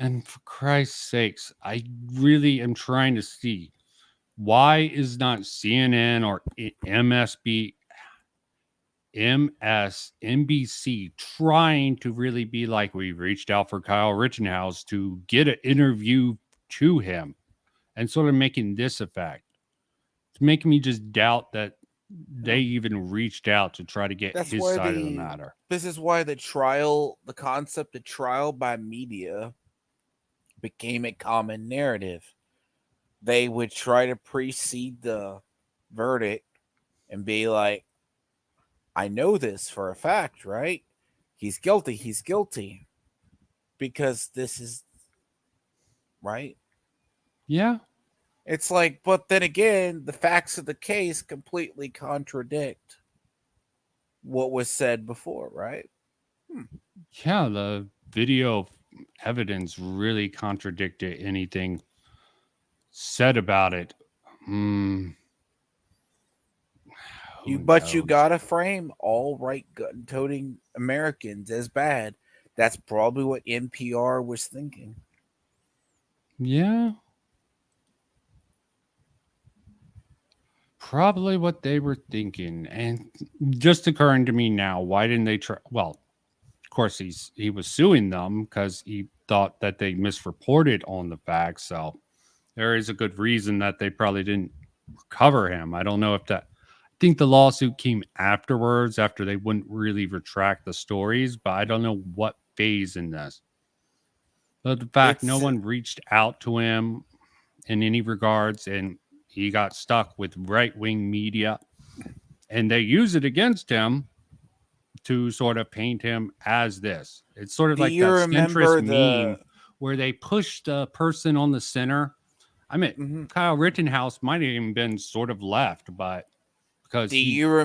A: And for Christ's sakes, I really am trying to see why is not CNN or MSNBC trying to really be like, we reached out for Kyle Rittenhouse to get an interview to him and sort of making this effect. It's making me just doubt that they even reached out to try to get his side of the matter.
I: This is why the concept of trial by media became a common narrative. They would try to precede the verdict and be like, I know this for a fact, right? He's guilty. Because this is right.
A: Yeah.
I: It's like, but then again, the facts of the case completely contradict what was said before, right?
A: Yeah, the video evidence really contradicted anything said about it.
I: But you gotta frame all right gun-toting Americans as bad. That's probably what NPR was thinking.
A: Yeah. Probably what they were thinking. And just occurring to me now, why didn't they try? Well, of course, he was suing them because he thought that they misreported on the facts. So there is a good reason that they probably didn't recover him. I don't know if that. I think the lawsuit came afterwards, after they wouldn't really retract the stories, but I don't know what phase in this. But the fact no one reached out to him in any regards, and he got stuck with right-wing media, and they use it against him to sort of paint him as this. It's sort of like that centrist meme where they push the person on the center. I mean, Kyle Rittenhouse might have even been sort of left, but because before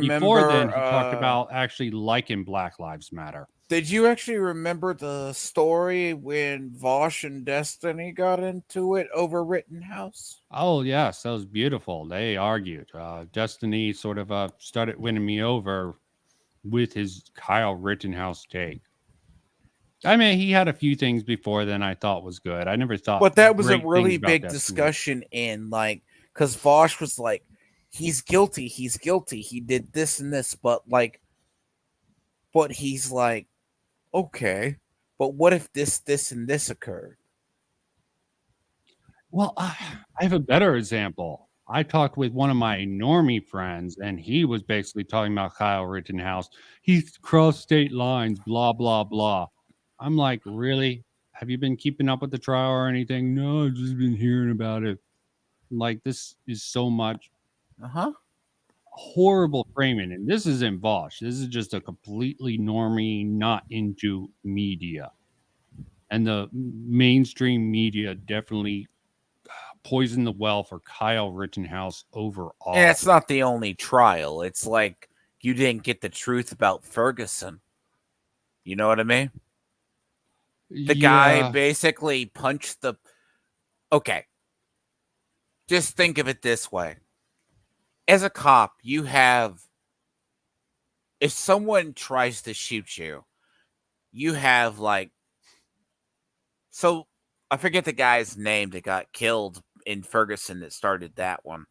A: then he talked about actually liking Black Lives Matter.
I: Did you actually remember the story when Vosh and Destiny got into it over Rittenhouse?
A: Oh, yes, that was beautiful. They argued. Destiny sort of started winning me over with his Kyle Rittenhouse take. I mean, he had a few things before then I thought was good. I never thought.
I: But that was a
A: great
I: really
A: things about
I: big
A: Destiny.
I: discussion in, like, because Vosh was like, he's guilty. He did this and this, but he's like, okay, but what if this, and this occurred?
A: Well, I have a better example. I talked with one of my normie friends, and he was basically talking about Kyle Rittenhouse. He's crossed state lines, blah, blah, blah. I'm like, really? Have you been keeping up with the trial or anything? No, I've just been hearing about it. Like, this is so much Horrible framing. And this isn't Vosh. This is just a completely normie, not into media. And the mainstream media definitely poisoned the well for Kyle Rittenhouse overall.
O: And it's not the only trial. It's like you didn't get the truth about Ferguson. You know what I mean? The guy basically punched the... Okay. Just think of it this way. As a cop, you have... If someone tries to shoot you, you have like... So, I forget the guy's name that got killed in Ferguson that started that one.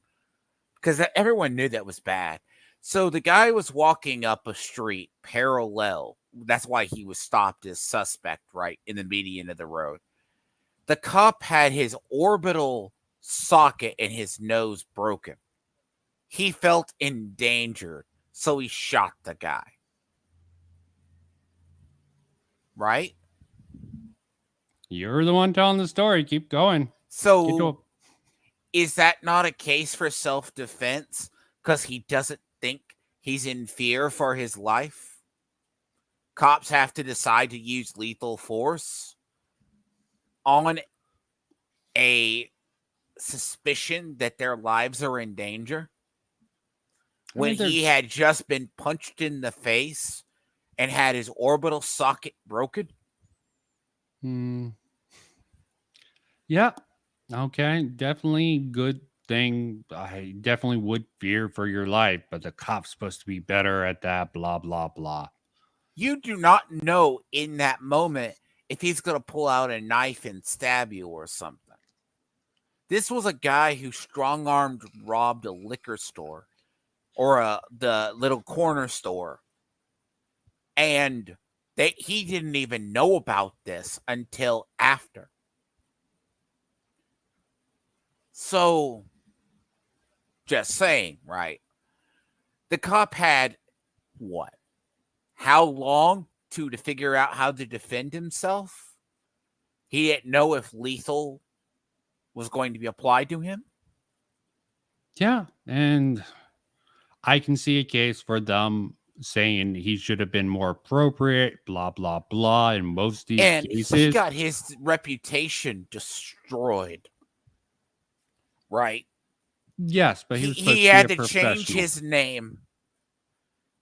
O: Because everyone knew that was bad. So, the guy was walking up a street parallel. That's why he was stopped as suspect, right, in the median of the road. The cop had his orbital socket in his nose broken. He felt endangered, so he shot the guy. Right?
A: You're the one telling the story. Keep going.
O: So, is that not a case for self-defense? Because he doesn't think he's in fear for his life? Cops have to decide to use lethal force on a suspicion that their lives are in danger? When he had just been punched in the face and had his orbital socket broken?
A: Yeah. Okay. Definitely good thing. I definitely would fear for your life, but the cop's supposed to be better at that, blah, blah, blah.
O: You do not know in that moment if he's going to pull out a knife and stab you or something. This was a guy who strong-armed robbed a liquor store or the little corner store. And he didn't even know about this until after. So, just saying, right? The cop had what? How long to figure out how to defend himself? He didn't know if lethal was going to be applied to him.
A: Yeah. And I can see a case for them saying he should have been more appropriate, blah, blah, blah, in most of these cases.
O: He got his reputation destroyed. Right?
A: Yes, but
O: he had to change his name.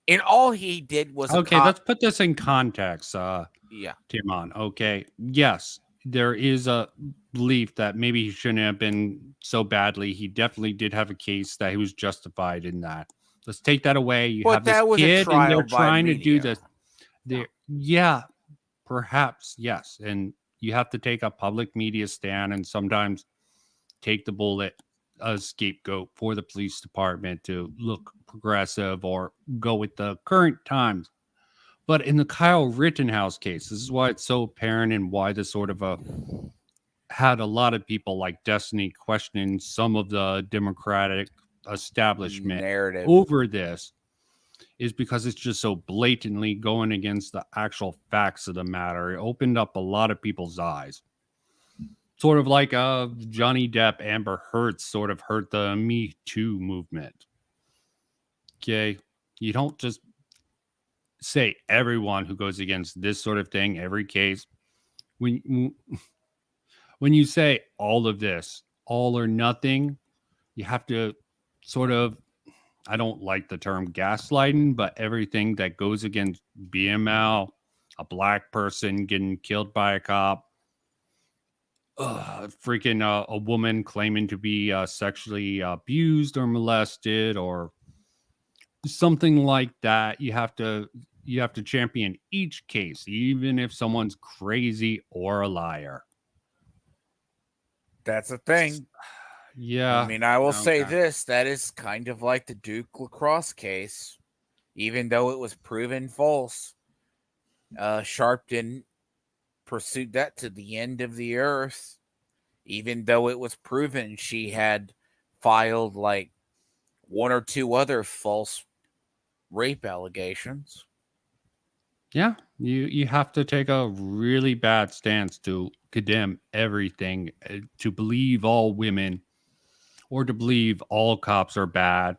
O: And all he did was...
A: Okay, let's put this in context,
O: yeah.
A: Timon. Okay, yes, there is a belief that maybe he shouldn't have been so badly. He definitely did have a case that he was justified in that. Let's take that away. You have this kid and they're trying to do this. Yeah, perhaps, yes. And you have to take a public media stand and sometimes take the bullet as scapegoat for the police department to look progressive or go with the current times. But in the Kyle Rittenhouse case, this is why it's so apparent and why this sort of had a lot of people like Destiny questioning some of the Democratic establishment
O: narrative
A: over this, is because it's just so blatantly going against the actual facts of the matter. It opened up a lot of people's eyes. Sort of like Johnny Depp, Amber Heard sort of hurt the Me Too movement. Okay, you don't just say everyone who goes against this sort of thing, every case. When you say all of this, all or nothing, you have to sort of, I don't like the term gaslighting, but everything that goes against BML, a black person getting killed by a cop, a woman claiming to be sexually abused or molested or something like that. You have to champion each case, even if someone's crazy or a liar.
O: That's the thing.
A: Yeah.
O: I mean, I will say this. That is kind of like the Duke lacrosse case. Even though it was proven false, Sharpton pursued that to the end of the earth. Even though it was proven she had filed like one or two other false rape allegations.
A: Yeah, you have to take a really bad stance to condemn everything, to believe all women or to believe all cops are bad.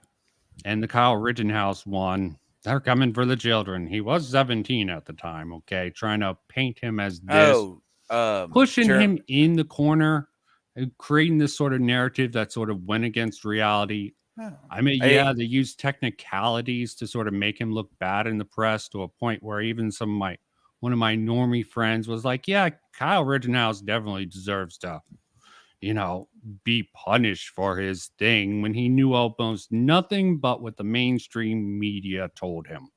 A: And the Kyle Rittenhouse one, they're coming for the children. He was 17 at the time, okay? Trying to paint him as this, pushing him in the corner, and creating this sort of narrative that sort of went against reality. I mean, yeah, they used technicalities to sort of make him look bad in the press to a point where even one of my normie friends was like, yeah, Kyle Rittenhouse definitely deserves to, be punished for his thing, when he knew almost nothing but what the mainstream media told him.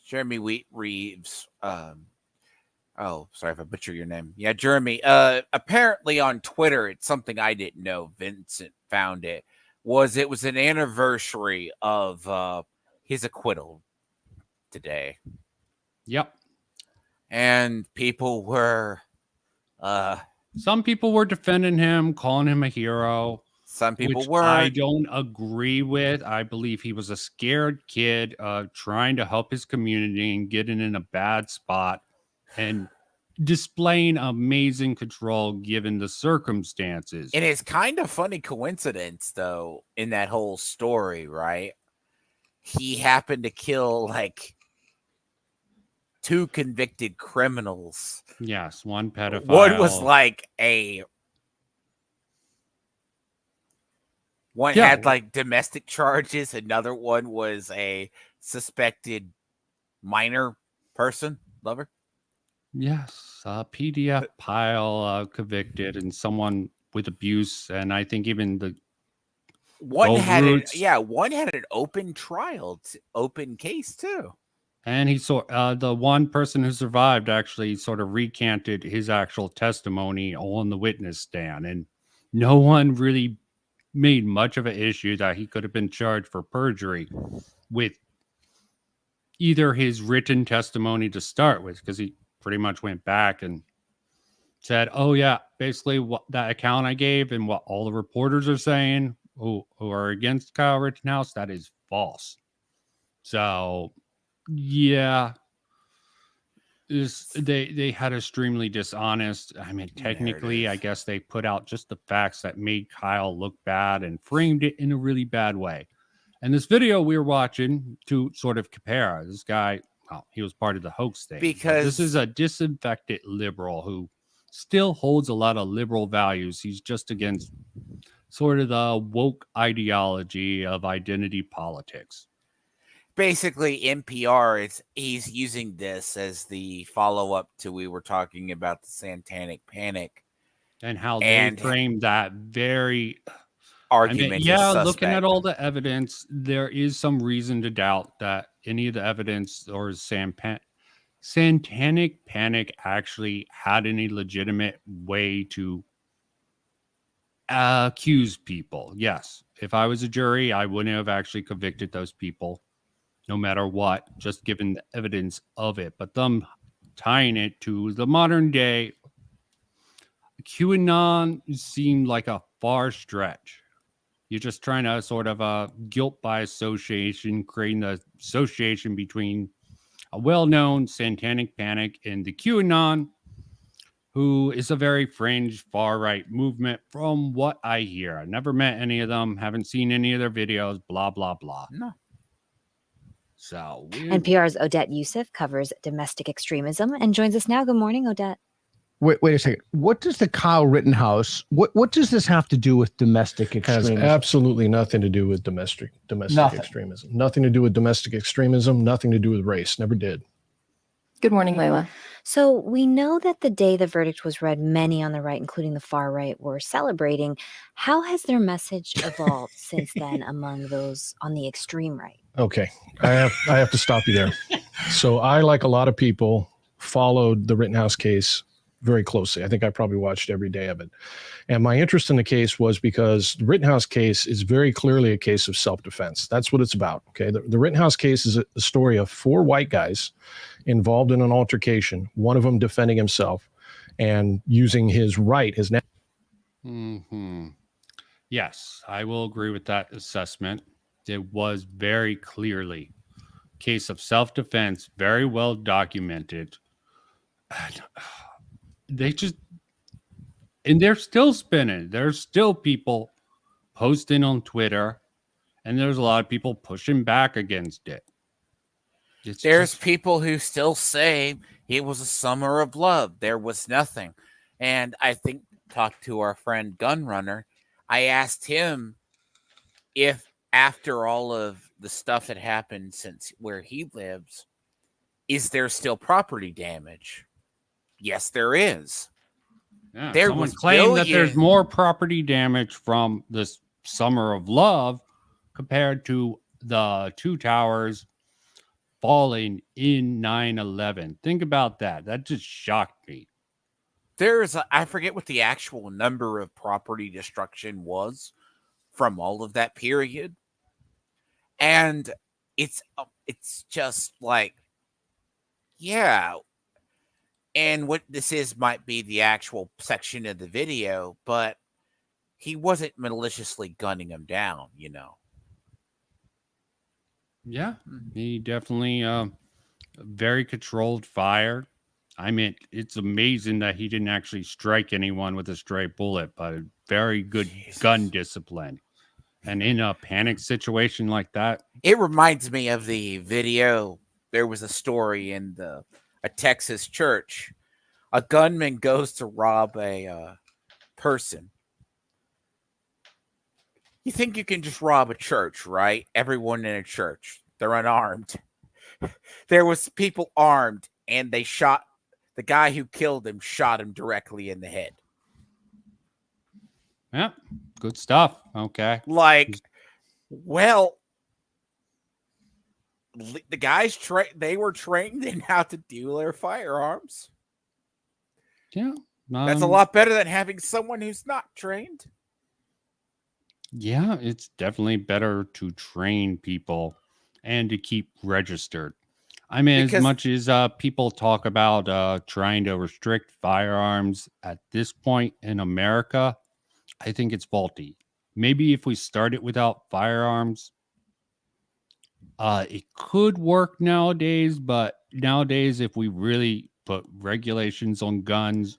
O: Jeremy Reeves. Oh, sorry if I butcher your name. Yeah, Jeremy. Apparently on Twitter, it's something I didn't know. Vincent found it. It was an anniversary of his acquittal today.
A: Yep.
O: And people were
A: some people were defending him, calling him a hero.
O: Some people
A: which
O: weren't.
A: I don't agree with. I believe he was a scared kid trying to help his community and getting in a bad spot and displaying amazing control given the circumstances.
O: And it's kind of funny coincidence, though, in that whole story, right? He happened to kill like 2 convicted criminals.
A: Yes, one pedophile.
O: One was like One had like domestic charges. Another one was a suspected minor person, lover.
A: Yes, PDF pile convicted, and someone with abuse, and I think even the
O: one had an open trial, open case too.
A: And he saw the one person who survived actually sort of recanted his actual testimony on the witness stand, and no one really made much of an issue that he could have been charged for perjury with either his written testimony to start with, because he pretty much went back and said, oh yeah, basically what that account I gave and what all the reporters are saying who are against Kyle Rittenhouse, that is false. So yeah, they had extremely dishonest. I mean, technically, I guess they put out just the facts that made Kyle look bad and framed it in a really bad way. And this video we were watching to sort of compare this guy, well, he was part of the hoax thing.
O: Because
A: this is a disinfected liberal who still holds a lot of liberal values. He's just against sort of the woke ideology of identity politics.
O: Basically, NPR he's using this as the follow-up to we were talking about the Satanic Panic.
A: And how they framed that very
O: argument.
A: I mean, yeah, looking at all the evidence, there is some reason to doubt that any of the evidence or Satanic Panic actually had any legitimate way to accuse people. Yes, if I was a jury, I wouldn't have actually convicted those people, no matter what, just given the evidence of it. But them tying it to the modern day, QAnon seemed like a far stretch. You're just trying to sort of guilt by association, creating the association between a well-known Satanic Panic and the QAnon, who is a very fringe far-right movement from what I hear. I never met any of them, haven't seen any of their videos, blah, blah, blah.
O: No.
A: So
L: NPR's Odette Youssef covers domestic extremism and joins us now. Good morning, Odette.
K: Wait a second. What does the Kyle Rittenhouse, what does this have to do with domestic extremism?
D: Has absolutely nothing to do with domestic extremism. Nothing to do with domestic extremism, nothing to do with race. Never did.
Q: Good morning, Layla.
L: So we know that the day the verdict was read, many on the right, including the far right, were celebrating. How has their message evolved since then among those on the extreme right?
D: Okay, I have to stop you there. So I, like a lot of people, followed the Rittenhouse case very closely. I think I probably watched every day of it. And my interest in the case was because the Rittenhouse case is very clearly a case of self-defense. That's what it's about. Okay. The Rittenhouse case is a story of 4 white guys involved in an altercation, one of them defending himself and using his right, his
A: Yes, I will agree with that assessment. It was very clearly a case of self-defense, very well documented. They just, And they're still spinning. There's still people posting on Twitter, and there's a lot of people pushing back against it.
O: There's people who still say it was a summer of love. There was nothing. And I think, talked to our friend Gunrunner, I asked him if after all of the stuff that happened since where he lives, is there still property damage? Yes, there is.
A: Yeah,
O: There
A: someone
O: was
A: claimed that there's
O: billion-
A: more property damage from this summer of love compared to the two towers falling in 9/11. Think about that. That just shocked me.
O: I forget what the actual number of property destruction was from all of that period. And it's just like, yeah. And what this is might be the actual section of the video, but he wasn't maliciously gunning him down, you know.
A: Yeah, he definitely very controlled fire. I mean, it's amazing that he didn't actually strike anyone with a stray bullet, but very good gun discipline. And in a panic situation like that,
O: It reminds me of the video. There was a story in a Texas church. A gunman goes to rob a person. You think you can just rob a church, right? Everyone in a church, they're unarmed. There was people armed, and they shot the guy who killed him. Shot him directly in the head.
A: yeah, good stuff. Okay.
O: Like, well, the guys they were trained in how to deal their firearms.
A: Yeah,
O: That's a lot better than having someone who's not trained.
A: Yeah, it's definitely better to train people and to keep registered. I mean, as
O: Because-
A: much as people talk about trying to restrict firearms at this point in America, I think it's faulty. Maybe if we started without firearms, it could work nowadays, but nowadays, if we really put regulations on guns,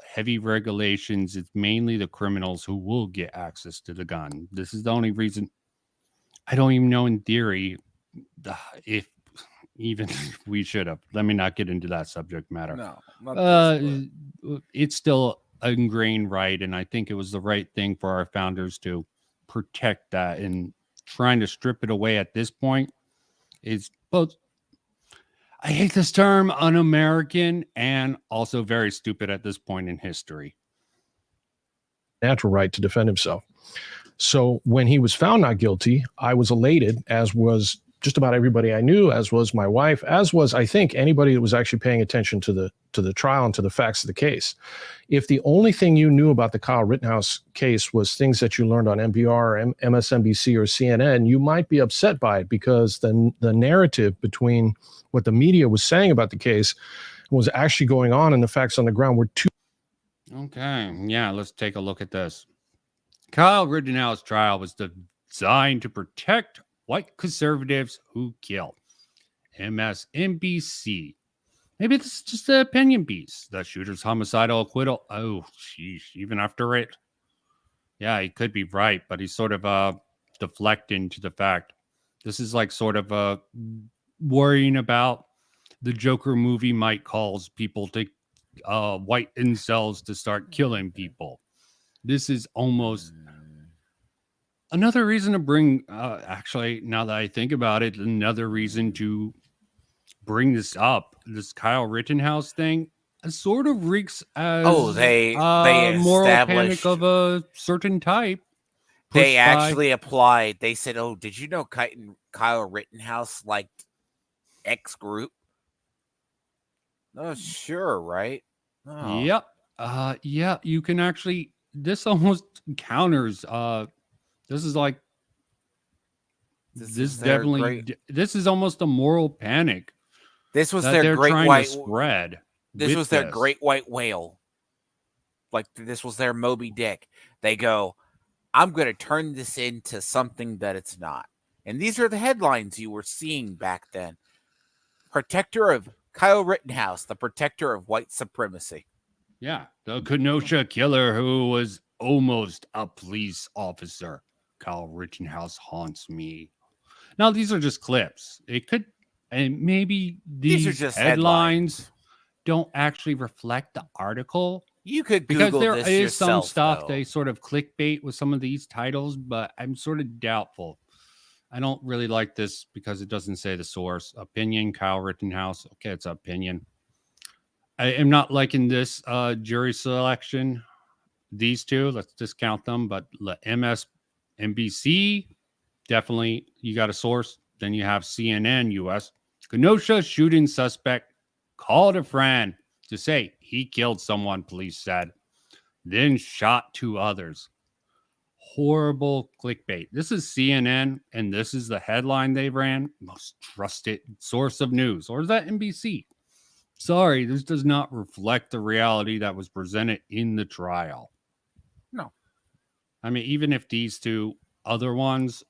A: heavy regulations, it's mainly the criminals who will get access to the gun. This is the only reason. I don't even know in theory if even we should have. Let me not get into that subject matter.
O: No, not this,
A: it's still ingrained right, and I think it was the right thing for our founders to protect that. And trying to strip it away at this point is both, I hate this term, un-American, and also very stupid at this point in history.
D: Natural right to defend himself. So when he was found not guilty, I was elated, as was just about everybody I knew, as was my wife, as was, I think, anybody that was actually paying attention to the trial and to the facts of the case. If the only thing you knew about the Kyle Rittenhouse case was things that you learned on NPR, MSNBC, or CNN, you might be upset by it, because the narrative between what the media was saying about the case was actually going on, and the facts on the ground were too.
A: Okay, yeah, let's take a look at this. Kyle Rittenhouse trial was designed to protect white conservatives who killed. MSNBC. Maybe this is just an opinion piece. The shooter's homicidal acquittal. Oh, sheesh. Even after it. Yeah, he could be right, but he's sort of deflecting to the fact. This is like sort of worrying about the Joker movie might cause people to white incels to start killing people. This is almost another reason to bring, actually, now that I think about it, another reason to bring this up. This Kyle Rittenhouse thing sort of reeks as
O: they
A: moral
O: established-
A: panic of a certain type.
O: They
A: pushed by-
O: actually applied. They said, "Oh, did you know Kyle Rittenhouse liked X group?" Oh, sure, right? Oh.
A: Yep. Yeah, you can actually, this almost counters, this is like, this
O: is their
A: definitely, this is almost a moral panic.
O: This was
A: that
O: their
A: they're
O: great
A: trying
O: white
A: to spread.
O: This
A: with
O: was their
A: this.
O: great white whale. Like, this was their Moby Dick. They go, "I'm going to turn this into something that it's not." And these are the headlines you were seeing back then. Protector of Kyle Rittenhouse, the protector of white supremacy.
A: Yeah, the Kenosha killer who was almost a police officer. Kyle Rittenhouse haunts me. Now, these are just clips. It could, and maybe
O: These are
A: these
O: just
A: headlines don't actually reflect the article.
O: You could
A: Because
O: Google
A: there
O: this
A: is some
O: yourself,
A: stuff
O: though.
A: they sort of clickbait with some of these titles, but I'm sort of doubtful. I don't really like this because it doesn't say the source. Opinion, Kyle Rittenhouse. Okay, it's opinion. I am not liking this jury selection. These two, let's discount them, but MSNBC, definitely you got a source. Then you have CNN US. Kenosha shooting suspect called a friend to say he killed someone, police said, then shot two others. Horrible clickbait. This is CNN, and this is the headline they ran. Most trusted source of news. Or is that NBC? Sorry, this does not reflect the reality that was presented in the trial.
O: No.
A: I mean, even if these two other ones,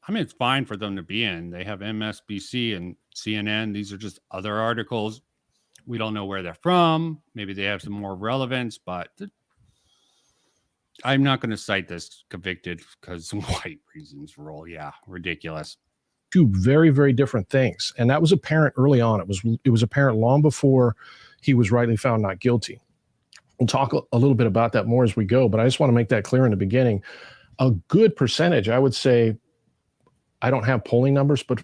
A: I mean, it's fine for them to be in. They have MSNBC and CNN. These are just other articles. We don't know where they're from. Maybe they have some more relevance, but I'm not going to cite this convicted because white reasons rule. Yeah, ridiculous.
D: Two very, very different things. And that was apparent early on. It was apparent long before he was rightly found not guilty. We'll talk a little bit about that more as we go, but I just want to make that clear in the beginning. A good percentage, I would say, I don't have polling numbers, but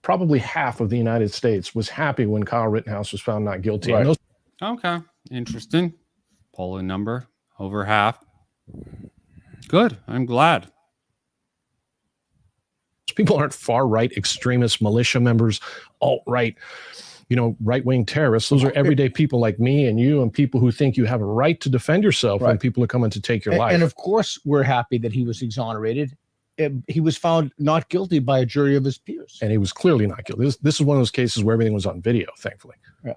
D: probably half of the United States was happy when Kyle Rittenhouse was found not guilty.
A: Right.
D: And those
A: Okay, interesting. Polling number over half. Good. I'm glad.
D: people aren't far-right extremist militia members, alt-right, right-wing terrorists. Those are everyday people like me and you and people who think you have a right to defend yourself when people are coming to take your life.
K: And of course, we're happy that he was exonerated. He was found not guilty by a jury of his peers.
D: And he was clearly not guilty. This is one of those cases where everything was on video, thankfully.
K: Yeah.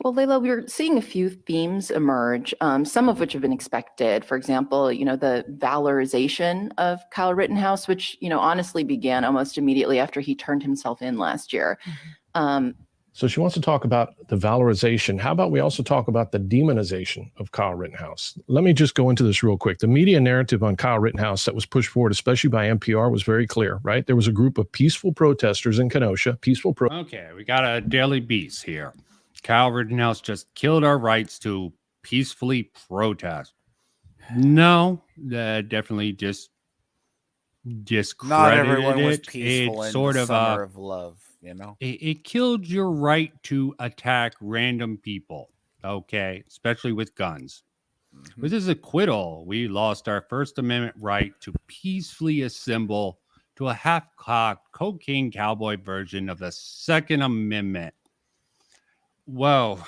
Q: Well, Layla, we're seeing a few themes emerge, some of which have been expected. For example, the valorization of Kyle Rittenhouse, which, honestly began almost immediately after he turned himself in last year.
D: So she wants to talk about the valorization. How about we also talk about the demonization of Kyle Rittenhouse? Let me just go into this real quick. The media narrative on Kyle Rittenhouse that was pushed forward, especially by NPR, was very clear, right? There was a group of peaceful protesters in Kenosha,
A: Okay, we got a daily beast here. Kyle Rittenhouse just killed our rights to peacefully protest. No, that definitely just discredited
O: Not everyone was
A: it.
O: peaceful
A: It's
O: in
A: sort
O: the
A: of
O: summer of love,
A: it killed your right to attack random people. Okay, especially with guns. With his acquittal, we lost our First Amendment right to peacefully assemble to a half-cocked cocaine cowboy version of the Second Amendment. Whoa,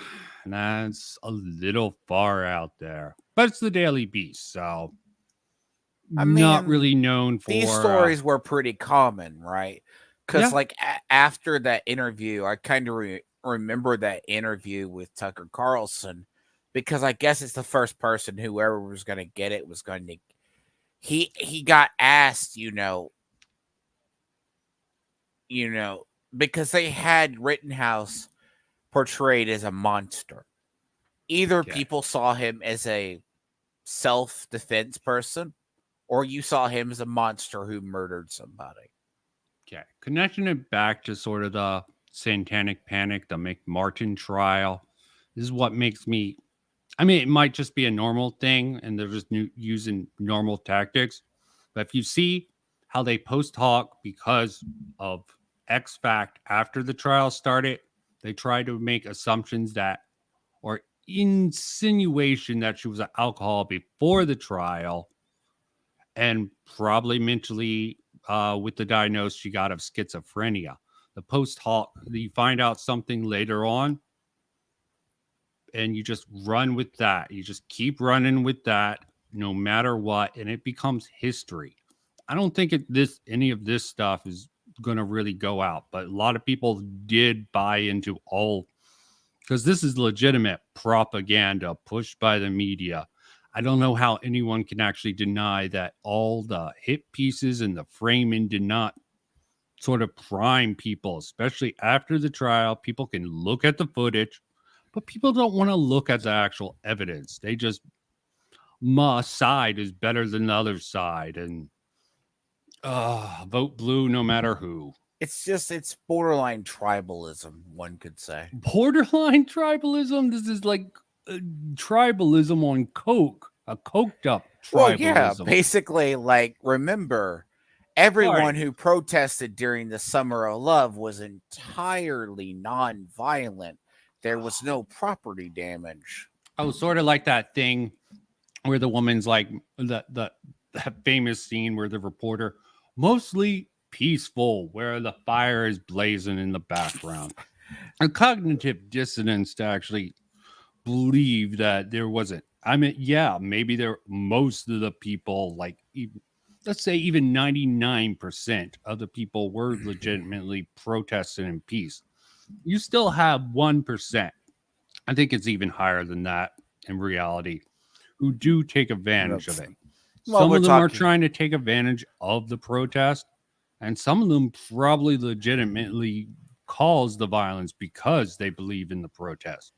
A: that's a little far out there. But it's the Daily Beast, so not really known for...
O: These stories were pretty common, right? Because after that interview, I kind of remember that interview with Tucker Carlson, because I guess it's the first person whoever was going to get it was going to... He got asked, because they had Rittenhouse portrayed as a monster. Either people saw him as a self-defense person, or you saw him as a monster who murdered somebody.
A: Okay, connecting it back to sort of the Satanic Panic, the McMartin trial. This is what makes me... I mean, it might just be a normal thing, and they're just using normal tactics. But if you see how they post hoc because of X fact after the trial started, they try to make assumptions that, or insinuation that she was an alcohol before the trial, and probably mentally with the diagnosis she got of schizophrenia. The post hoc, you find out something later on, and you just run with that. You just keep running with that no matter what, and it becomes history. I don't think any of this stuff is going to really go out, but a lot of people did buy into all, because this is legitimate propaganda pushed by the media. I don't know how anyone can actually deny that all the hit pieces and the framing did not sort of prime people, especially after the trial. People can look at the footage, but people don't want to look at the actual evidence. They just, my side is better than the other side, and vote blue no matter who.
O: It's borderline tribalism, one could say.
A: Borderline tribalism? This is like tribalism on coke, a coked up tribalism.
O: Well, yeah, basically, like, remember, everyone who protested during the Summer of Love was entirely non-violent. There was no property damage.
A: Oh, sort of like that thing where the woman's like that famous scene where the reporter, mostly peaceful, where the fire is blazing in the background. A cognitive dissonance to actually believe that there wasn't. I mean, yeah, maybe most of the people, like, let's say even 99% of the people were legitimately protesting in peace. You still have 1%. I think it's even higher than that in reality, who do take advantage of it. Some of them are trying to take advantage of the protest, and some of them probably legitimately cause the violence because they believe in the protest.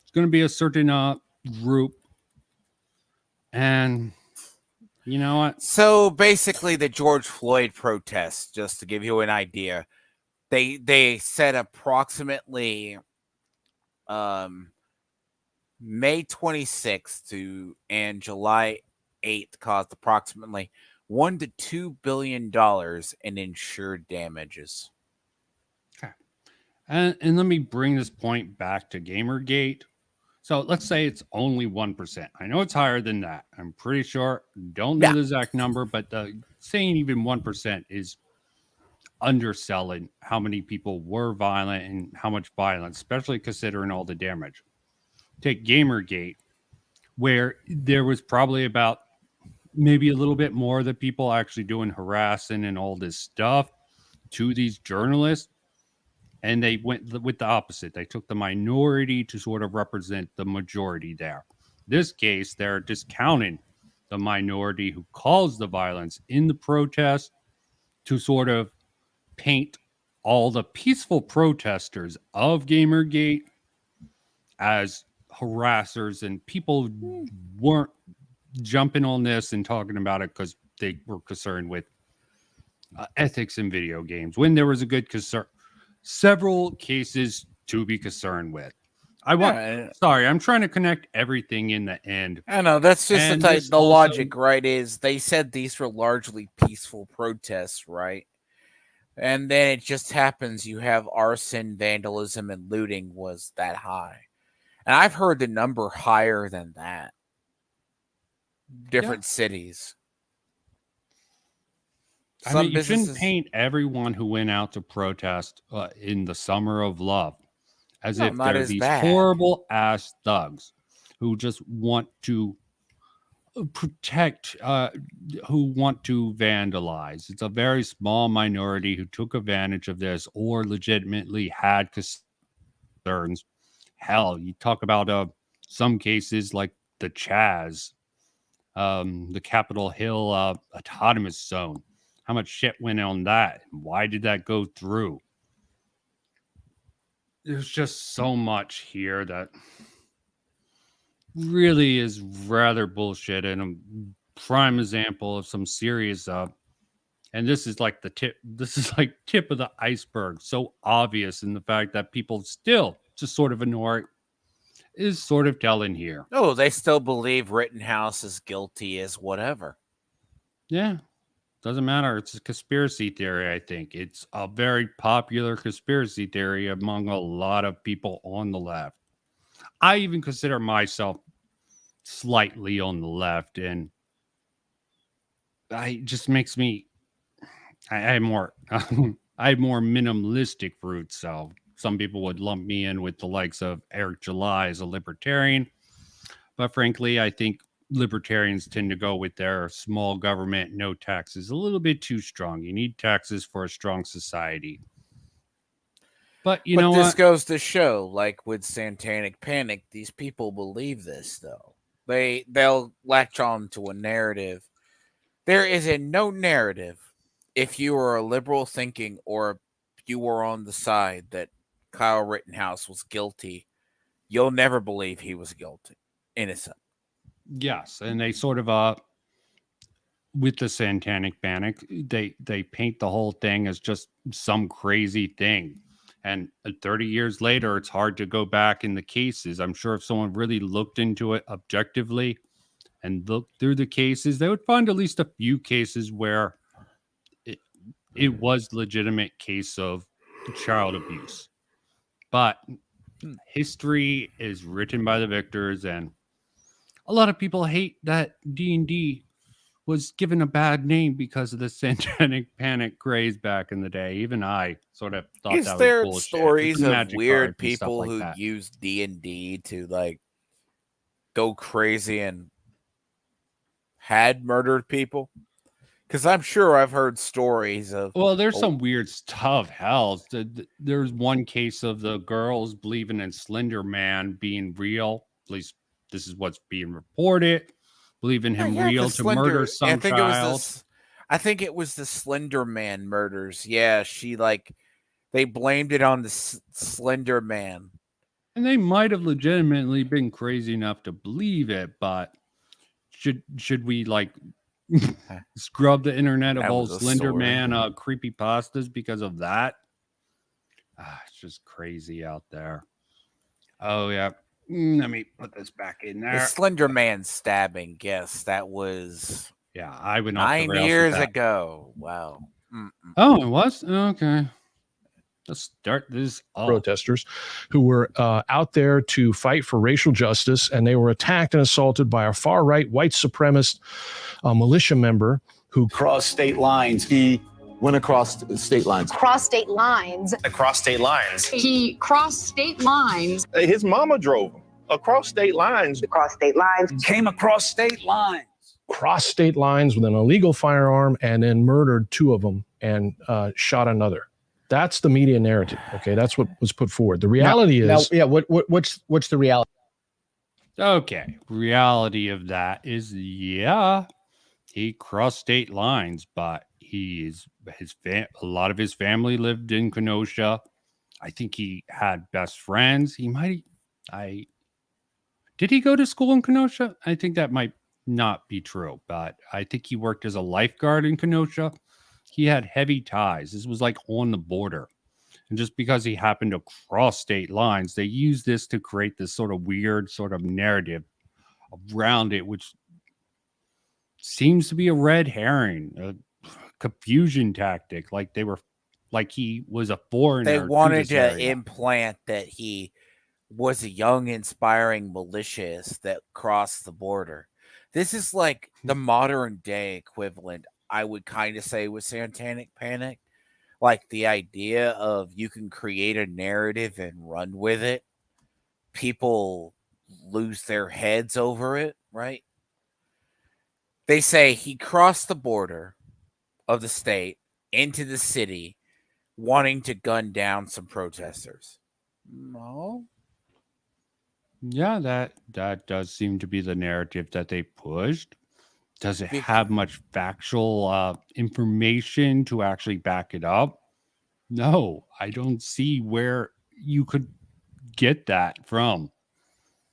A: It's going to be a certain group, and you know what?
O: So basically, the George Floyd protests, just to give you an idea, they said approximately May 26th and July 8th caused approximately $1 to $2 billion in insured damages.
A: Okay. And let me bring this point back to Gamergate. So let's say it's only 1%. I know it's higher than that. I'm pretty sure. Don't know the exact number, but saying even 1% is underselling how many people were violent and how much violence, especially considering all the damage. Take Gamergate, where there was probably about maybe a little bit more of the people actually doing harassing and all this stuff to these journalists. And they went with the opposite. They took the minority to sort of represent the majority there. This case, they're discounting the minority who caused the violence in the protest to sort of paint all the peaceful protesters of Gamergate as harassers, and people weren't jumping on this and talking about it because they were concerned with ethics in video games, when there was a good concern. Several cases to be concerned with. Sorry, I'm trying to connect everything in the end.
O: I know, that's just the logic, right? Is they said these were largely peaceful protests, right? And then it just happens you have arson, vandalism, and looting was that high. And I've heard the number higher than that. Different cities.
A: I mean, you shouldn't paint everyone who went out to protest in the Summer of Love as if they're these horrible ass thugs who just want to protect, who want to vandalize. It's a very small minority who took advantage of this or legitimately had concerns. Hell, you talk about some cases like the Chaz, the Capitol Hill autonomous zone. How much shit went on that? Why did that go through? There's just so much here that really is rather bullshit, and a prime example of some serious and this is like the tip. This is like tip of the iceberg. So obvious in the fact that people still just sort of ignore it is sort of telling here.
O: Oh, they still believe Rittenhouse is guilty as whatever.
A: Yeah. Doesn't matter. It's a conspiracy theory, I think. It's a very popular conspiracy theory among a lot of people on the left. I even consider myself slightly on the left, and it just makes me I have more I have more minimalistic roots, so some people would lump me in with the likes of Eric July as a libertarian. But frankly, I think libertarians tend to go with their small government, no taxes, a little bit too strong. You need taxes for a strong society. But you know
O: this
A: what?
O: goes to show, like with Satanic Panic, these people believe this, though. They'll latch on to a narrative. There is no narrative, if you are a liberal thinking or you were on the side that Kyle Rittenhouse was guilty, you'll never believe he was guilty, innocent.
A: Yes, and they sort of with the Satanic Panic, they paint the whole thing as just some crazy thing. And 30 years later, it's hard to go back in the cases. I'm sure if someone really looked into it objectively and looked through the cases, they would find at least a few cases where it was legitimate case of child abuse. But history is written by the victors, and a lot of people hate that D&D was given a bad name because of the Satanic Panic craze back in the day. Even I sort of thought
O: Is
A: that was
O: there
A: bullshit.
O: stories
A: With the
O: of
A: magic
O: weird
A: cards and stuff
O: people
A: like
O: who
A: that.
O: use D&D to like go crazy and had murdered people? Because I'm sure I've heard stories of.
A: Well, there's some weird stuff. Hell, there's one case of the girls believing in Slender Man being real. At least this is what's being reported. Believing him real to murder some child.
O: I think it was the Slender Man murders. Yeah, they blamed it on the Slender Man.
A: And they might have legitimately been crazy enough to believe it, but should we like scrub the internet of old Slender Man creepypastas because of that? It's just crazy out there. Oh yeah. Let me put this back in there.
O: The Slender Man stabbing, yes, that was
A: I went off the
O: 9
A: rails with
O: years
A: that.
O: ago. Wow.
A: Oh, it was? Okay. Let's start this off.
D: Protesters who were out there to fight for racial justice, and they were attacked and assaulted by a far-right white supremacist militia member who
R: crossed state lines. He went across state lines.
E: Cross state lines.
R: Across state lines.
E: He crossed state lines.
R: His mama drove him across state lines.
E: Across state lines.
R: Came across state lines.
D: crossed state lines with an illegal firearm and then murdered 2 of them and shot another. That's the media narrative. Okay, that's what was put forward. The reality is,
K: what's the reality?
A: Okay, reality of that is, he crossed state lines, but a lot of his family lived in Kenosha. I think he had best friends. Did he go to school in Kenosha? I think that might not be true, but I think he worked as a lifeguard in Kenosha. He had heavy ties. This was like on the border. And just because he happened to cross state lines, they used this to create this sort of weird sort of narrative around it, which seems to be a red herring, a confusion tactic. Like he was a foreigner.
O: They wanted to implant that he was a young, inspiring militiaist that crossed the border. This is like the modern day equivalent, I would kind of say, with Satanic Panic. Like the idea of you can create a narrative and run with it. People lose their heads over it, right? They say he crossed the border of the state into the city wanting to gun down some protesters. No.
A: Yeah, that does seem to be the narrative that they pushed. Does it have much factual information to actually back it up? No, I don't see where you could get that from.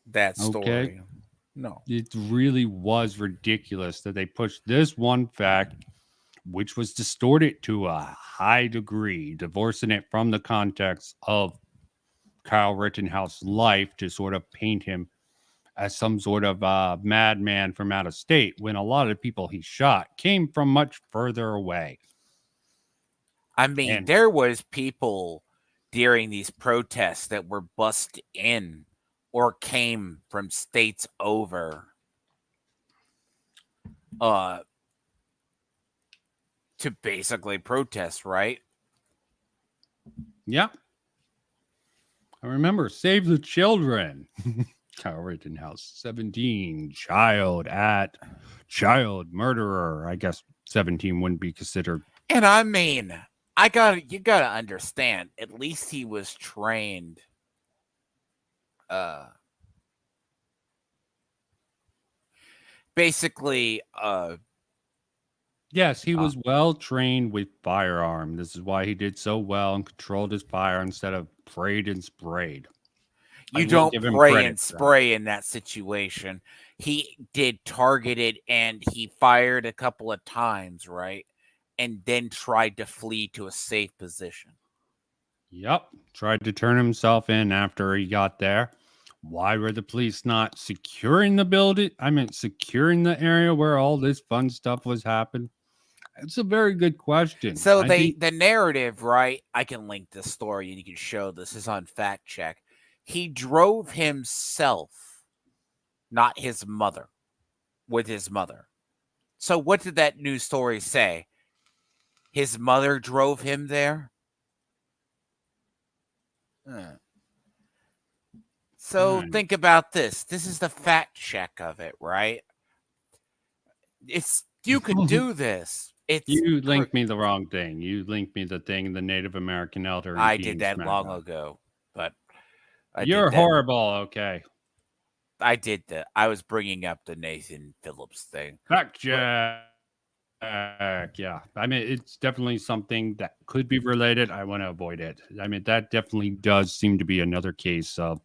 O: That story.
A: Okay?
O: No.
A: It really was ridiculous that they pushed this one fact, which was distorted to a high degree, divorcing it from the context of Kyle Rittenhouse's life to sort of paint him as some sort of madman from out of state, when a lot of the people he shot came from much further away.
O: I mean, there was people during these protests that were bussed in or came from states over to basically protest, right?
A: Yeah. I remember Save the Children. Kyle Rittenhouse, 17, child murderer. I guess 17 wouldn't be considered.
O: And I mean, you gotta understand, at least he was trained. Basically,
A: yes, he was well trained with firearm. This is why he did so well and controlled his fire instead of prayed and sprayed.
O: You
A: will
O: don't
A: give him
O: pray
A: credit
O: and
A: for that.
O: spray in that situation. He did targeted and he fired a couple of times, right? And then tried to flee to a safe position.
A: Yep. Tried to turn himself in after he got there. Why were the police not securing the building? I mean, securing the area where all this fun stuff was happening? It's a very good question.
O: So
A: I think
O: the narrative, right? I can link this story and you can show this is on fact check. He drove himself, not his mother, with his mother. So what did that news story say? His mother drove him there? So think about this. This is the fact check of it, right? It's you could do this. It's
A: you linked me the wrong thing. You linked me the thing, the Native American elder. and
O: I
A: being
O: did that
A: smacked
O: long
A: up.
O: ago, but
A: You're horrible. Okay.
O: I did that. I was bringing up the Nathan Phillips thing.
A: Fact check. Yeah. I mean, it's definitely something that could be related. I want to avoid it. I mean, that definitely does seem to be another case of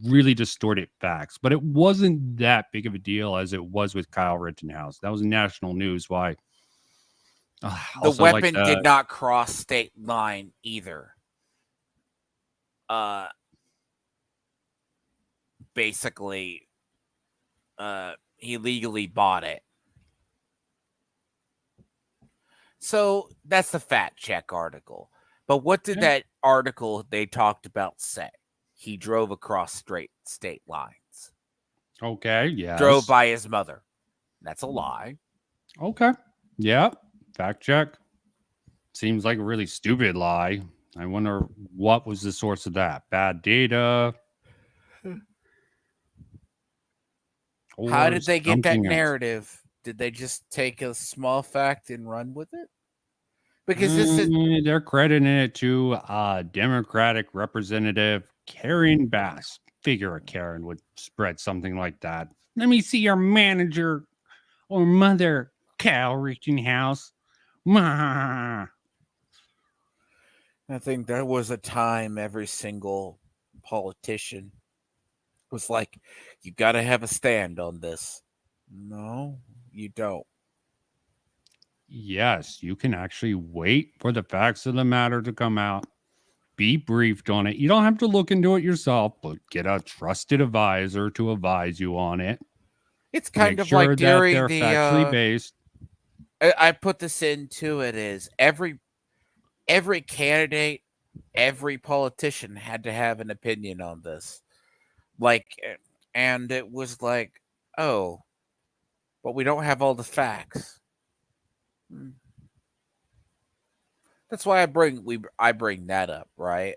A: really distorted facts, but it wasn't that big of a deal as it was with Kyle Rittenhouse. That was national news. Why?
O: The weapon did not cross state line either. Basically, he legally bought it. So that's the fact check article. But what did that article they talked about say? He drove across straight state lines.
A: Okay, yes.
O: Drove by his mother. That's a lie.
A: Okay. Yeah. Fact check. Seems like a really stupid lie. I wonder what was the source of that. Bad data.
O: How did they get that
A: something else?
O: narrative? Did they just take a small fact and run with it? Because this is
A: They're crediting it to Democratic Representative Karen Bass. Figure a Karen would spread something like that. Let me see your manager or mother, Kyle Rittenhouse. Ma.
O: I think there was a time every single politician was like, you got to have a stand on this. No, you don't.
A: Yes, you can actually wait for the facts of the matter to come out. Be briefed on it. You don't have to look into it yourself, but get a trusted advisor to advise you on it.
O: It's kind
A: Make
O: of
A: sure
O: like
A: that
O: during
A: they're
O: the
A: factually based.
O: I put this into it is every candidate, every politician had to have an opinion on this. Like, and it was like, oh, but we don't have all the facts. That's why I bring that up, right?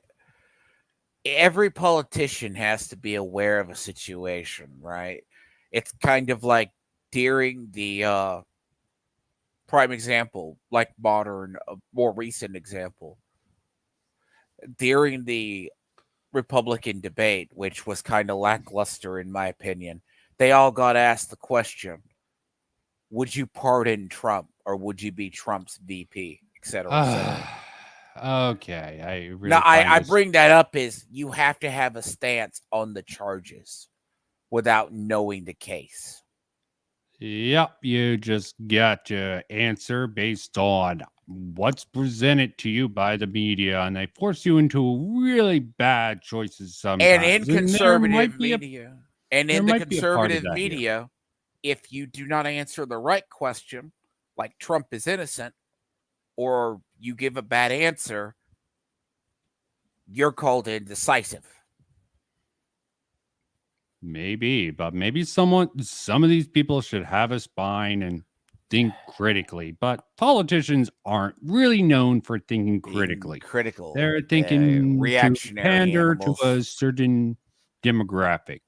O: Every politician has to be aware of a situation, right? It's kind of like during the prime example, like modern, more recent example, during the Republican debate, which was kind of lackluster in my opinion, they all got asked the question, would you pardon Trump or would you be Trump's VP, et cetera, et cetera.
A: Okay, I really
O: Now,
A: find
O: I
A: this-
O: bring that up is you have to have a stance on the charges without knowing the case.
A: Yep, you just got to answer based on what's presented to you by the media, and they force you into really bad choices sometimes.
O: And in
A: there
O: conservative
A: might be
O: media, and
A: there
O: in the
A: might be a part of
O: conservative
A: that here.
O: media, if you do not answer the right question, like Trump is innocent, or you give a bad answer, you're called indecisive.
A: Maybe, but maybe some of these people should have a spine and think critically. But politicians aren't really known for thinking critically.
O: Critical.
A: They're thinking to
O: reactionary
A: pander
O: animals.
A: to a certain demographic,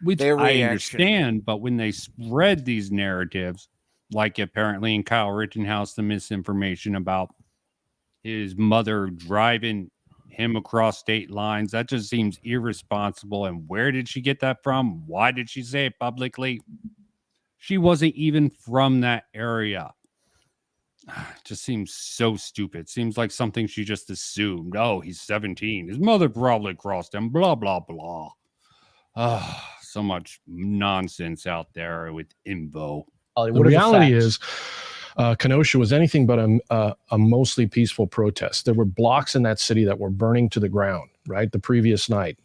A: which
O: They're
A: I
O: reaction-
A: understand. But when they spread these narratives, like apparently in Kyle Rittenhouse, the misinformation about his mother driving him across state lines, that just seems irresponsible. And where did she get that from? Why did she say it publicly? She wasn't even from that area. just seems so stupid. Seems like something she just assumed. Oh, he's 17. His mother probably crossed him. Blah, blah, blah. So much nonsense out there with info.
D: The reality is, Kenosha was anything but a mostly peaceful protest. There were blocks in that city that were burning to the ground, right, the previous night.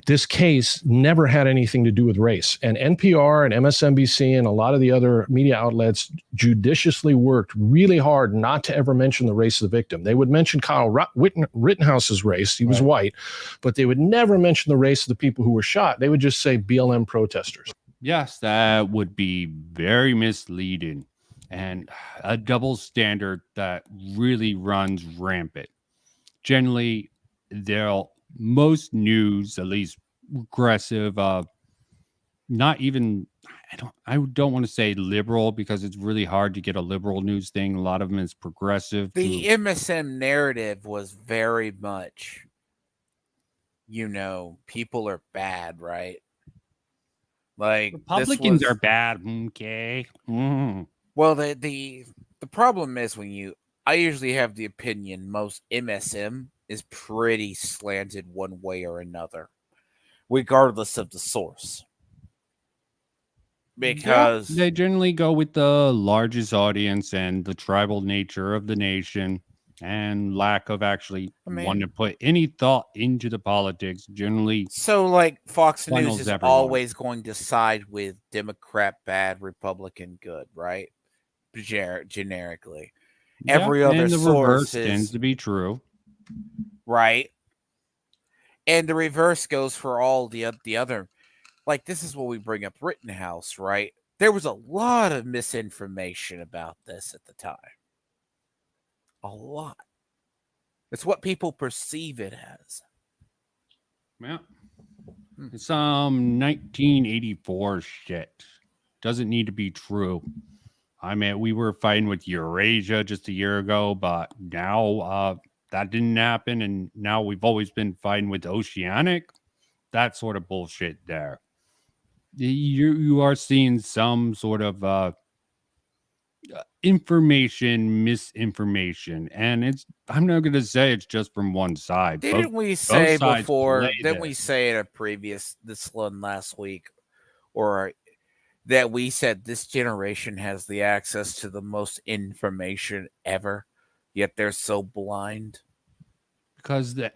D: This case never had anything to do with race. And NPR and MSNBC and a lot of the other media outlets judiciously worked really hard not to ever mention the race of the victim. They would mention Kyle Rittenhouse's race. He was white, but they would never mention the race of the people who were shot. They would just say BLM protesters.
A: Yes, that would be very misleading and a double standard that really runs rampant. Generally, most news, at least progressive, not even, I don't want to say liberal because it's really hard to get a liberal news thing. A lot of them is progressive.
O: The MSM narrative was very much, people are bad, right? Like
A: Republicans are bad. Okay.
O: Well, the problem is I usually have the opinion most MSM is pretty slanted one way or another, regardless of the source. Because
A: they generally go with the largest audience and the tribal nature of the nation and lack of actually wanting to put any thought into the politics generally.
O: So like Fox News is
A: everyone.
O: always going to side with Democrat bad, Republican good, right? Generically. Every other
A: and the
O: source
A: reverse tends to be true.
O: Right. And the reverse goes for all the other. Like, this is what we bring up Rittenhouse, right? There was a lot of misinformation about this at the time. A lot. It's what people perceive it as.
A: Yeah. It's 1984 shit. Doesn't need to be true. I mean, we were fighting with Eurasia just a year ago, but now that didn't happen, and now we've always been fighting with Oceanic. That sort of bullshit there. You are seeing some sort of misinformation, and I'm not going to say it's just from one side.
O: Didn't we say before? Didn't we say in a previous this one last week, or that we said this generation has the access to the most information ever, yet they're so blind?
A: Because the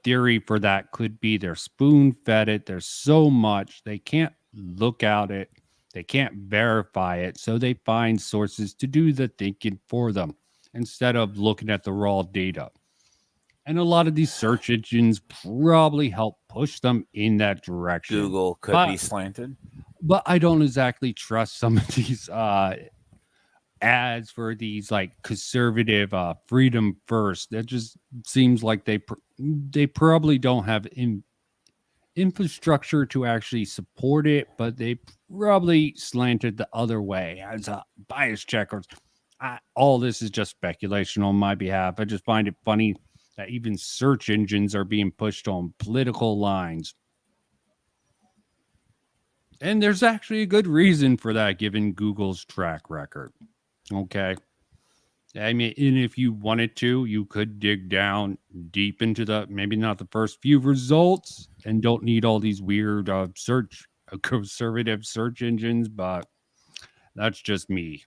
A: theory for that could be they're spoon-fed it. There's so much. They can't look at it. They can't verify it. So they find sources to do the thinking for them instead of looking at the raw data. And a lot of these search engines probably help push them in that direction.
O: Google could be slanted.
A: But I don't exactly trust some of these ads for these like conservative freedom first. That just seems like they probably don't have infrastructure to actually support it, but they probably slanted the other way as a bias checker. All this is just speculation on my behalf. I just find it funny that even search engines are being pushed on political lines. And there's actually a good reason for that, given Google's track record. Okay. I mean, and if you wanted to, you could dig down deep into maybe not the first few results and don't need all these weird conservative search engines, but that's just me.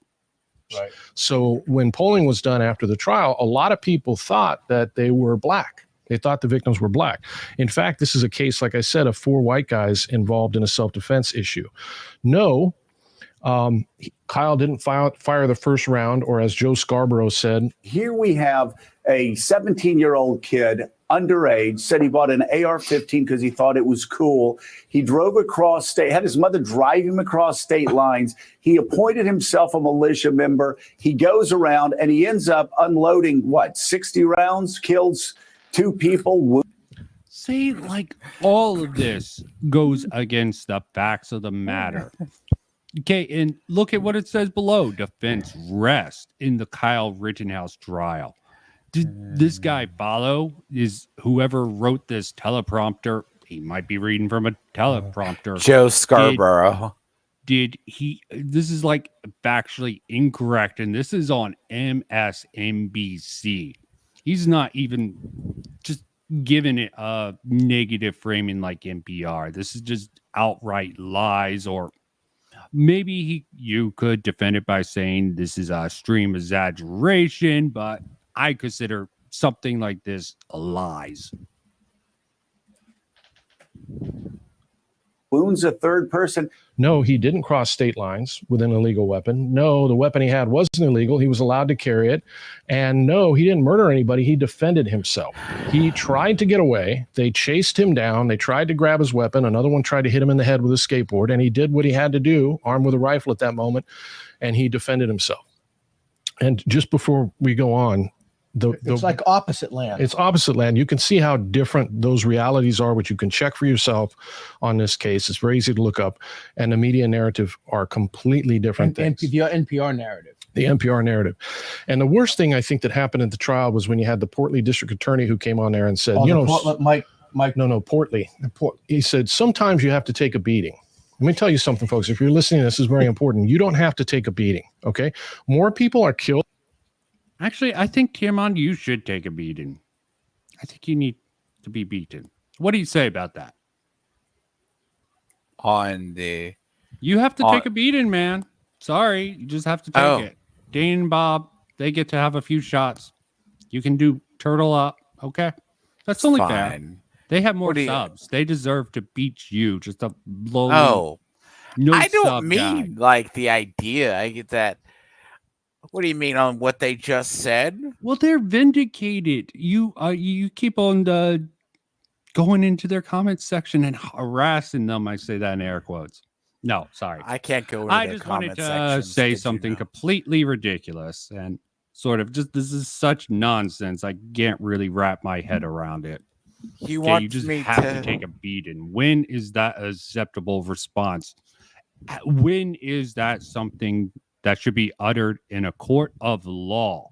D: Right. So when polling was done after the trial, a lot of people thought that they were black. They thought the victims were black. In fact, this is a case, like I said, of 4 white guys involved in a self-defense issue. No, Kyle didn't fire the first round, or as Joe Scarborough said.
S: Here we have a 17-year-old kid, underage, said he bought an AR-15 because he thought it was cool. He drove across state, had his mother drive him across state lines. He appointed himself a militia member. He goes around and he ends up unloading, 60 rounds, kills 2 people.
A: See, like all of this goes against the facts of the matter. Okay, and look at what it says below. Defense rest in the Kyle Rittenhouse trial. Did this guy follow? Is whoever wrote this teleprompter, he might be reading from a teleprompter.
O: Joe Scarborough.
A: this is like factually incorrect, and this is on MSNBC. He's not even just giving it a negative framing like NPR. This is just outright lies, or maybe you could defend it by saying this is a extreme exaggeration, but I consider something like this lies.
S: Wounds a third person.
D: No, he didn't cross state lines with an illegal weapon. No, the weapon he had wasn't illegal. He was allowed to carry it. And no, he didn't murder anybody. He defended himself. He tried to get away. They chased him down. They tried to grab his weapon. Another one tried to hit him in the head with a skateboard. And he did what he had to do, armed with a rifle at that moment. And he defended himself. And just before we go on,
K: it's like opposite land.
D: It's opposite land. You can see how different those realities are, which you can check for yourself on this case. It's very easy to look up. And the media narrative are completely different things.
K: The NPR narrative.
D: The NPR narrative. And the worst thing I think that happened at the trial was when you had the Portly district attorney who came on there and said,
K: Portly.
D: He said, sometimes you have to take a beating. Let me tell you something, folks. If you're listening, this is very important. You don't have to take a beating, okay? More people are killed.
A: Actually, I think, Tiamon, you should take a beating. I think you need to be beaten. What do you say about that? You have to take a beating, man. Sorry, you just have to take it. Dane and Bob, they get to have a few shots. You can do turtle up, okay? That's only fair. They have more subs. They deserve to beat you. Just a low.
O: I don't mean like the idea. I get that. What do you mean on what they just said?
A: Well, they're vindicated. You keep on going into their comments section and harassing them. I say that in air quotes. No, sorry.
O: I can't go into their comment section.
A: I just wanted to say something completely ridiculous and sort of just this is such nonsense. I can't really wrap my head around it.
O: You
A: just have to take a beating. When is that an acceptable response? When is that something that should be uttered in a court of law?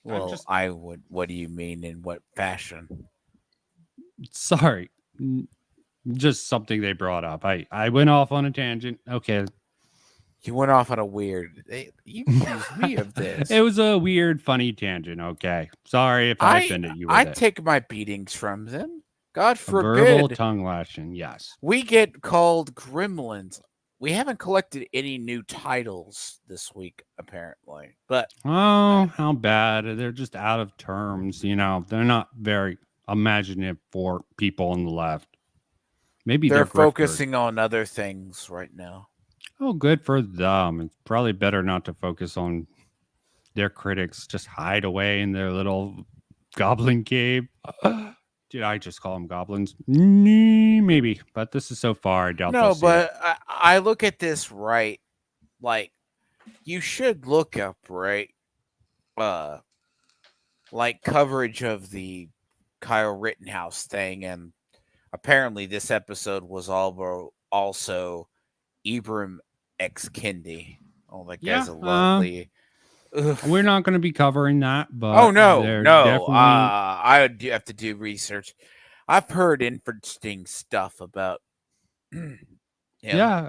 O: Well, I would. What do you mean? In what fashion?
A: Sorry, just something they brought up. I went off on a tangent. Okay,
O: you went off on a weird. You accused me of this.
A: It was a weird, funny tangent. Okay, sorry if I offended you.
O: I take my beatings from them. God forbid.
A: Verbal tongue lashing. Yes,
O: we get called gremlins. We haven't collected any new titles this week, apparently. But
A: how bad. They're just out of terms. They're not very imaginative for people on the left. Maybe
O: they're focusing on other things right now.
A: Oh, good for them. It's probably better not to focus on their critics. Just hide away in their little goblin cave. Did I just call them goblins? Maybe, but this is so far. I doubt.
O: No, but I look at this right. Like, you should look up right, like coverage of the Kyle Rittenhouse thing, and apparently this episode was also Ibram x Kendi. Oh, that guy's a lovely.
A: We're not going to be covering that, but
O: no. I would have to do research. I've heard interesting stuff about him.
A: Yeah,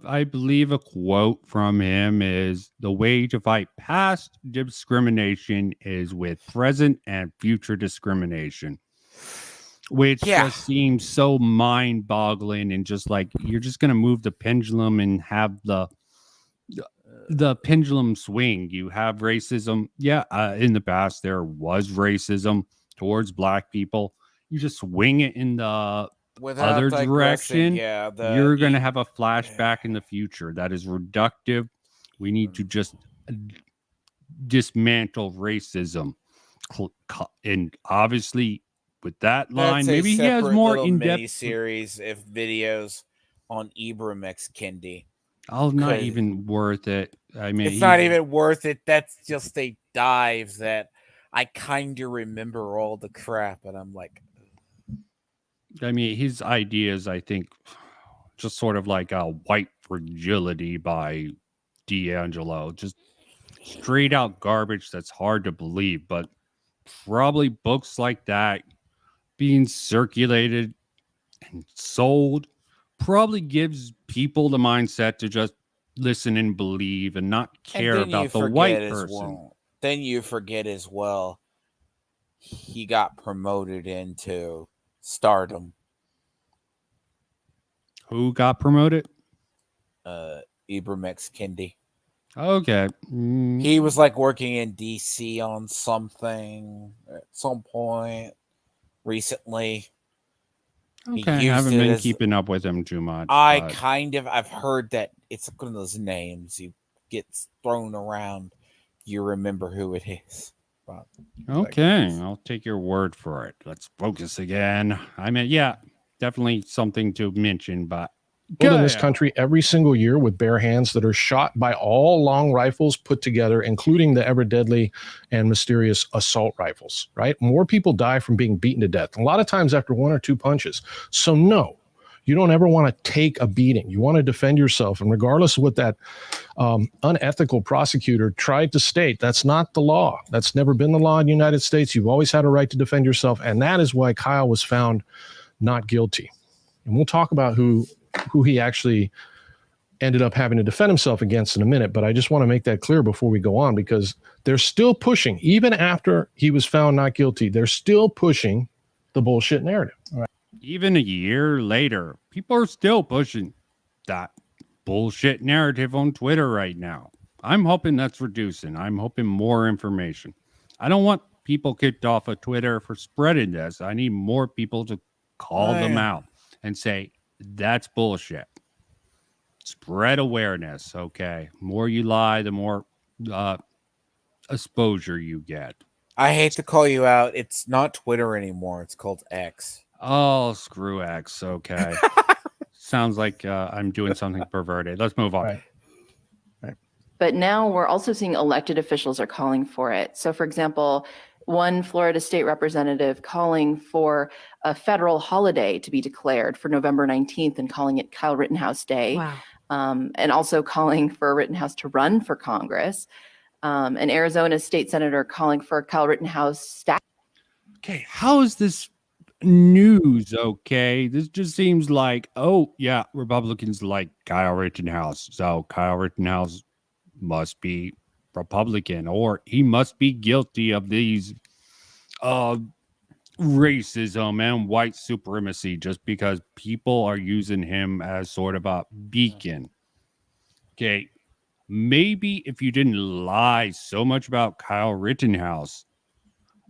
A: I believe a quote from him is the way to fight past discrimination is with present and future discrimination, which just seems so mind-boggling, and just like you're just going to move the pendulum and have the pendulum swing. You have racism. In the past there was racism towards black people. You just swing it in the other direction. You're going to have a flashback in the future that is reductive. We need to just dismantle racism. And obviously with that line, maybe he has more in-depth
O: series of videos on Ibram x Kendi.
A: Oh, not even worth it. I mean,
O: it's not even worth it. That's just a dive that I kind of remember all the crap, and I'm like,
A: I mean, his ideas, I think, just sort of like a white fragility by D'Angelo, just straight out garbage that's hard to believe. But probably books like that being circulated and sold probably gives people the mindset to just listen and believe and not care about the white person.
O: Then you forget as well, he got promoted into stardom.
A: Who got promoted?
O: Ibram X. Kendi.
A: Okay.
O: He was like working in DC on something at some point recently.
A: Okay, I haven't been keeping up with him too much.
O: I've heard that it's one of those names you gets thrown around. You remember who it is. But,
A: okay, I'll take your word for it. Let's focus again. I mean, yeah, definitely something to mention, but
D: Killed in this country every single year with bare hands that are shot by all long rifles put together, including the ever deadly and mysterious assault rifles, right? More people die from being beaten to death, a lot of times after one or two punches. So no, you don't ever want to take a beating. You want to defend yourself. And regardless of what that unethical prosecutor tried to state, that's not the law. That's never been the law in the United States. You've always had a right to defend yourself. And that is why Kyle was found not guilty. And we'll talk about who he actually ended up having to defend himself against in a minute. But I just want to make that clear before we go on, because they're still pushing, even after he was found not guilty, they're still pushing the bullshit narrative. All right.
A: Even a year later, people are still pushing that bullshit narrative on Twitter right now. I'm hoping that's reducing. I'm hoping more information. I don't want people kicked off of Twitter for spreading this. I need more people to call them out and say, that's bullshit. Spread awareness, okay? More you lie, the more exposure you get.
O: I hate to call you out. It's not Twitter anymore. It's called X.
A: Oh, screw X. Okay. Sounds like I'm doing something perverted. Let's move on.
Q: Right. But now we're also seeing elected officials are calling for it. So, for example, one Florida state representative calling for a federal holiday to be declared for November 19th and calling it Kyle Rittenhouse Day.
L: Wow.
Q: And also calling for Rittenhouse to run for Congress. An Arizona state senator calling for Kyle Rittenhouse staff.
A: Okay, how is this news? Okay, this just seems like, oh yeah, Republicans like Kyle Rittenhouse, so Kyle Rittenhouse must be Republican, or he must be guilty of these racism and white supremacy just because people are using him as sort of a beacon. Okay, maybe if you didn't lie so much about Kyle Rittenhouse,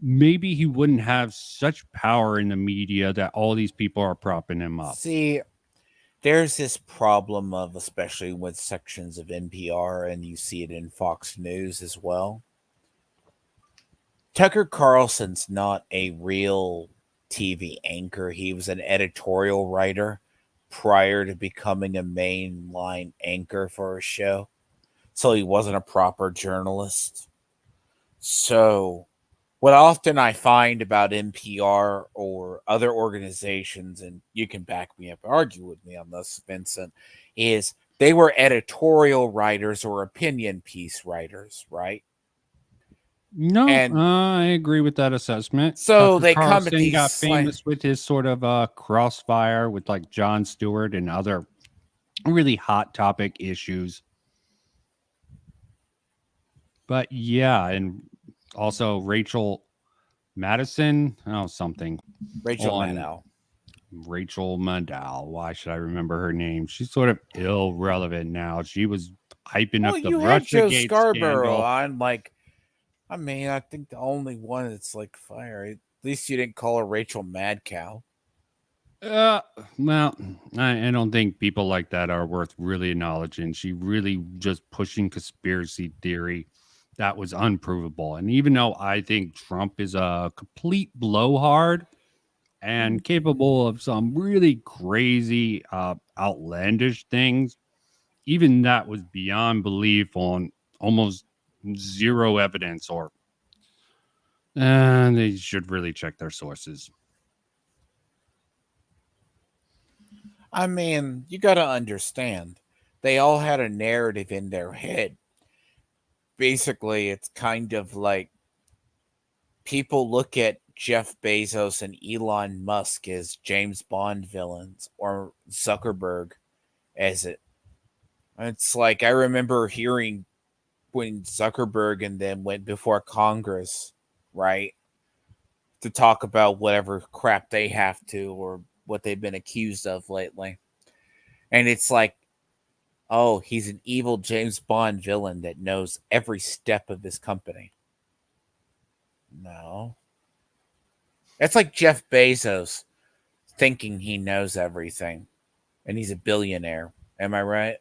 A: maybe he wouldn't have such power in the media that all these people are propping him up.
O: See, there's this problem of, especially with sections of NPR, and you see it in Fox News as well. Tucker Carlson's not a real TV anchor. He was an editorial writer prior to becoming a mainline anchor for a show. So he wasn't a proper journalist. So what often I find about NPR or other organizations, and you can back me up, argue with me on this, Vincent, is they were editorial writers or opinion piece writers, right?
A: No, I agree with that assessment.
O: So
A: Tucker
O: they come at
A: Carlson
O: these
A: got famous with his sort of crossfire with like Jon Stewart and other really hot topic issues. But yeah, and also Rachel Madison, something.
O: Rachel Maddow.
A: Rachel Maddow. Why should I remember her name? She's sort of irrelevant now. She was hyping up the
O: you had Joe
A: Russiagate
O: Scarborough
A: scandal.
O: on, like, I mean, I think the only one that's like fire. At least you didn't call her Rachel Mad Cow.
A: Well, I don't think people like that are worth really acknowledging. She really just pushing conspiracy theory that was unprovable. And even though I think Trump is a complete blowhard and capable of some really crazy, outlandish things, even that was beyond belief on almost zero evidence, and they should really check their sources.
O: I mean, you got to understand, they all had a narrative in their head. Basically, it's kind of like people look at Jeff Bezos and Elon Musk as James Bond villains or Zuckerberg as it. It's like I remember hearing when Zuckerberg and them went before Congress, right, to talk about whatever crap they have to or what they've been accused of lately. And it's like, oh, he's an evil James Bond villain that knows every step of his company. No. That's like Jeff Bezos thinking he knows everything and he's a billionaire. Am I right?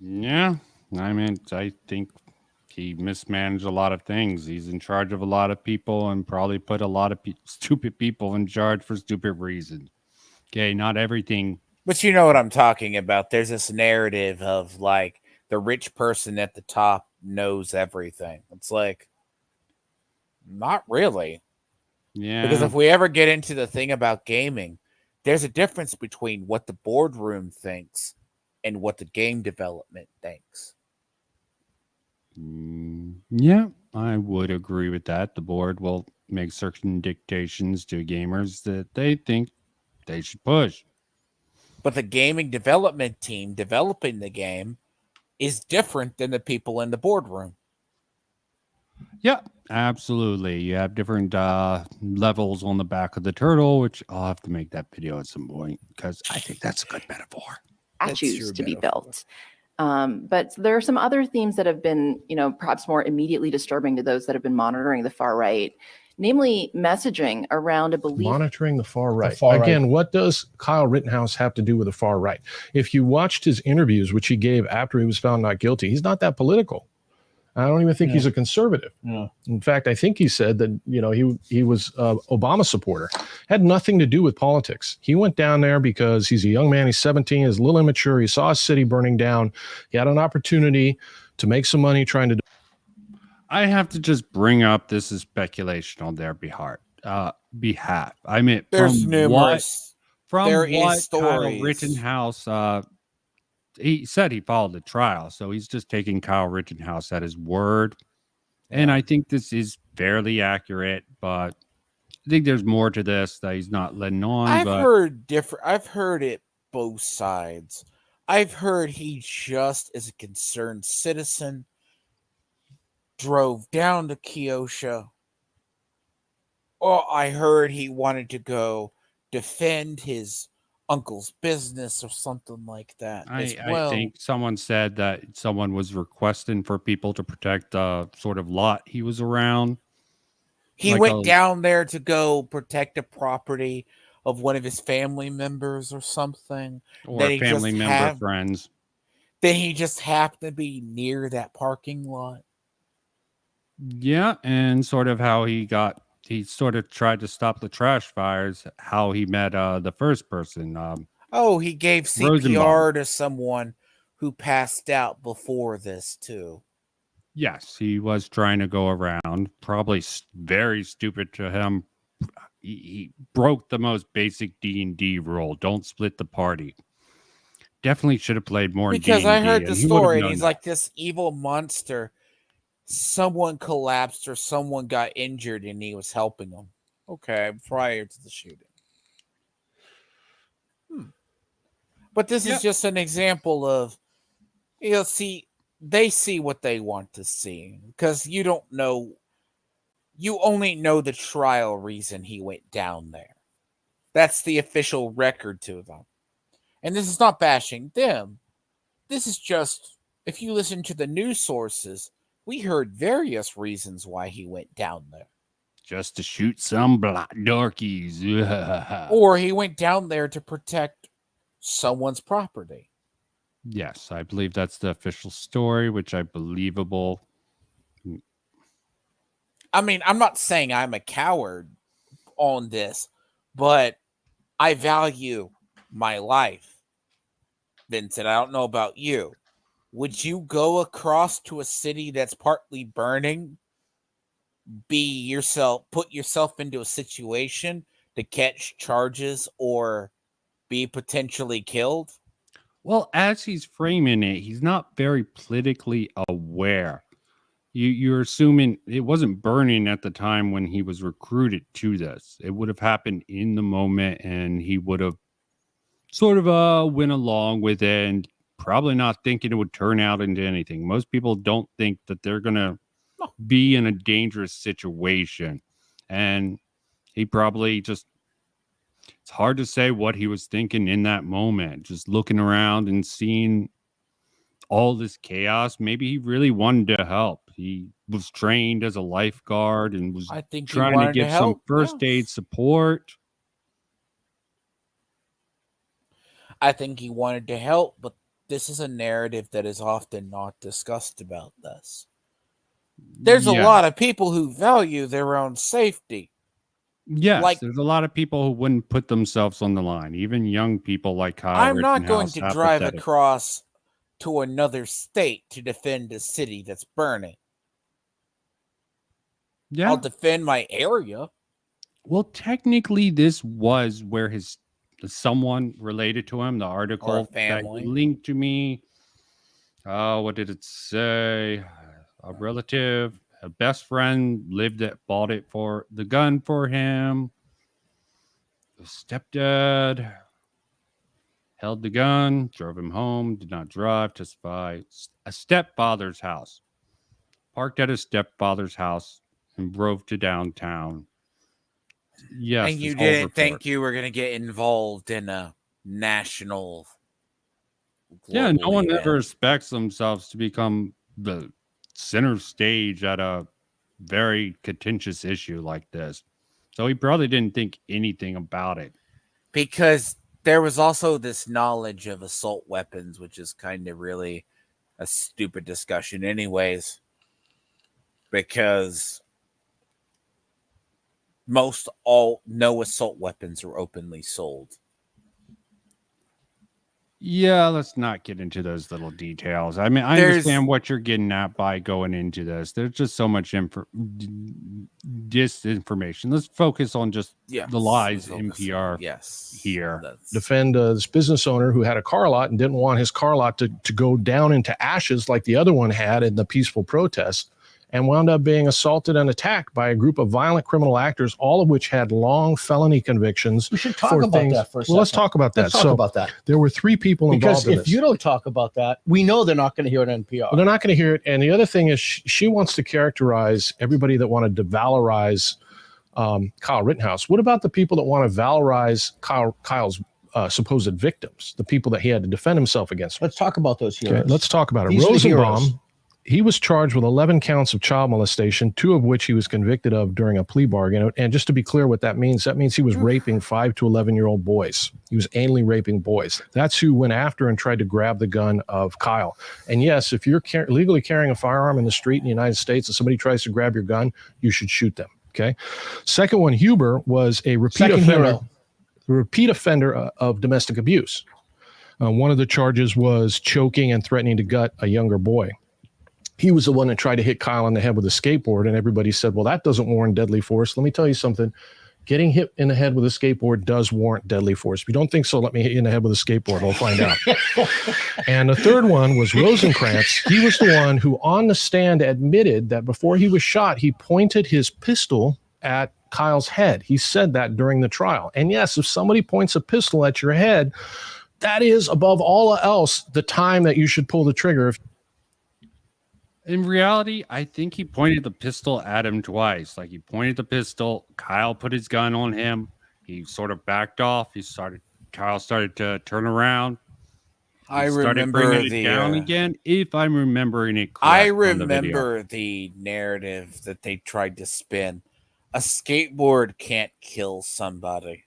A: Yeah. I mean, I think he mismanaged a lot of things. He's in charge of a lot of people and probably put a lot of stupid people in charge for stupid reasons. Okay, not everything.
O: But you know what I'm talking about. There's this narrative of like the rich person at the top knows everything. It's like, not really.
A: Yeah.
O: Because if we ever get into the thing about gaming, there's a difference between what the boardroom thinks and what the game development thinks.
A: Yeah, I would agree with that. The board will make certain dictations to gamers that they think they should push.
O: But the gaming development team developing the game is different than the people in the boardroom.
A: Yeah, absolutely. You have different levels on the back of the turtle, which I'll have to make that video at some point because I think that's a good metaphor.
Q: Statues to be built. But there are some other themes that have been, perhaps more immediately disturbing to those that have been monitoring the far right, namely messaging around a belief.
D: Monitoring the far right. Again, what does Kyle Rittenhouse have to do with the far right? If you watched his interviews, which he gave after he was found not guilty, he's not that political. I don't even think he's a conservative.
J: Yeah.
D: In fact, I think he said that, he was Obama supporter. Had nothing to do with politics. He went down there because he's a young man. He's 17, he's a little immature. He saw a city burning down. He had an opportunity to make some money trying to.
A: I have to just bring up this is speculation on their behalf. I mean,
O: There's numerous.
A: There
O: is
A: is Kyle
O: stories.
A: Rittenhouse. He said he followed the trial, so he's just taking Kyle Rittenhouse at his word. And I think this is fairly accurate, but I think there's more to this that he's not letting on.
O: I've heard it both sides. I've heard he just, as a concerned citizen, drove down to Keosha. Or I heard he wanted to go defend his uncle's business or something like that.
A: I think someone said that someone was requesting for people to protect the sort of lot he was around.
O: He went down there to go protect a property of one of his family members or something.
A: Or family member friends.
O: Then he just happened to be near that parking lot.
A: Yeah, and sort of how he sort of tried to stop the trash fires, how he met the first person.
O: He gave CPR to someone who passed out before this, too.
A: Yes, he was trying to go around. Probably very stupid to him. He broke the most basic D&D rule. Don't split the party. Definitely should have played more
O: because
A: D&D.
O: I heard the story, and he's like this evil monster. Someone collapsed or someone got injured and he was helping them. Okay, prior to the shooting. But this is just an example of, they see what they want to see because you don't know. You only know the trial reason he went down there. That's the official record to them. And this is not bashing them. This is just, if you listen to the news sources, we heard various reasons why he went down there.
A: Just to shoot some black darkies.
O: Or he went down there to protect someone's property.
A: Yes, I believe that's the official story, which I believable.
O: I mean, I'm not saying I'm a coward on this, but I value my life. Vincent, I don't know about you. Would you go across to a city that's partly burning, put yourself into a situation to catch charges or be potentially killed?
A: Well, as he's framing it, he's not very politically aware. you're assuming it wasn't burning at the time when he was recruited to this. It would have happened in the moment, and he would have sort of went along with it, and probably not thinking it would turn out into anything. Most people don't think that they're gonna be in a dangerous situation, and he probably just, it's hard to say what he was thinking in that moment, just looking around and seeing all this chaos. Maybe he really wanted to help. He was trained as a lifeguard and was
O: I think he
A: trying to
O: wanted to
A: give some
O: help,
A: first
O: yeah.
A: aid support.
O: I think he wanted to help, but this is a narrative that is often not discussed about this. There's a
A: Yeah.
O: lot of people who value their own safety.
A: Yes,
O: Like,
A: there's a lot of people who wouldn't put themselves on the line, even young people like Kyle
O: I'm not going
A: Rittenhouse.
O: to drive
A: Apathetic.
O: across to another state to defend a city that's burning.
A: Yeah.
O: I'll defend my area.
A: Well, technically, this was where someone related to him, the article that
O: family.
A: he linked to me. What did it say? A relative, a best friend bought the gun for him. The stepdad held the gun, drove him home, did not drive, testify. A stepfather's house. Parked at his stepfather's house and drove to downtown. Yes,
O: And you
A: this whole
O: didn't think
A: report.
O: you were going to get involved in a national
A: Yeah, no
O: global
A: one
O: event.
A: ever expects themselves to become the center stage at a very contentious issue like this. So he probably didn't think anything about it.
O: Because there was also this knowledge of assault weapons, which is kind of really a stupid discussion anyways. Because no assault weapons are openly sold.
A: Yeah, let's not get into those little details. I mean, I understand what you're getting at by going into this. There's just so much disinformation. Let's focus on just the lies NPR here.
D: Defend this business owner who had a car lot and didn't want his car lot to go down into ashes like the other one had in the peaceful protest, and wound up being assaulted and attacked by a group of violent criminal actors, all of which had long felony convictions.
K: We should talk about that for a second.
D: Well, let's talk about that.
K: Let's talk about that.
D: There were 3 people involved
K: Because
D: in
K: if
D: this.
K: you don't talk about that, we know they're not going to hear it on NPR.
D: Well, they're not going to hear it. And the other thing is she wants to characterize everybody that wanted to valorize Kyle Rittenhouse. What about the people that want to valorize Kyle's supposed victims, the people that he had to defend himself against?
K: Let's talk about those heroes.
D: Okay, let's talk about it.
K: These are the heroes.
D: Rosenbaum, he was charged with 11 counts of child molestation, 2 of which he was convicted of during a plea bargain. And just to be clear what that means he was raping 5 to 11-year-old boys. He was anally raping boys. That's who went after and tried to grab the gun of Kyle. And yes, if you're legally carrying a firearm in the street in the United States and somebody tries to grab your gun, you should shoot them. Okay. Second one, Huber was a repeat offender of domestic abuse. One of the charges was choking and threatening to gut a younger boy. He was the one that tried to hit Kyle on the head with a skateboard, and everybody said, well, that doesn't warrant deadly force. Let me tell you something. Getting hit in the head with a skateboard does warrant deadly force. If you don't think so, let me hit you in the head with a skateboard. We'll find out. And the third one was Rosencrantz. He was the one who on the stand admitted that before he was shot, he pointed his pistol at Kyle's head. He said that during the trial. And yes, if somebody points a pistol at your head, that is above all else the time that you should pull the trigger.
A: In reality, I think he pointed the pistol at him twice. Like, he pointed the pistol, Kyle put his gun on him, he sort of backed off, Kyle started to turn around.
O: I
A: started
O: remember
A: bringing it down again, if I'm remembering it correct.
O: I remember the narrative that they tried to spin. A skateboard can't kill somebody.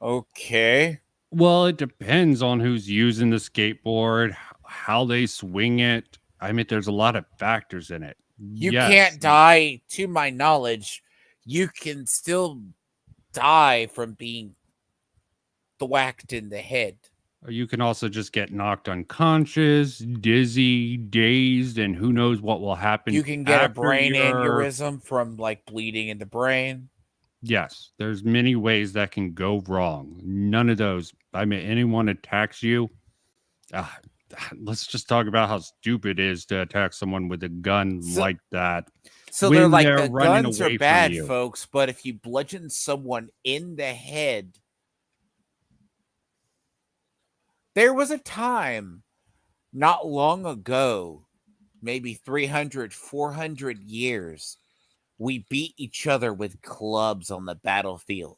O: Okay.
A: Well, it depends on who's using the skateboard, how they swing it. I mean, there's a lot of factors in it.
O: You can't die, to my knowledge. You can still die from being thwacked in the head.
A: Or you can also just get knocked unconscious, dizzy, dazed, and who knows what will happen.
O: You can get a brain aneurysm from like bleeding in the brain.
A: Yes, there's many ways that can go wrong. None of those. I mean, anyone attacks you, let's just talk about how stupid it is to attack someone with a gun like that.
O: So
A: when
O: they're like,
A: they're
O: the
A: running
O: guns
A: away
O: are bad,
A: from you.
O: folks, but if you bludgeon someone in the head, there was a time not long ago, maybe 300, 400 years, we beat each other with clubs on the battlefield.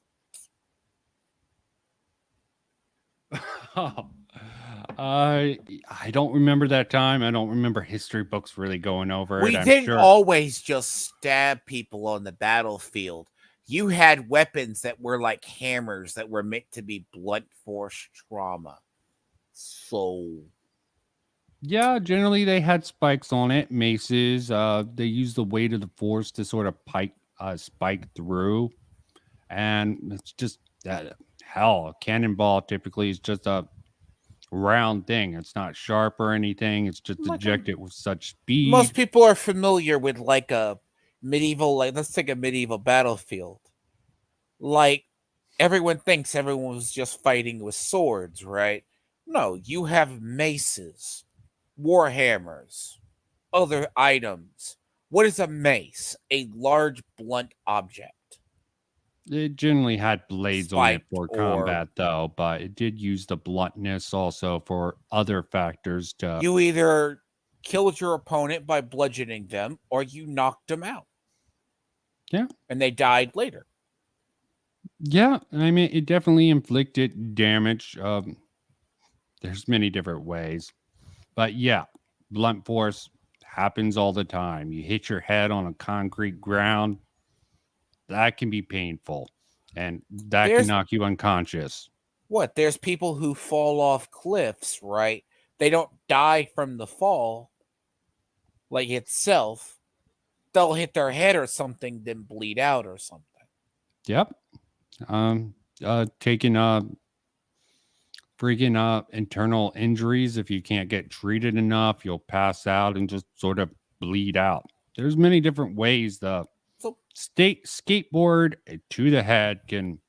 A: I don't remember that time. I don't remember history books really going over
O: We
A: it. I'm
O: didn't
A: sure.
O: always just stab people on the battlefield. You had weapons that were like hammers that were meant to be blunt force trauma. So
A: Yeah, generally they had spikes on it, maces. They used the weight of the force to sort of spike through, and it's just that hell. A cannonball typically is just a round thing. It's not sharp or anything. It's just ejected with such speed.
O: most people are familiar with like a medieval, like let's take a medieval battlefield. Like everyone thinks everyone was just fighting with swords, right? No, you have maces, war hammers, other items. What is a mace? A large blunt object.
A: It generally had blades on it
O: Spiked
A: for
O: or-
A: combat, though, but it did use the bluntness also for other factors to.
O: You either killed your opponent by bludgeoning them or you knocked them out.
A: Yeah.
O: And they died later.
A: Yeah, I mean, it definitely inflicted damage. There's many different ways, but yeah, blunt force happens all the time. You hit your head on a concrete ground, that can be painful, and that
O: There's-
A: can knock you unconscious.
O: What? There's people who fall off cliffs, right? They don't die from the fall, like itself. They'll hit their head or something, then bleed out or something.
A: Yep. Taking freaking internal injuries. If you can't get treated enough, you'll pass out and just sort of bleed out. There's many different ways the skateboard to the head can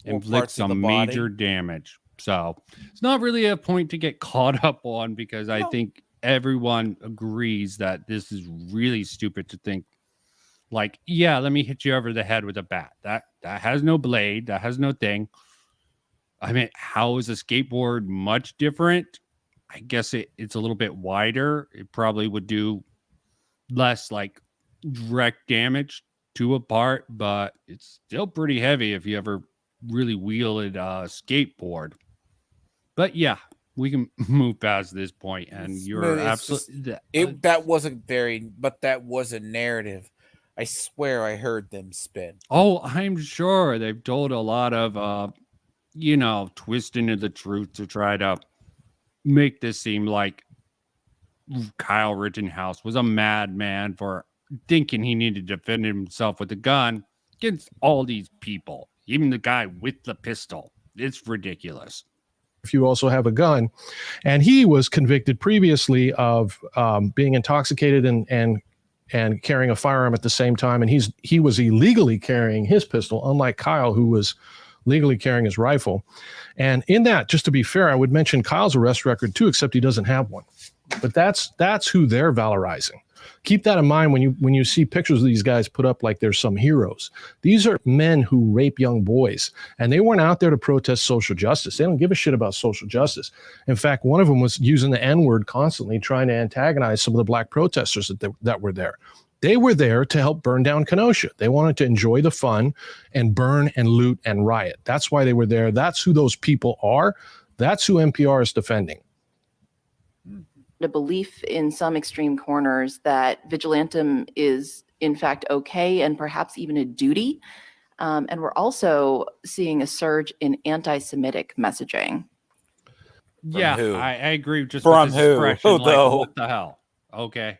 O: Or
A: inflict
O: parts of the
A: some
O: body.
A: major damage. So it's not really a point to get caught up on, because I think everyone agrees that this is really stupid to think like, yeah, let me hit you over the head with a bat. That has no blade, that has no thing. I mean, how is a skateboard much different? I guess it's a little bit wider. It probably would do less like direct damage to a part, but it's still pretty heavy if you ever really wielded a skateboard. But yeah, we can move past this point, and you're absolutely
O: That wasn't very, but that was a narrative. I swear I heard them spin.
A: Oh, I'm sure they've told a lot of twisting of the truth to try to make this seem like Kyle Rittenhouse was a madman for thinking he needed to defend himself with a gun against all these people, even the guy with the pistol. It's ridiculous.
D: If you also have a gun, and he was convicted previously of being intoxicated and carrying a firearm at the same time, and he was illegally carrying his pistol, unlike Kyle, who was legally carrying his rifle. And in that, just to be fair, I would mention Kyle's arrest record too, except he doesn't have one. But that's who they're valorizing. Keep that in mind when you see pictures of these guys put up like there's some heroes. These are men who rape young boys, and they weren't out there to protest social justice. They don't give a shit about social justice. In fact, one of them was using the N-word constantly, trying to antagonize some of the black protesters that were there. They were there to help burn down Kenosha. They wanted to enjoy the fun and burn and loot and riot. That's why they were there. That's who those people are. That's who NPR is defending.
Q: A belief in some extreme corners that vigilantism is in fact okay and perhaps even a duty. And we're also seeing a surge in anti-Semitic messaging.
A: Yeah,
O: who?
A: I agree. Just
O: From
A: with this
O: who?
A: expression,
O: Who,
A: like,
O: though?
A: what the hell? Okay,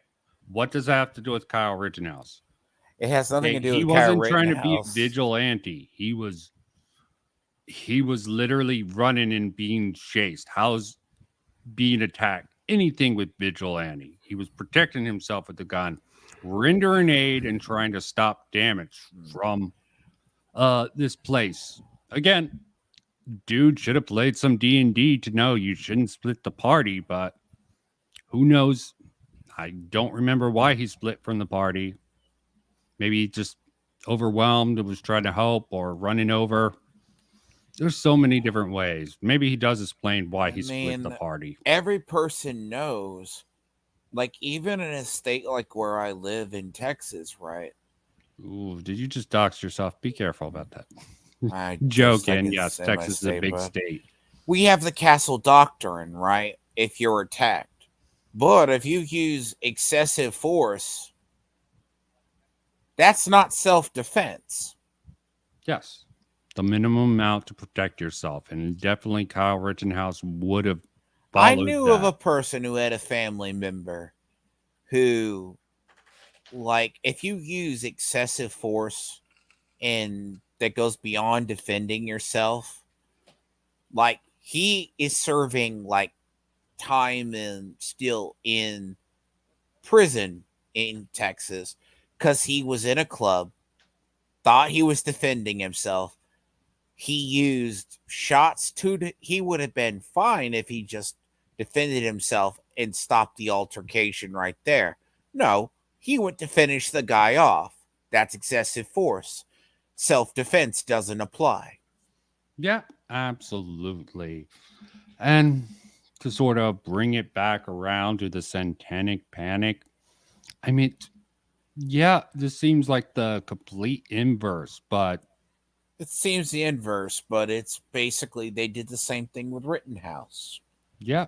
A: what does that have to do with Kyle Rittenhouse?
O: It has nothing to do
A: He
O: with Kyle
A: wasn't trying to be
O: Rittenhouse.
A: vigilante. He was literally running and being chased. How's being attacked anything with vigilante? He was protecting himself with the gun, rendering aid, and trying to stop damage from this place. Again, dude should have played some D&D to know you shouldn't split the party, but Who knows? I don't remember why he split from the party. Maybe just overwhelmed and was trying to help or running over. There's so many different ways. Maybe he does explain why he split the party.
O: Every person knows, like even in a state like where I live in Texas, right?
A: Ooh, did you just dox yourself? Be careful about that.
O: Joking.
A: Yes, Texas is a big state.
O: We have the castle doctrine, right? If you're attacked. But if you use excessive force, that's not self-defense.
A: Yes. The minimum amount to protect yourself. And definitely Kyle Rittenhouse would have followed
O: I knew of
A: that.
O: a person who had a family member who, like, if you use excessive force and that goes beyond defending yourself, like, he is serving, like, time and still in prison in Texas because he was in a club, thought he was defending himself. He used shots he would have been fine if he just defended himself and stopped the altercation right there. No, he went to finish the guy off. That's excessive force. Self-defense doesn't apply.
A: Yeah, absolutely. And to sort of bring it back around to the Satanic Panic, I mean, yeah, this seems like the complete inverse, but
O: it seems the inverse, but it's basically they did the same thing with Rittenhouse.
A: Yeah.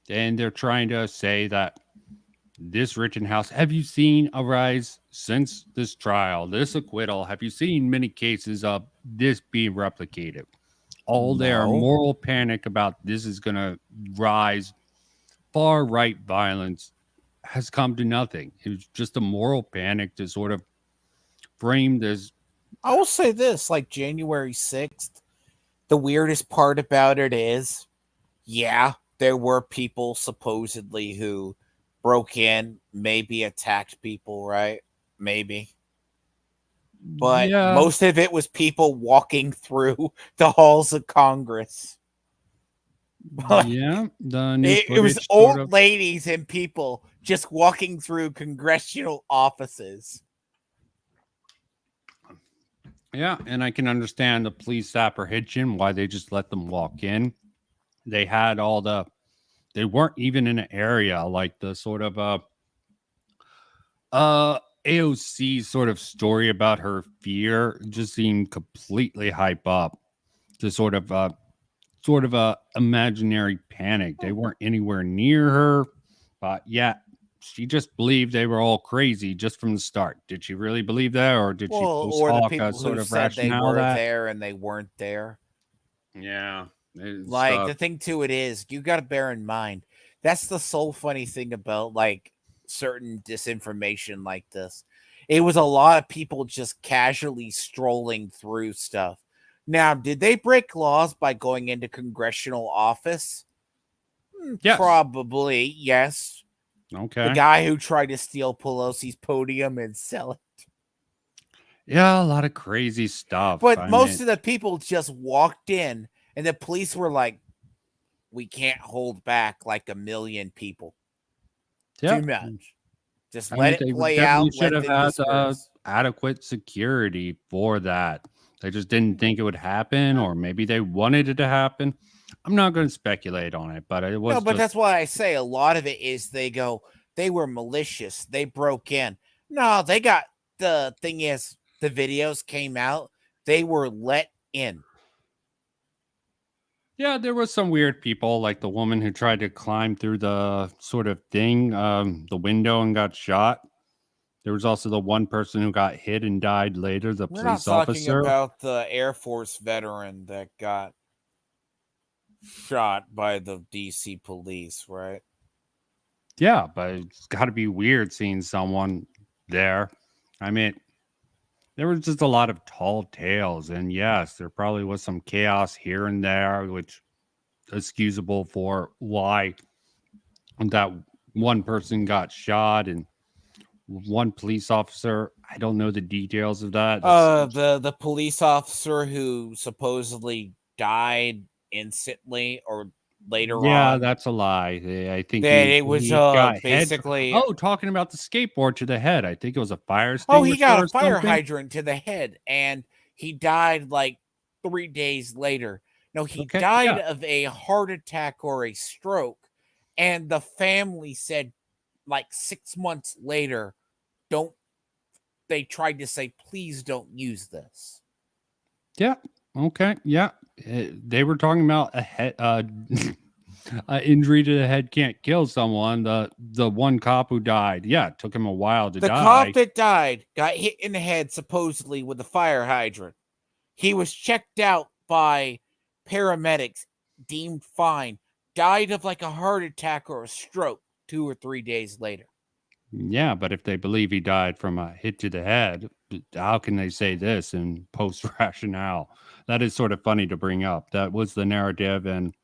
A: And they're trying to say that this Rittenhouse, have you seen a rise since this trial, this acquittal? Have you seen many cases of this being replicated? All their moral panic about this is going to rise, far right violence has come to nothing. It was just a moral panic to sort of frame this.
O: I will say this, like January 6th, the weirdest part about it is, yeah, there were people supposedly who broke in, maybe attacked people, right? Maybe. But most of it was people walking through the halls of Congress.
A: Yeah,
O: it was old ladies and people just walking through congressional offices.
A: Yeah, and I can understand the police apprehension, why they just let them walk in. They had they weren't even in an area like the sort of AOC sort of story about her fear just seemed completely hype up to sort of a imaginary panic. They weren't anywhere near her, but yeah, she just believed they were all crazy just from the start. Did she really believe that, or did she post
O: or the
A: hoc
O: people
A: sort
O: who
A: of
O: said they
A: rationale
O: were
A: that?
O: there and they weren't there?
A: Yeah,
O: like the thing to it is, you got to bear in mind that's the sole funny thing about like certain disinformation like this. It was a lot of people just casually strolling through stuff. Now, did they break laws by going into congressional office?
A: Yes.
O: Probably, yes.
A: Okay.
O: The guy who tried to steal Pelosi's podium and sell it.
A: Yeah, a lot of crazy stuff.
O: But most of the people just walked in, and the police were like, we can't hold back like 1 million people.
A: Yeah.
O: Too much. Just let it play
A: they
O: out.
A: should
O: Let
A: have
O: them
A: had
O: disperse.
A: adequate security for that. They just didn't think it would happen, or maybe they wanted it to happen. I'm not going to speculate on it, but it was.
O: No, but that's why I say a lot of it is they were malicious. They broke in. No, the thing is, the videos came out. They were let in.
A: Yeah, there was some weird people, like the woman who tried to climb through the sort of thing, the window and got shot. There was also the one person who got hit and died later, the
O: We're
A: police
O: not talking
A: officer.
O: about the Air Force veteran that got shot by the DC police, right?
A: Yeah, but it's got to be weird seeing someone there. I mean, there was just a lot of tall tales, and yes, there probably was some chaos here and there, which is excusable for why that one person got shot and one police officer. I don't know the details of that.
O: The police officer who supposedly died instantly, or later
A: Yeah,
O: on.
A: that's a lie. I think
O: That it was
A: he got
O: basically.
A: Oh, talking about the skateboard to the head. I think it was a fire
O: Oh, he
A: extinguisher
O: got
A: or
O: a fire
A: something.
O: hydrant to the head, and he died like 3 days later. No, he
A: Okay,
O: died
A: yeah.
O: of a heart attack or a stroke, and the family said, like 6 months later, don't. They tried to say, please don't use this.
A: Yeah. Okay. Yeah. They were talking about a head injury to the head can't kill someone. The one cop who died. Yeah, it took him a while to
O: The
A: die.
O: cop that died got hit in the head supposedly with a fire hydrant. He was checked out by paramedics, deemed fine, died of like a heart attack or a stroke 2 or 3 days later.
A: Yeah, but if they believe he died from a hit to the head, how can they say this in post rationale? That is sort of funny to bring up. That was the narrative, and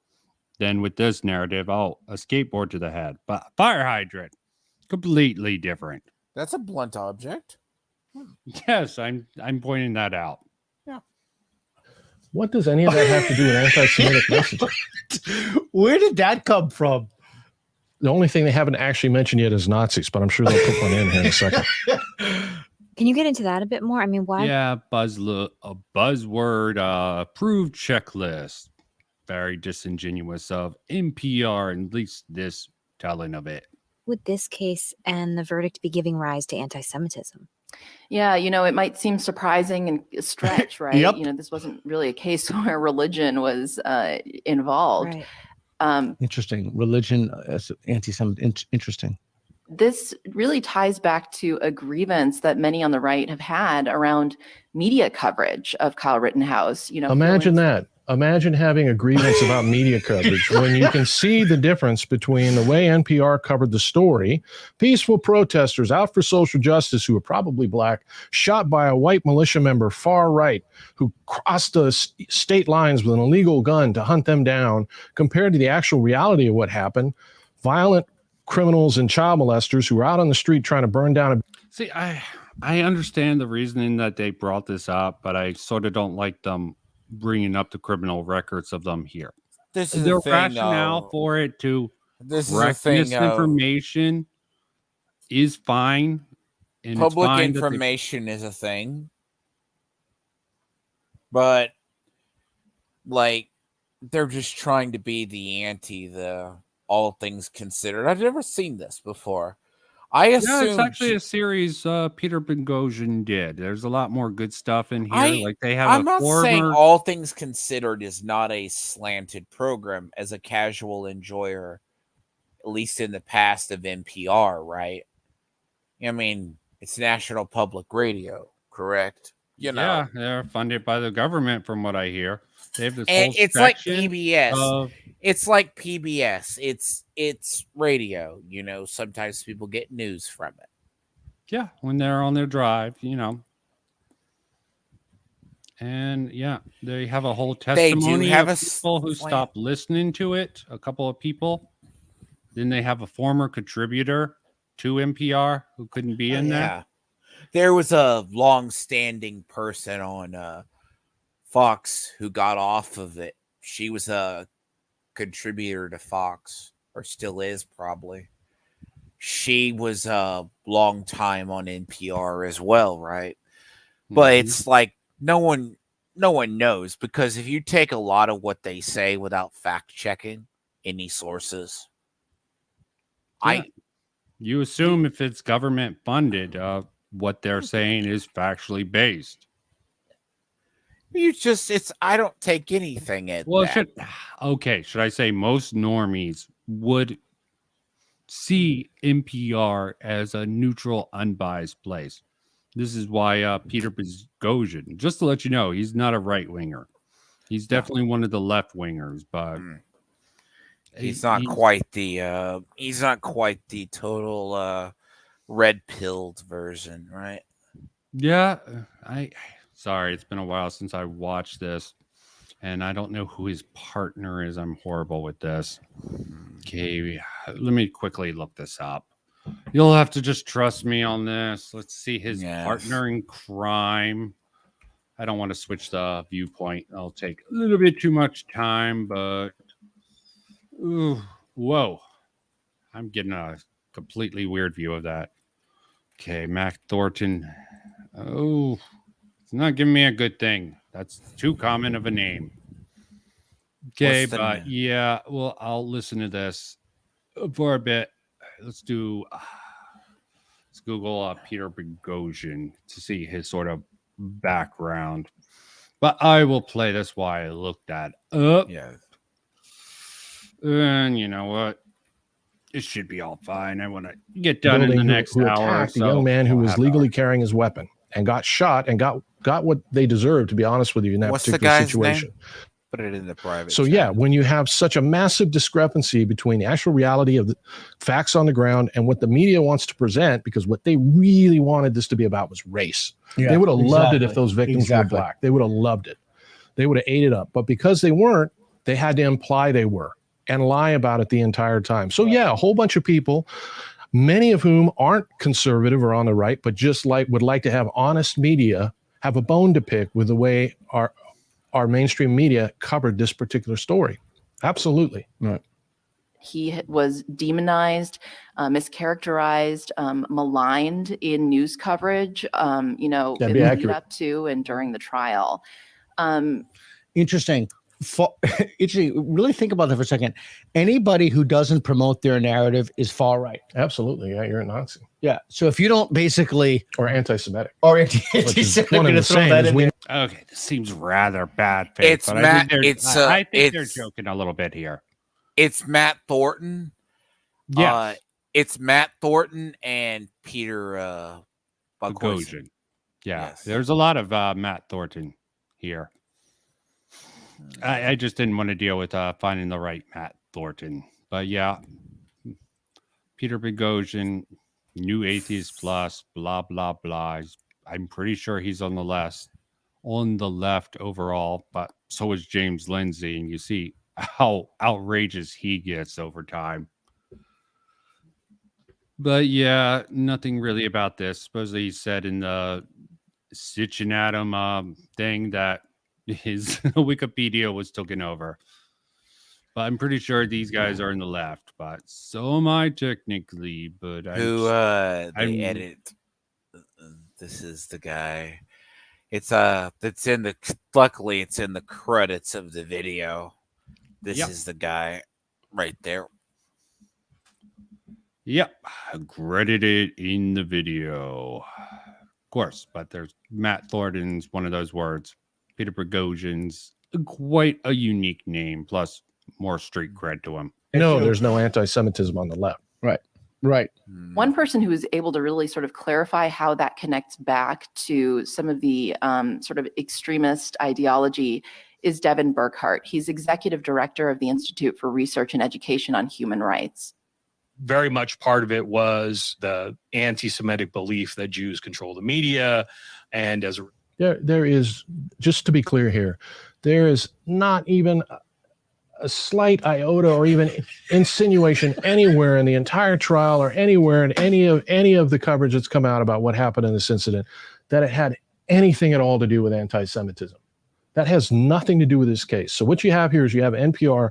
A: then with this narrative, oh, a skateboard to the head, but fire hydrant, completely different.
O: That's a blunt object.
A: Yes, I'm pointing that out.
O: Yeah.
D: What does any of that have to do with anti-Semitic messaging?
K: Where did that come from?
D: The only thing they haven't actually mentioned yet is Nazis, but I'm sure they'll put one in here in a second.
L: Can you get into that a bit more? I mean, why?
A: Yeah, a buzzword approved checklist. Very disingenuous of NPR, and at least this telling of it.
L: Would this case and the verdict be giving rise to anti-Semitism?
Q: Yeah, it might seem surprising and a stretch, right?
K: Yep.
Q: This wasn't really a case where religion was involved.
L: Right.
K: Interesting. Religion as anti-Semitic. Interesting.
Q: This really ties back to a grievance that many on the right have had around media coverage of Kyle Rittenhouse.
D: Imagine that. Imagine having a grievance about media coverage when you can see the difference between the way NPR covered the story. Peaceful protesters out for social justice who are probably black, shot by a white militia member, far right, who crossed the state lines with an illegal gun to hunt them down, compared to the actual reality of what happened. Violent criminals and child molesters who were out on the street trying to burn down.
A: See, I understand the reasoning that they brought this up, but I sort of don't like them bringing up the criminal records of them here.
O: This is
A: the
O: the thing,
A: rationale
O: though.
A: for it to
O: This is the
A: correct
O: thing,
A: misinformation is fine. And
O: Public
A: it's fine
O: information is a thing. But, like, they're just trying to be the all things considered. I've never seen this before. I assume
A: it's actually a series Peter Boghossian did. There's a lot more good stuff in here. Like they have
O: I'm
A: a
O: not
A: former...
O: saying All Things Considered is not a slanted program as a casual enjoyer, at least in the past of NPR, right? I mean, it's National Public Radio, correct?
A: Yeah, they're funded by the government, from what I hear. They have this
O: And
A: whole
O: it's like
A: section
O: PBS.
A: of-
O: It's like PBS. It's radio. Sometimes people get news from it.
A: Yeah, when they're on their drive, And yeah, they have a whole
O: They do
A: testimony
O: have
A: of
O: a
A: people who
O: slant.
A: stopped listening to it. A couple of people. Then they have a former contributor to NPR who couldn't be in there.
O: Yeah. There was a long-standing person on Fox who got off of it. She was a contributor to Fox, or still is probably. She was a long time on NPR as well, right? But it's like no one knows, because if you take a lot of what they say without fact checking any sources,
A: Yeah. You assume if it's government funded, what they're saying is factually based.
O: I don't take anything at
A: Well,
O: that.
A: should I say most normies would see NPR as a neutral, unbiased place. This is why Peter Boghossian, just to let you know, he's not a right winger. He's definitely one of the left wingers, but
O: He's not quite the total red pilled version, right?
A: Yeah, sorry, it's been a while since I watched this, and I don't know who his partner is. I'm horrible with this. Okay, let me quickly look this up. You'll have to just trust me on this. Let's see his partner in crime. I don't want to switch the viewpoint. It'll take a little bit too much time, but Ooh, whoa. I'm getting a completely weird view of that. Okay, Mac Thornton. Oh, it's not giving me a good thing. That's too common of a name. Okay,
O: What's the
A: but
O: name?
A: yeah, well, I'll listen to this for a bit. Let's Google Peter Boghossian to see his sort of background. But I will play this while I look that up.
O: Yeah.
A: And you know what? It should be all fine. I want to get done in
D: building
A: the
D: who,
A: next
D: who
A: hour or
D: attacked a
A: so.
D: young man who
A: We'll
D: was
A: have
D: legally carrying his weapon and got shot and got what they deserved, to be honest with you, in that
O: What's the
D: particular
O: guy's
D: situation.
O: name? Put it in the private.
D: So
O: chat.
D: yeah, when you have such a massive discrepancy between the actual reality of the facts on the ground and what the media wants to present, because what they really wanted this to be about was race.
K: Yeah,
D: they would have loved it if
K: exactly.
D: those victims
K: Exactly.
D: were black. They would have loved it. They would have ate it up. But because they weren't, they had to imply they were and lie about it the entire time. So yeah, a whole bunch of people, many of whom aren't conservative or on the right, but just would like to have honest media, have a bone to pick with the way our mainstream media covered this particular story. Absolutely.
K: Right.
Q: He was demonized, mischaracterized, maligned in news coverage, in
D: That'd be
Q: the lead
D: accurate.
Q: up to and during the trial.
K: Interesting. Interesting. Really think about that for a second. Anybody who doesn't promote their narrative is far right.
D: Absolutely. Yeah, you're a Nazi.
K: Yeah. So if you don't basically
D: or anti-Semitic
K: or
D: Which is
K: anti-Semitic,
D: one
K: I'm
D: and
K: gonna
D: the
K: throw
D: same,
K: that
D: is
K: in
D: we-
K: there.
A: Okay, this seems rather bad faith.
O: It's
A: but
O: Matt.
A: I think they're
O: It's
A: joking a little bit here.
O: It's Matt Thornton.
A: Yes.
O: It's Matt Thornton and Peter Boghossian.
A: Boghossian. Yeah,
O: Yes.
A: there's a lot of Matt Thornton here. I just didn't want to deal with finding the right Matt Thornton. But yeah, Peter Boghossian, New Atheist Plus, blah, blah, blah. I'm pretty sure he's on the left overall, but so is James Lindsay. And you see how outrageous he gets over time. But yeah, nothing really about this. Supposedly he said in the Stitching Atom thing that his Wikipedia was taken over. But I'm pretty sure these guys are in the left, but so am I technically. But
O: They
A: I'm
O: edit. This is the guy. It's luckily it's in the credits of the video. This
A: Yep.
O: is the guy right there.
A: Yep, credited in the video. Of course, but there's Matt Thornton's one of those words. Peter Boghossian's quite a unique name, plus more street cred to him.
D: No, there's no anti-Semitism on the left.
K: Right. Right.
Q: One person who was able to really sort of clarify how that connects back to some of the sort of extremist ideology is Devin Burkhardt. He's executive director of the Institute for Research and Education on Human Rights.
C: Very much part of it was the anti-Semitic belief that Jews control the media. And as a
D: There is, just to be clear here, there is not even a slight iota or even insinuation anywhere in the entire trial or anywhere in any of the coverage that's come out about what happened in this incident that it had anything at all to do with anti-Semitism. That has nothing to do with this case. So what you have here is you have NPR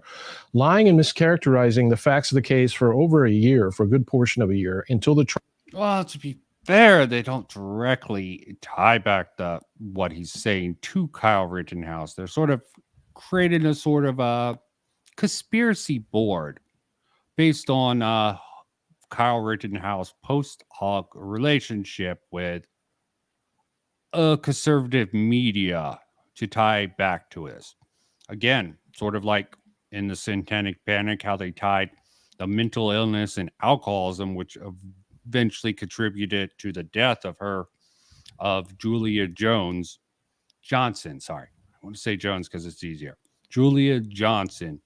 D: lying and mischaracterizing the facts of the case for over a year, for a good portion of a year, until the trial.
A: Well, to be fair, they don't directly tie back what he's saying to Kyle Rittenhouse. They're sort of creating a sort of a conspiracy board based on Kyle Rittenhouse post hoc relationship with a conservative media to tie back to this. Again, sort of like in the Satanic Panic, how they tied the mental illness and alcoholism, which eventually contributed to the death of Julia Johnson. Sorry, I want to say Jones because it's easier. Julia Johnson,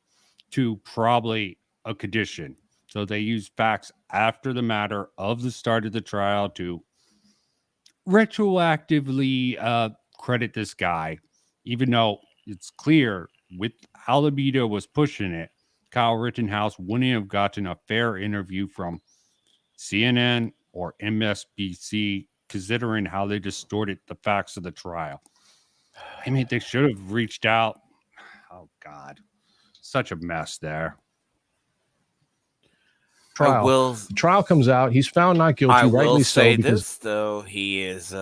A: to probably a condition. So they used facts after the matter of the start of the trial to retroactively credit this guy, even though it's clear with how the media was pushing it, Kyle Rittenhouse wouldn't have gotten a fair interview from CNN or MSNBC, considering how they distorted the facts of the trial. I mean, they should have reached out. Oh, God. Such a mess there.
D: trial.
O: will.
D: The trial comes out. He's found not guilty.
O: I will
D: rightly
O: say
D: so, because
O: this though, he is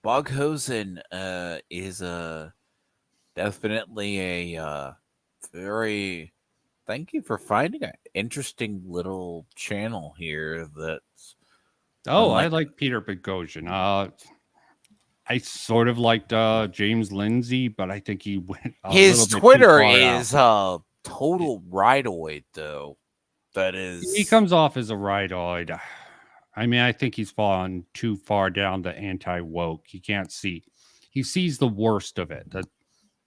O: Boghosen is definitely a very. Thank you for finding an interesting little channel here. That's
A: Oh, I like Peter Boghossian. I sort of liked James Lindsay, but I think he went a
O: his
A: little bit
O: Twitter
A: too far
O: is
A: out.
O: total ridoid though. That is,
A: He comes off as a rightoid. I mean, I think he's fallen too far down the anti-woke. He can't see. He sees the worst of it.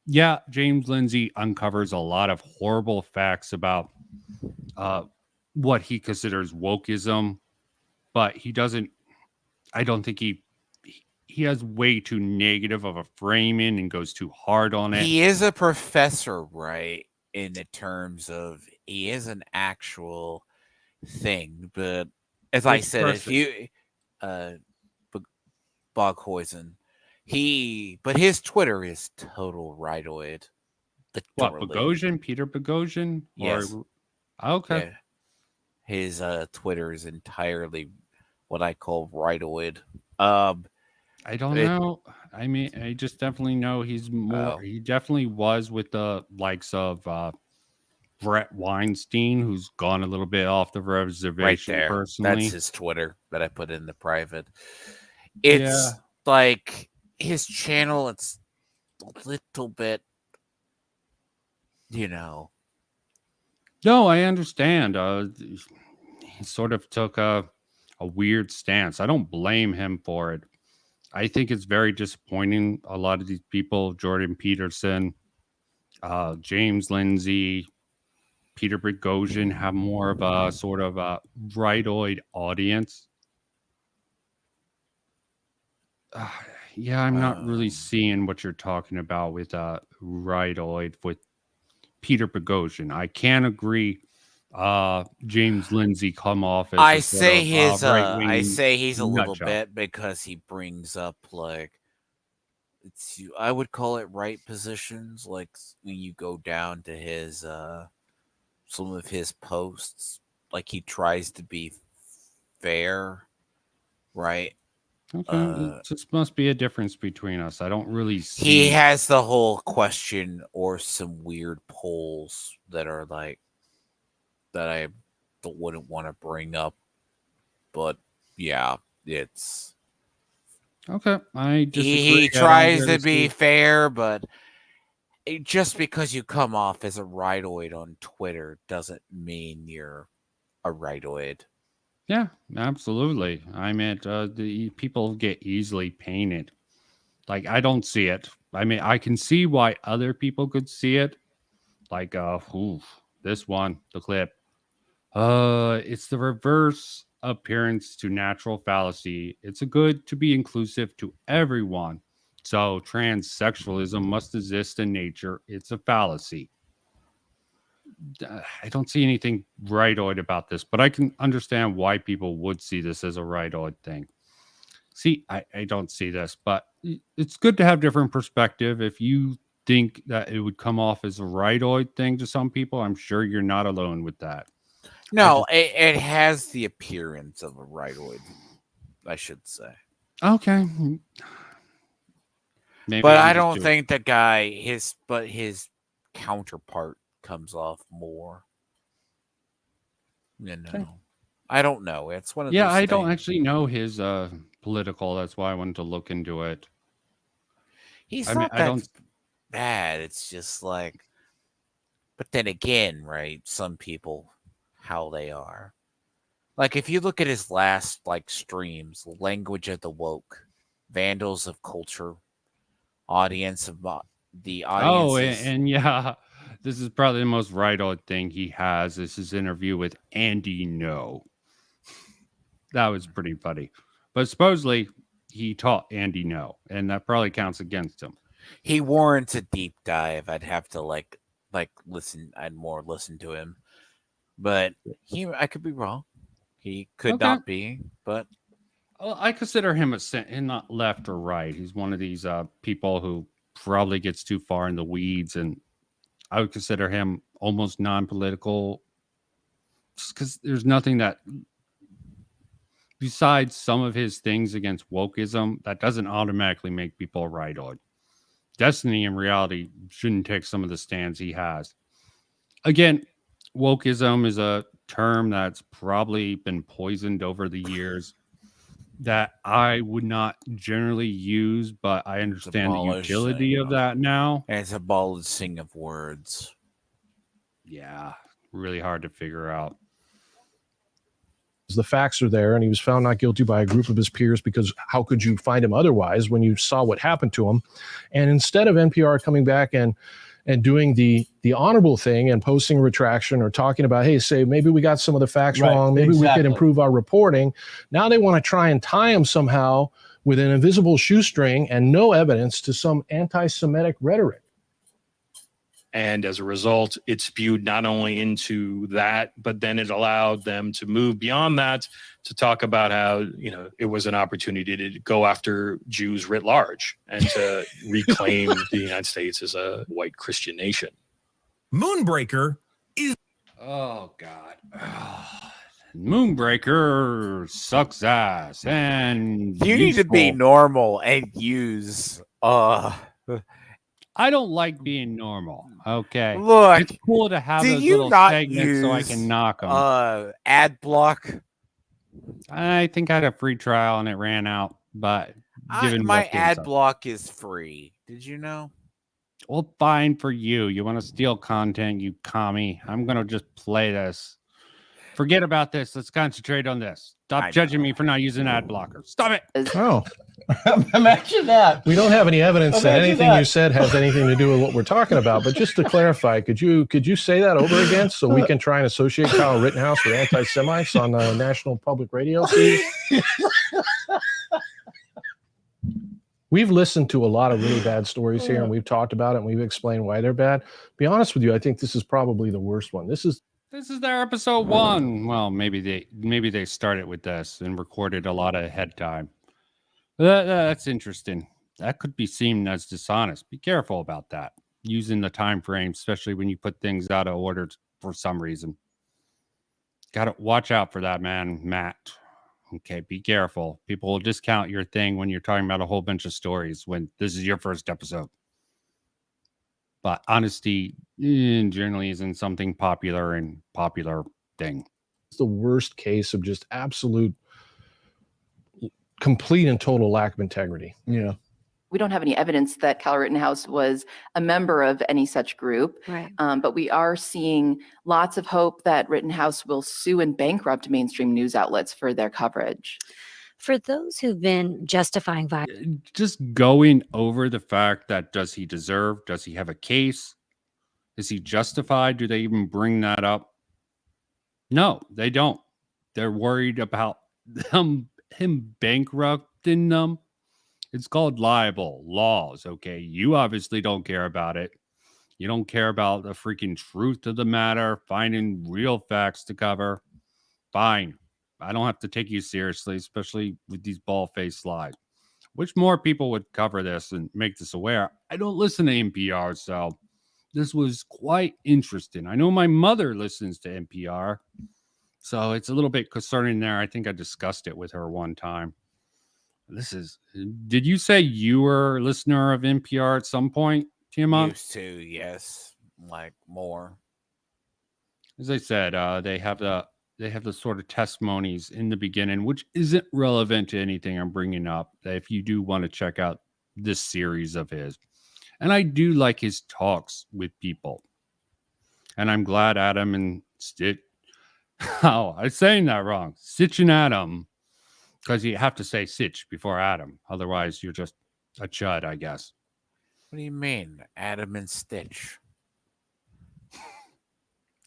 A: Yeah, James Lindsay uncovers a lot of horrible facts about what he considers wokeism, but he doesn't. I don't think he has way too negative of a framing and goes too hard on it.
O: he is a professor, right? In the terms of he is an actual thing, but as I said, if you Boghoisen, but his Twitter is total rightoid.
A: What,
O: Literally.
A: Boghossian? Peter Boghossian?
O: Yes.
A: Okay.
O: Yeah. His Twitter is entirely what I call rightoid.
A: I don't know. I mean, I just definitely know he's more. He definitely was with the likes of Brett Weinstein, who's gone a little bit off the reservation.
O: Right there.
A: Personally,
O: That's his Twitter that I put in the private. It's like his channel. It's a little bit,
A: No, I understand. He sort of took a weird stance. I don't blame him for it. I think it's very disappointing. A lot of these people, Jordan Peterson, James Lindsay, Peter Boghossian, have more of a sort of a rightoid audience. Yeah, I'm not really seeing what you're talking about with rightoid with Peter Boghossian. I can agree. James Lindsay come off as
O: I
A: a
O: say
A: sort of,
O: his
A: right-wing
O: I say he's a little
A: nutjob.
O: bit because he brings up like I would call it right positions, like when you go down to his some of his posts, like he tries to be fair, right?
A: Okay, it just must be a difference between us. I don't really see.
O: He has the whole question or some weird polls that are like that I wouldn't want to bring up, but yeah, it's
A: Okay, I disagree.
O: he
A: I don't
O: tries
A: really
O: to be
A: see-
O: fair, but just because you come off as a rightoid on Twitter doesn't mean you're a rightoid.
A: Yeah, absolutely. I mean, the people get easily painted. Like, I don't see it. I mean, I can see why other people could see it. Like, this one, the clip. It's the reverse appearance to natural fallacy. It's a good to be inclusive to everyone. So transsexualism must exist in nature. It's a fallacy. I don't see anything rightoid about this, but I can understand why people would see this as a rightoid thing. See, I don't see this, but it's good to have different perspective. If you think that it would come off as a rightoid thing to some people, I'm sure you're not alone with that.
O: No, it has the appearance of a rightoid, I should say.
A: Okay. Maybe
O: but
A: I'm
O: I
A: just
O: don't
A: doing-
O: think the guy his counterpart comes off more.
A: Okay.
O: I don't know. It's one of
A: Yeah,
O: those
A: I don't
O: things.
A: actually know his political. That's why I wanted to look into it.
O: He's
A: I
O: not
A: mean, I
O: that
A: don't.
O: bad. It's just like, but then again, right? Some people, how they are. Like if you look at his last streams, language of the woke, vandals of culture, audience of the audience.
A: Oh, and yeah, this is probably the most rightoid thing he has. This is interview with Andy No. That was pretty funny. But supposedly he taught Andy No, and that probably counts against him.
O: He warrants a deep dive. I'd have to listen. I'd more listen to him, but I could be wrong. He could
A: Okay.
O: not be, but
A: Well, I consider him not left or right. He's one of these people who probably gets too far in the weeds, and I would consider him almost non-political, because there's nothing that, besides some of his things against wokeism, that doesn't automatically make people a rightoid. Destiny in reality shouldn't take some of the stands he has. Again, wokeism is a term that's probably been poisoned over the years that I would not generally use, but I understand the utility of that now.
O: It's a abolishing of words.
A: Yeah, really hard to figure out.
D: The facts are there, and he was found not guilty by a group of his peers, because how could you find him otherwise when you saw what happened to him? And instead of NPR coming back and doing the honorable thing and posting a retraction or talking about, hey, say maybe we got some of the facts wrong, maybe we could improve our reporting, now they want to try and tie him somehow with an invisible shoestring and no evidence to some anti-Semitic rhetoric.
C: And as a result, it spewed not only into that, but then it allowed them to move beyond that to talk about how, it was an opportunity to go after Jews writ large and to reclaim the United States as a white Christian nation.
A: Moonbreaker is... Oh, God. Moonbreaker sucks ass. And
O: you need to be normal and use...
A: I don't like being normal. Okay.
O: Look,
A: it's cool to have
O: do
A: those
O: you
A: little
O: not
A: segments so I can knock them.
O: Ad block?
A: I think I had a free trial and it ran out, but given
O: my ad block is free. Did you know?
A: Well, fine for you. You want to steal content, you commie. I'm going to just play this. Forget about this. Let's concentrate on this. Stop judging me for not using ad blocker. Stop it.
D: Oh.
H: Imagine that.
D: We don't have any evidence that anything you said has anything to do with what we're talking about. But just to clarify, could you say that over again so we can try and associate Kyle Rittenhouse with anti-Semites on the National Public Radio feed? We've listened to a lot of really bad stories here, and we've talked about it, and we've explained why they're bad. Be honest with you, I think this is probably the worst one. This is
A: their episode 1. Well, maybe they started with this and recorded a lot ahead time. That's interesting. That could be seen as dishonest. Be careful about that. Using the time frame, especially when you put things out of order for some reason. Got to watch out for that, man, Matt. Okay, be careful. People will discount your thing when you're talking about a whole bunch of stories when this is your first episode. But honesty generally isn't something popular thing.
D: It's the worst case of just absolute, complete and total lack of integrity.
Q: Yeah. We don't have any evidence that Kyle Rittenhouse was a member of any such group.
L: Right.
Q: But we are seeing lots of hope that Rittenhouse will sue and bankrupt mainstream news outlets for their coverage.
L: For those who've been justifying violence,
A: just going over the fact that does he have a case? Is he justified? Do they even bring that up? No, they don't. They're worried about him bankrupting them. It's called libel laws. Okay. You obviously don't care about it. You don't care about the freaking truth of the matter, finding real facts to cover. Fine. I don't have to take you seriously, especially with these bald-faced lies. Wish more people would cover this and make this aware. I don't listen to NPR, so this was quite interesting. I know my mother listens to NPR, so it's a little bit concerning there. I think I discussed it with her one time. Did you say you were a listener of NPR at some point, Tiamat?
O: Used to, yes. Like more.
A: As I said, they have the sort of testimonies in the beginning, which isn't relevant to anything I'm bringing up, that if you do want to check out this series of his. And I do like his talks with people. And I'm glad Adam and Stitch... Oh, I'm saying that wrong. Stitch and Adam. Because you have to say Stitch before Adam. Otherwise, you're just a chud, I guess.
O: What do you mean, Adam and Stitch?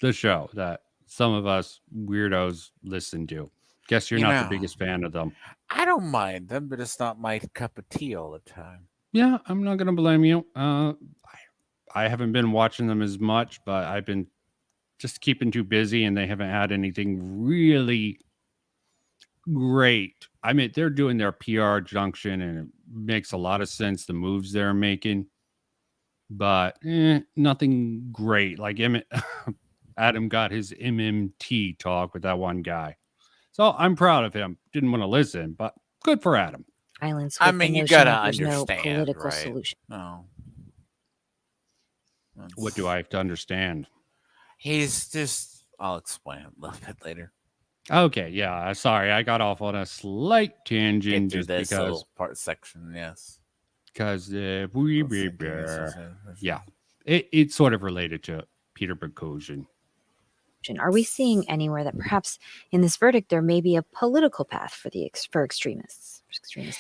A: The show that some of us weirdos listen to. Guess you're not the biggest fan of them.
O: I don't mind them, but it's not my cup of tea all the time.
A: Yeah, I'm not going to blame you. I haven't been watching them as much, but I've been just keeping too busy, and they haven't had anything really great. I mean, they're doing their PR junction, and it makes a lot of sense, the moves they're making. but nothing great. Like Adam got his MMT talk with that one guy. So I'm proud of him. Didn't want to listen, but good for Adam.
L: Silence
O: I
L: with the
O: mean, you
L: notion
O: gotta
L: that there's no
O: understand,
L: political
O: right?
L: solution.
O: No.
A: What do I have to understand?
O: He's just, I'll explain it a little bit later.
A: Okay, yeah. Sorry, I got off on a slight tangent
O: Get through
A: just
O: this
A: because.
O: little part section, yes.
A: Because yeah, it's sort of related to Peter Boghossian.
L: Are we seeing anywhere that perhaps in this verdict there may be a political path for extremist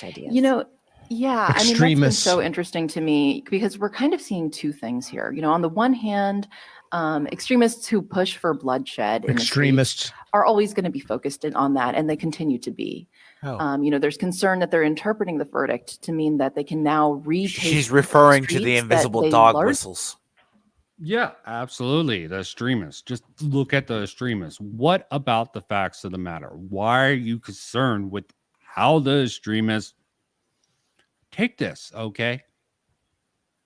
L: ideas?
Q: You know, yeah, I mean, that's been
K: Extremists.
Q: so interesting to me because we're kind of seeing two things here. You know, on the one hand, extremists who push for bloodshed in the streets
K: Extremists.
Q: are always going to be focused on that, and they continue to be.
O: Oh.
Q: You know, there's concern that they're interpreting the verdict to mean that they can now retake.
O: She's referring to the
Q: streets that
O: invisible
Q: they
O: dog
Q: largely-
O: whistles.
A: Yeah, absolutely. The extremists. Just look at the extremists. What about the facts of the matter? Why are you concerned with how the extremists take this? Okay.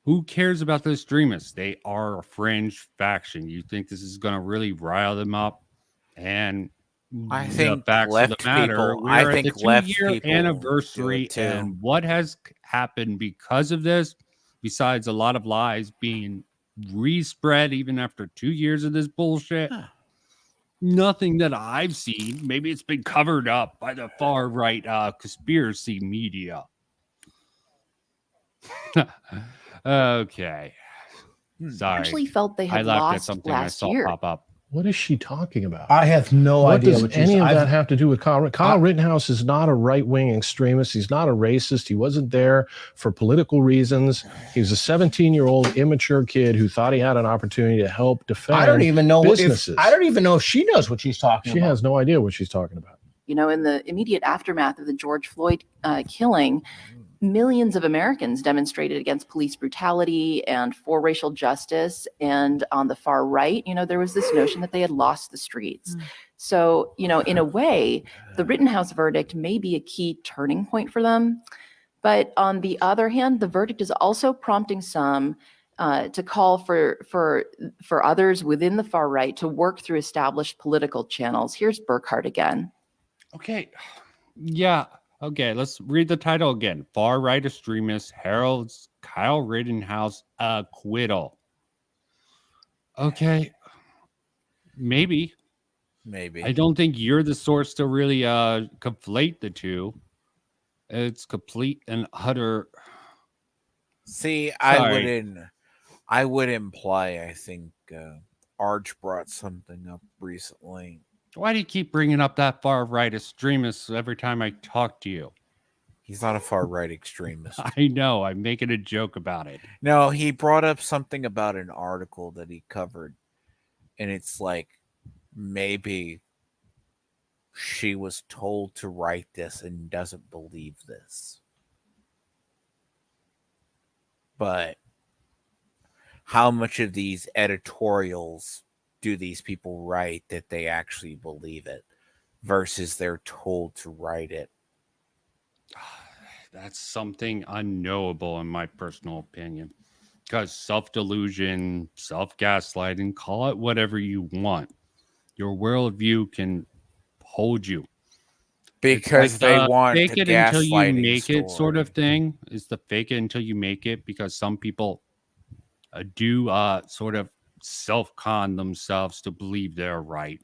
A: Who cares about the extremists? They are a fringe faction. You think this is going to really rile them up? And
O: I
A: the
O: think
A: facts
O: left
A: of the matter,
O: people-
A: we're
O: I
A: at
O: think
A: the
O: left
A: 2-year
O: people do
A: anniversary,
O: it too.
A: and what has happened because of this, besides a lot of lies being respread even after 2 years of this bullshit, nothing that I've seen. Maybe it's been covered up by the far right conspiracy media. Okay. Sorry.
Q: Actually felt they had
A: I laughed at
Q: lost
A: something I
Q: last
A: saw
Q: year.
A: pop up.
D: What is she talking about?
K: I have no
D: What
K: idea
D: does
K: what she's
D: any of
K: I've-
D: that have to do with Kyle? Kyle Rittenhouse is not a right-wing extremist. He's not a racist. He wasn't there for political reasons. He was a 17-year-old immature kid who thought he had an opportunity to help defend
K: I don't even know
D: businesses.
K: I don't even know if she knows what she's talking
D: She
K: about.
D: has no idea what she's talking about.
Q: You know, in the immediate aftermath of the George Floyd killing, millions of Americans demonstrated against police brutality and for racial justice. And on the far right, you know, there was this notion that they had lost the streets. So, you know, in a way, the Rittenhouse verdict may be a key turning point for them. But on the other hand, the verdict is also prompting some to call for others within the far right to work through established political channels. Here's Burkhart again.
A: Okay. Yeah. Okay. Let's read the title again. Far right extremist heralds Kyle Rittenhouse acquittal. Okay. Maybe. I don't think you're the source to really conflate the two. It's complete and utter.
O: See,
A: Sorry.
O: I would imply, I think Arch brought something up recently.
A: Why do you keep bringing up that far right extremist every time I talk to you?
O: He's not a far right extremist.
A: I know. I'm making a joke about it.
O: No, he brought up something about an article that he covered. And it's like, maybe she was told to write this and doesn't believe this. But how much of these editorials do these people write that they actually believe it versus they're told to write it?
A: That's something unknowable in my personal opinion. Because self-delusion, self-gaslighting, call it whatever you want. Your worldview can hold you.
O: Because
A: It's
O: they
A: like the
O: want
A: fake
O: a
A: it until you
O: gaslighting
A: make it sort
O: story.
A: of thing. It's the fake it until you make it, because some people do sort of self-con themselves to believe they're right.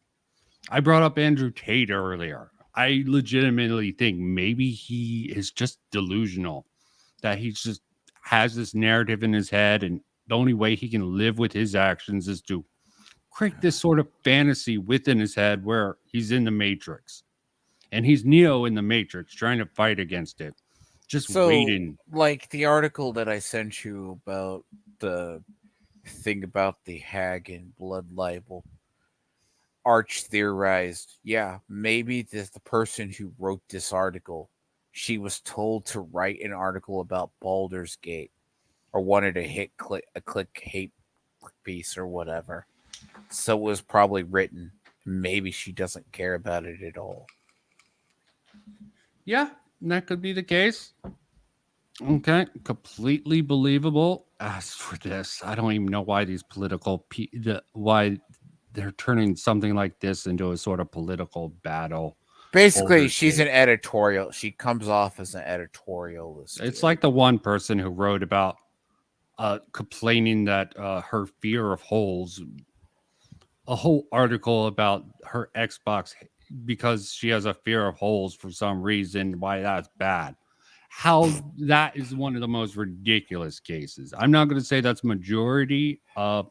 A: I brought up Andrew Tate earlier. I legitimately think maybe he is just delusional, that he just has this narrative in his head, and the only way he can live with his actions is to create this sort of fantasy within his head where he's in the Matrix. And he's Neo in the Matrix trying to fight against it. Just waiting.
O: Like the article that I sent you about the thing about the hag and blood libel, Arch theorized, yeah, maybe the person who wrote this article, she was told to write an article about Baldur's Gate or wanted to click hate piece or whatever. So it was probably written. Maybe she doesn't care about it at all.
A: Yeah, that could be the case. Okay, completely believable. As for this, I don't even know why these why they're turning something like this into a sort of political battle.
O: Basically,
A: Boulder
O: she's an
A: State.
O: editorial. She comes off as an editorialist.
A: It's like the one person who wrote about complaining that her fear of holes, a whole article about her Xbox because she has a fear of holes for some reason, why that's bad. How that is one of the most ridiculous cases. I'm not going to say that's majority of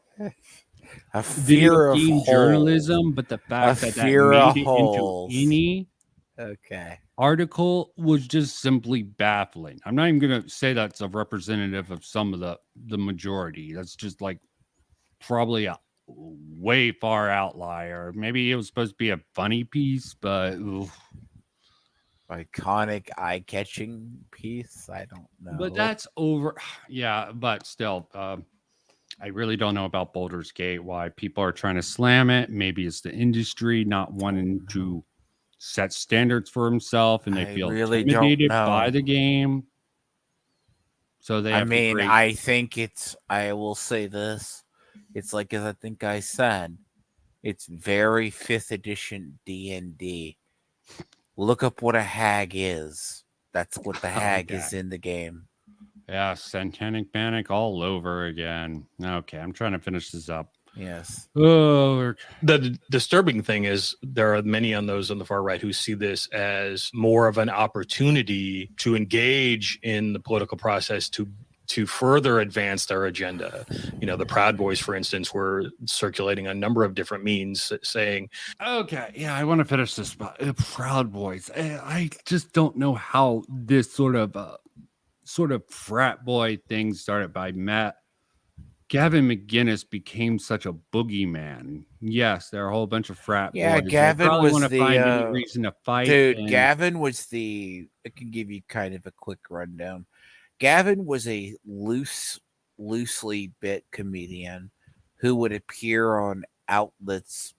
O: A
A: video
O: fear of
A: game
O: holes.
A: journalism, but the
O: A
A: fact that
O: fear
A: made
O: of
A: it into
O: holes.
A: any
O: Okay.
A: article was just simply baffling. I'm not even going to say that's a representative of some of the majority. That's just like probably a way far outlier. Maybe it was supposed to be a funny piece, but oof.
O: Iconic, eye-catching piece. I don't know.
A: But that's over. Yeah, but still, I really don't know about Baldur's Gate. Why people are trying to slam it? Maybe it's the industry not wanting to set standards for himself, and they
O: I
A: feel
O: really don't
A: intimidated by
O: know.
A: the game. So they
O: I
A: have to
O: mean,
A: create.
O: I think I will say this. It's like, as I think I said, it's very 5th edition D&D. Look up what a hag is. That's what the hag is in the game.
A: Yeah, Satanic Panic all over again. Okay, I'm trying to finish this up.
O: Yes.
A: Oh,
C: The disturbing thing is there are many on those on the far right who see this as more of an opportunity to engage in the political process to further advance their agenda. You know, the Proud Boys, for instance, were circulating a number of different means saying,
A: okay, yeah, I want to finish this. Proud Boys. I just don't know how this sort of frat boy thing started by Matt. Gavin McGinnis became such a boogeyman. Yes, there are a whole bunch of frat
O: Yeah,
A: boys.
O: Gavin
A: They probably
O: was
A: want to find any reason to fight.
O: Dude,
A: and
O: Gavin was I can give you kind of a quick rundown. Gavin was a loosely bit comedian who would appear on outlets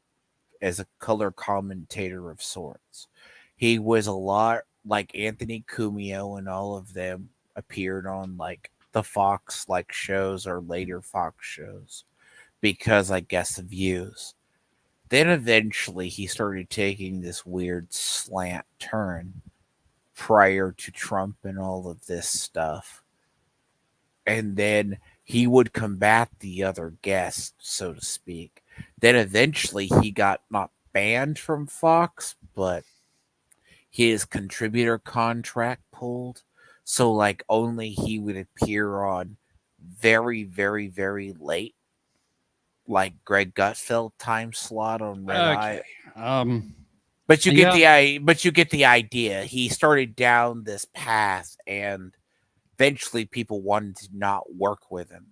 O: as a color commentator of sorts. He was a lot like Anthony Cumio, and all of them appeared on like the Fox like shows or later Fox shows because I guess of views. Then eventually he started taking this weird slant turn prior to Trump and all of this stuff. And then he would combat the other guests, so to speak. Then eventually he got not banned from Fox, but his contributor contract pulled. So like only he would appear on very, very, very late, like Greg Gutfeld time slot on Red Eye. But you get the idea. He started down this path, and eventually people wanted to not work with him.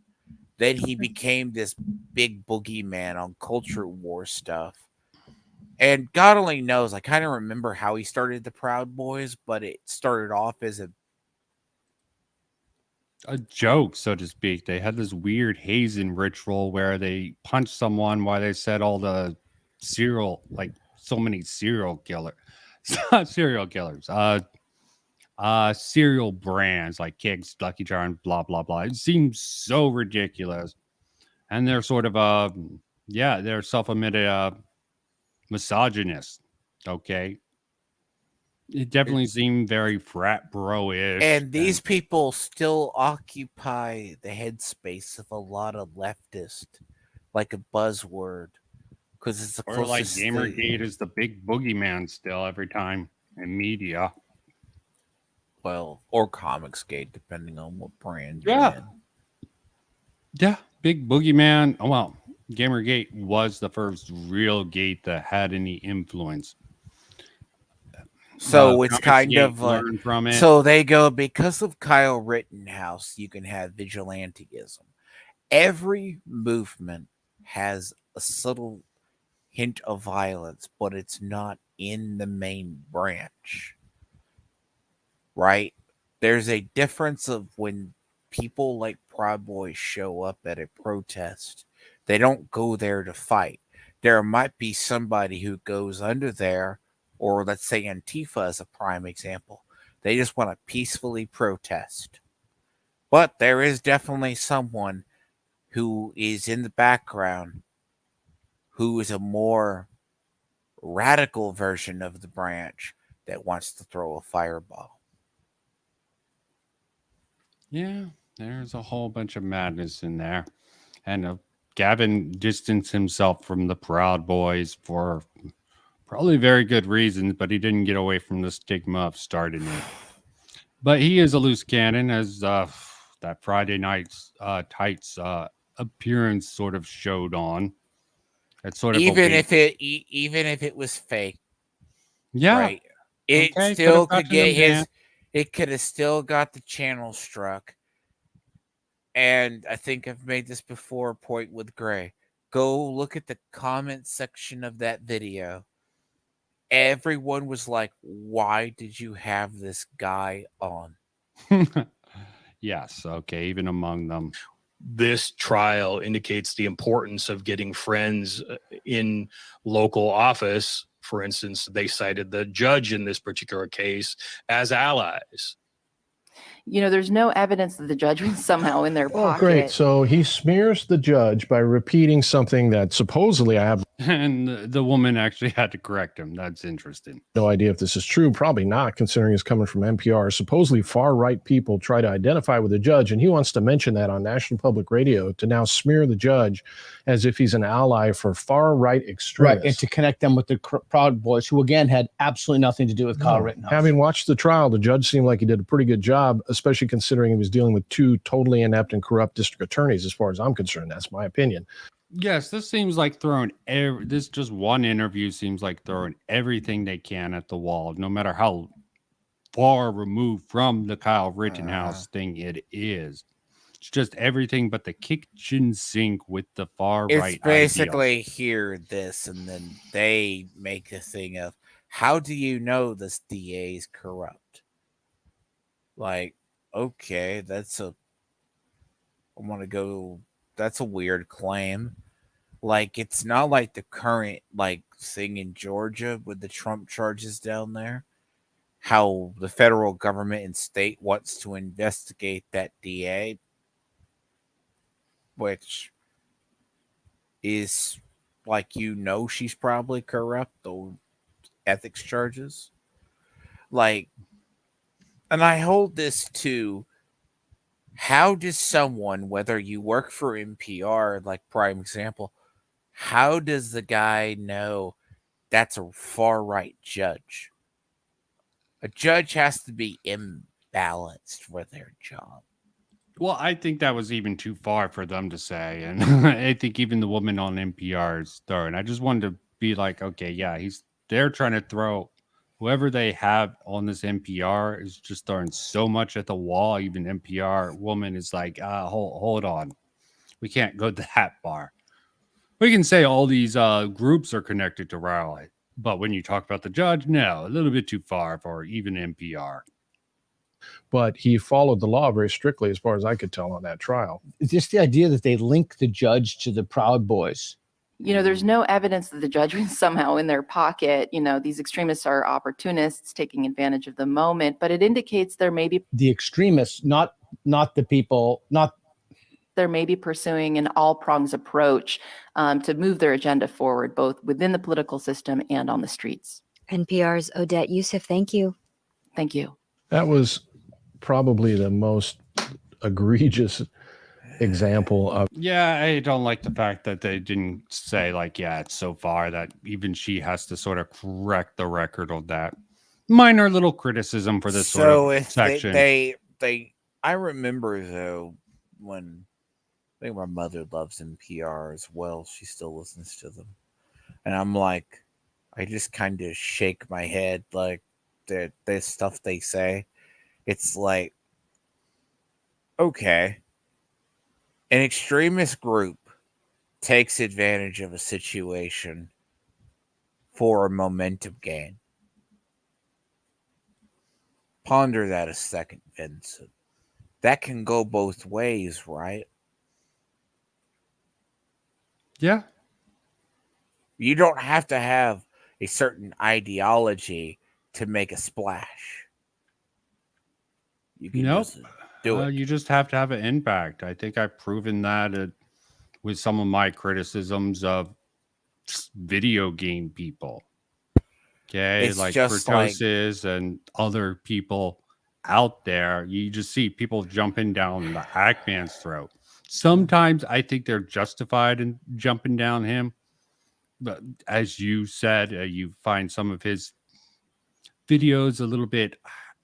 O: Then he became this big boogeyman on culture war stuff. And God only knows, I kind of remember how he started the Proud Boys, but it started off as
A: a joke, so to speak. They had this weird hazing ritual where they punched someone while they said all the so many serial killers, serial brands like Kicks, Lucky Charms, blah blah blah. It seems so ridiculous, and they're sort of they're self-admitted misogynist. Okay, it definitely seemed very frat bro-ish.
O: And these people still occupy the headspace of a lot of leftists, like a buzzword, because it's the
A: or like
O: closest
A: Gamergate is the big boogeyman still every time in media.
O: Well, or Comicsgate, depending on what brand.
A: Yeah, big boogeyman. Oh well, Gamergate was the first real gate that had any influence.
O: So it's kind of
A: learn from it.
O: So they go, because of Kyle Rittenhouse, you can have vigilantism. Every movement has a subtle hint of violence, but it's not in the main branch. Right? There's a difference of when people like Proud Boys show up at a protest. They don't go there to fight. There might be somebody who goes under there, or let's say Antifa is a prime example. They just want to peacefully protest. But there is definitely someone who is in the background who is a more radical version of the branch that wants to throw a fireball.
A: Yeah, there's a whole bunch of madness in there. And Gavin distanced himself from the Proud Boys for probably very good reasons, but he didn't get away from the stigma of starting it. But he is a loose cannon, as that Friday night's Tights appearance sort of showed on. It's sort of
O: even if it was fake,
A: yeah,
O: right? It
A: okay,
O: still
A: could've
O: could
A: gotten him
O: get his.
A: banned.
O: It could have still got the channel struck. And I think I've made this before. Point with Gray. Go look at the comment section of that video. Everyone was like, "Why did you have this guy on?"
A: Yes, okay, even among them.
C: This trial indicates the importance of getting friends in local office. For instance, they cited the judge in this particular case as allies.
Q: You know, there's no evidence that the judge was somehow in their
D: Oh,
Q: pocket.
D: great. So he smears the judge by repeating something that supposedly I have
A: And the woman actually had to correct him. That's interesting.
D: no idea if this is true. Probably not, considering it's coming from NPR. Supposedly far-right people try to identify with the judge, and he wants to mention that on National Public Radio to now smear the judge as if he's an ally for far-right extremists.
K: Right, and to connect them with the Proud Boys, who again had absolutely nothing to do with Kyle Rittenhouse.
D: Having watched the trial, the judge seemed like he did a pretty good job, especially considering he was dealing with two totally inept and corrupt district attorneys, as far as I'm concerned. That's my opinion.
A: Yes, this seems like throwing this just one interview seems like throwing everything they can at the wall, no matter how far removed from the Kyle Rittenhouse thing it is. It's just everything but the kitchen sink with the far right.
O: It's basically hear this, and then they make a thing of, how do you know this DA is corrupt? Like, okay, that's a weird claim. Like, it's not like the current thing in Georgia with the Trump charges down there. How the federal government and state wants to investigate that DA, which is she's probably corrupt, those ethics charges. And I hold this to, how does someone, whether you work for NPR, prime example, how does the guy know that's a far-right judge? A judge has to be imbalanced for their job.
A: Well, I think that was even too far for them to say. And I think even the woman on NPR is throwing. I just wanted to be like, okay, yeah, they're trying to throw whoever they have on this NPR is just throwing so much at the wall. Even NPR woman is like, hold on. We can't go that far. We can say all these groups are connected to Rowley, but when you talk about the judge, no, a little bit too far for even NPR.
D: But he followed the law very strictly, as far as I could tell, on that trial.
K: It's just the idea that they link the judge to the Proud Boys.
Q: You know, there's no evidence that the judge was somehow in their pocket. You know, these extremists are opportunists taking advantage of the moment, but it indicates there may be
K: the extremists, not the people,
Q: there may be pursuing an all prongs approach to move their agenda forward, both within the political system and on the streets.
L: NPR's Odette Youssef, thank you.
Q: Thank you.
D: That was probably the most egregious example of.
A: Yeah, I don't like the fact that they didn't say it's so far that even she has to sort of correct the record on that. Minor little criticism for this sort of section.
O: I remember though when I think my mother loves NPR as well. She still listens to them, and I'm like, I just kind of shake my head the stuff they say. It's like, okay, an extremist group takes advantage of a situation for a momentum gain. Ponder that a second, Vincent. That can go both ways, right?
A: Yeah.
O: You don't have to have a certain ideology to make a splash. You can just Do it.
A: You just have to have an impact. I think I've proven that with some of my criticisms of video game people. Okay,
O: It's
A: like
O: just like
A: Kurtosis and other people out there. You just see people jumping down the Hackman's throat. Sometimes I think they're justified in jumping down him. But as you said, you find some of his videos a little bit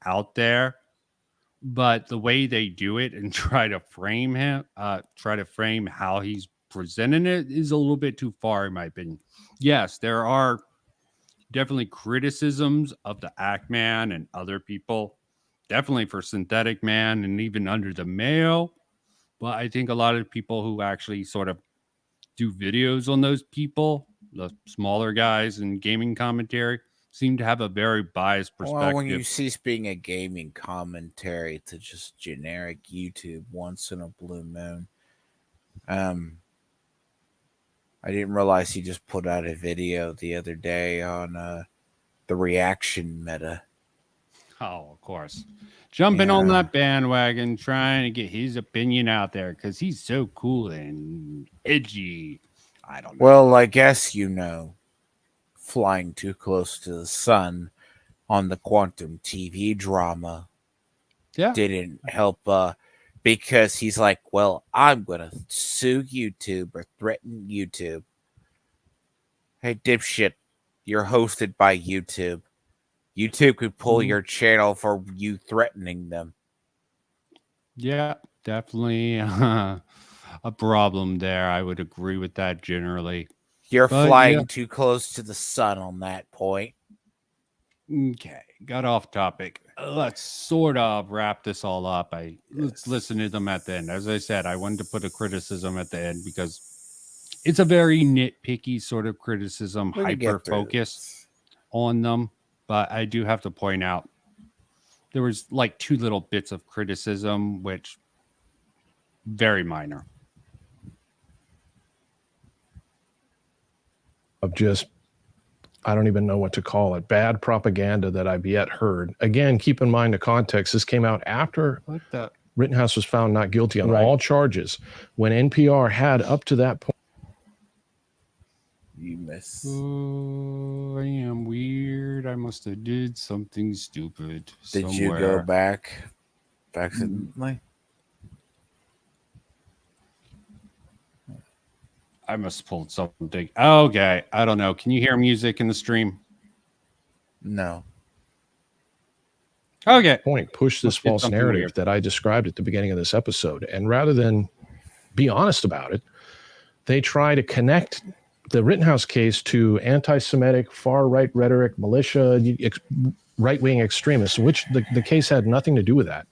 A: out there. But the way they do it and try to frame how he's presenting it is a little bit too far, in my opinion. Yes, there are definitely criticisms of the Ackman and other people, definitely for Synthetic Man and even Under the Mayo. But I think a lot of people who actually sort of do videos on those people, the smaller guys in gaming commentary, seem to have a very biased perspective.
O: Well, when you cease being a gaming commentary to just generic YouTube once in a blue moon. I didn't realize he just put out a video the other day on the reaction meta.
A: Oh, of course. Jumping on that bandwagon, trying to get his opinion out there because he's so cool and edgy. I don't know.
O: Well, I guess flying too close to the sun on the quantum TV drama didn't help because he's like, well, I'm going to sue YouTube or threaten YouTube. Hey, dipshit, you're hosted by YouTube. YouTube could pull your channel for you threatening them.
A: Yeah, definitely a problem there. I would agree with that generally.
O: You're flying too close to the sun on that point.
A: Okay, got off topic. Let's sort of wrap this all up. Let's listen to them at the end. As I said, I wanted to put a criticism at the end because it's a very nitpicky sort of criticism, hyper focus on them. But I do have to point out there was like two little bits of criticism, which very minor.
D: Of just, I don't even know what to call it, bad propaganda that I've yet heard. Again, keep in mind the context. This came out after Rittenhouse was found not guilty on all charges, when NPR had up to that point.
O: You miss.
A: Oh, I am weird. I must have did something stupid.
O: Did you go back accidentally?
A: I must have pulled something. Okay, I don't know. Can you hear music in the stream?
O: No.
A: Okay.
D: Push this false narrative that I described at the beginning of this episode. And rather than be honest about it, they try to connect the Rittenhouse case to anti-Semitic, far-right rhetoric, militia, right-wing extremists, which the case had nothing to do with that.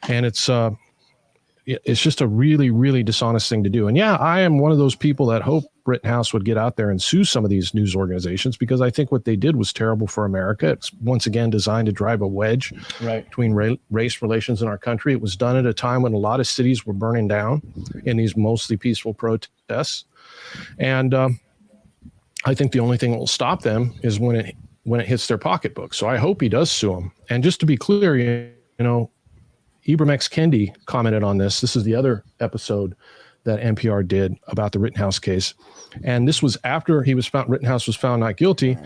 D: And it's just a really, really dishonest thing to do. And yeah, I am one of those people that hope Rittenhouse would get out there and sue some of these news organizations, because I think what they did was terrible for America. It's once again designed to drive a wedge between race relations in our country. It was done at a time when a lot of cities were burning down in these mostly peaceful protests. And I think the only thing that will stop them is when it hits their pocketbook. So I hope he does sue them. And just to be clear, you know, Ibram X. Kendi commented on this. This is the other episode that NPR did about the Rittenhouse case. And this was after Rittenhouse was found not guilty.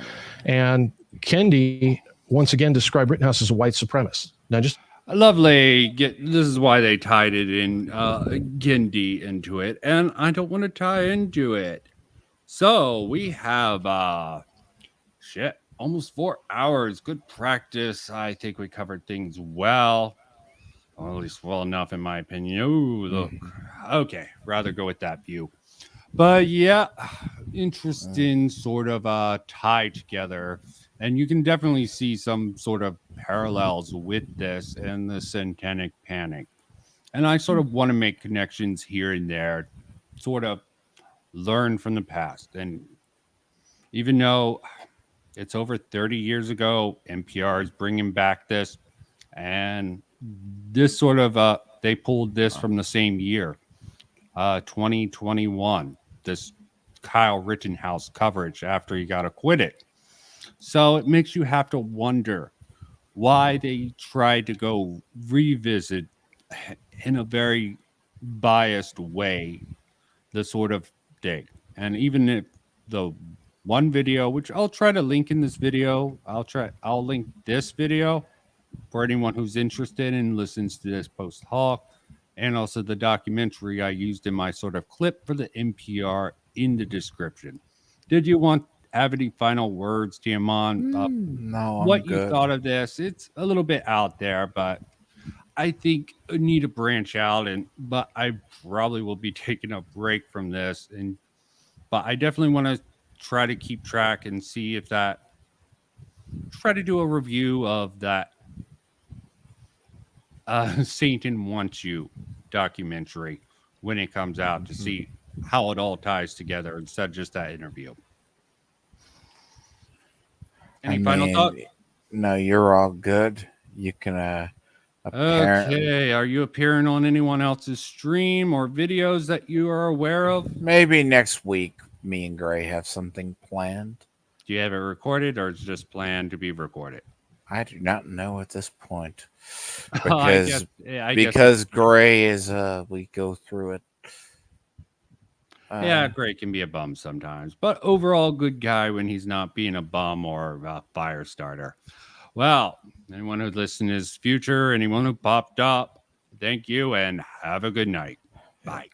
D: And Kendi once again described Rittenhouse as a white supremacist. Now just
A: lovely. This is why they tied it in Kendi into it. And I don't want to tie into it. So we have almost 4 hours. Good practice. I think we covered things well. Or at least well enough, in my opinion. Oh, look. Okay, rather go with that view. But yeah, interesting sort of tie together. And you can definitely see some sort of parallels with this and the Satanic Panic. And I sort of want to make connections here and there, sort of learn from the past. And even though it's over 30 years ago, NPR is bringing back this. And this sort of, they pulled this from the same year, 2021, this Kyle Rittenhouse coverage after he got acquitted. So it makes you have to wonder why they tried to go revisit in a very biased way the sort of thing. And even if the one video, which I'll try to link in this video, I'll link this video for anyone who's interested and listens to this post hoc, and also the documentary I used in my sort of clip for the NPR in the description. Did you have any final words, Tiaman?
O: No,
A: What
O: I'm
A: you
O: good.
A: thought of this? It's a little bit out there, but I think I need to branch out, but I probably will be taking a break from this, but I definitely want to try to keep track and see if try to do a review of that Satan Wants You documentary when it comes out to see how it all ties together instead of just that interview. Any final thought?
O: No, you're all good. You can
A: Okay, are you appearing on anyone else's stream or videos that you are aware of?
O: maybe next week me and Gray have something planned.
A: Do you have it recorded or is it just planned to be recorded?
O: I do not know at this point
A: I
O: because
A: guess
O: Gray is we go through it.
A: Yeah, Gray can be a bum sometimes, but overall good guy when he's not being a bum or a fire starter. Well, anyone who listened is future, anyone who popped up, thank you and have a good night. Bye.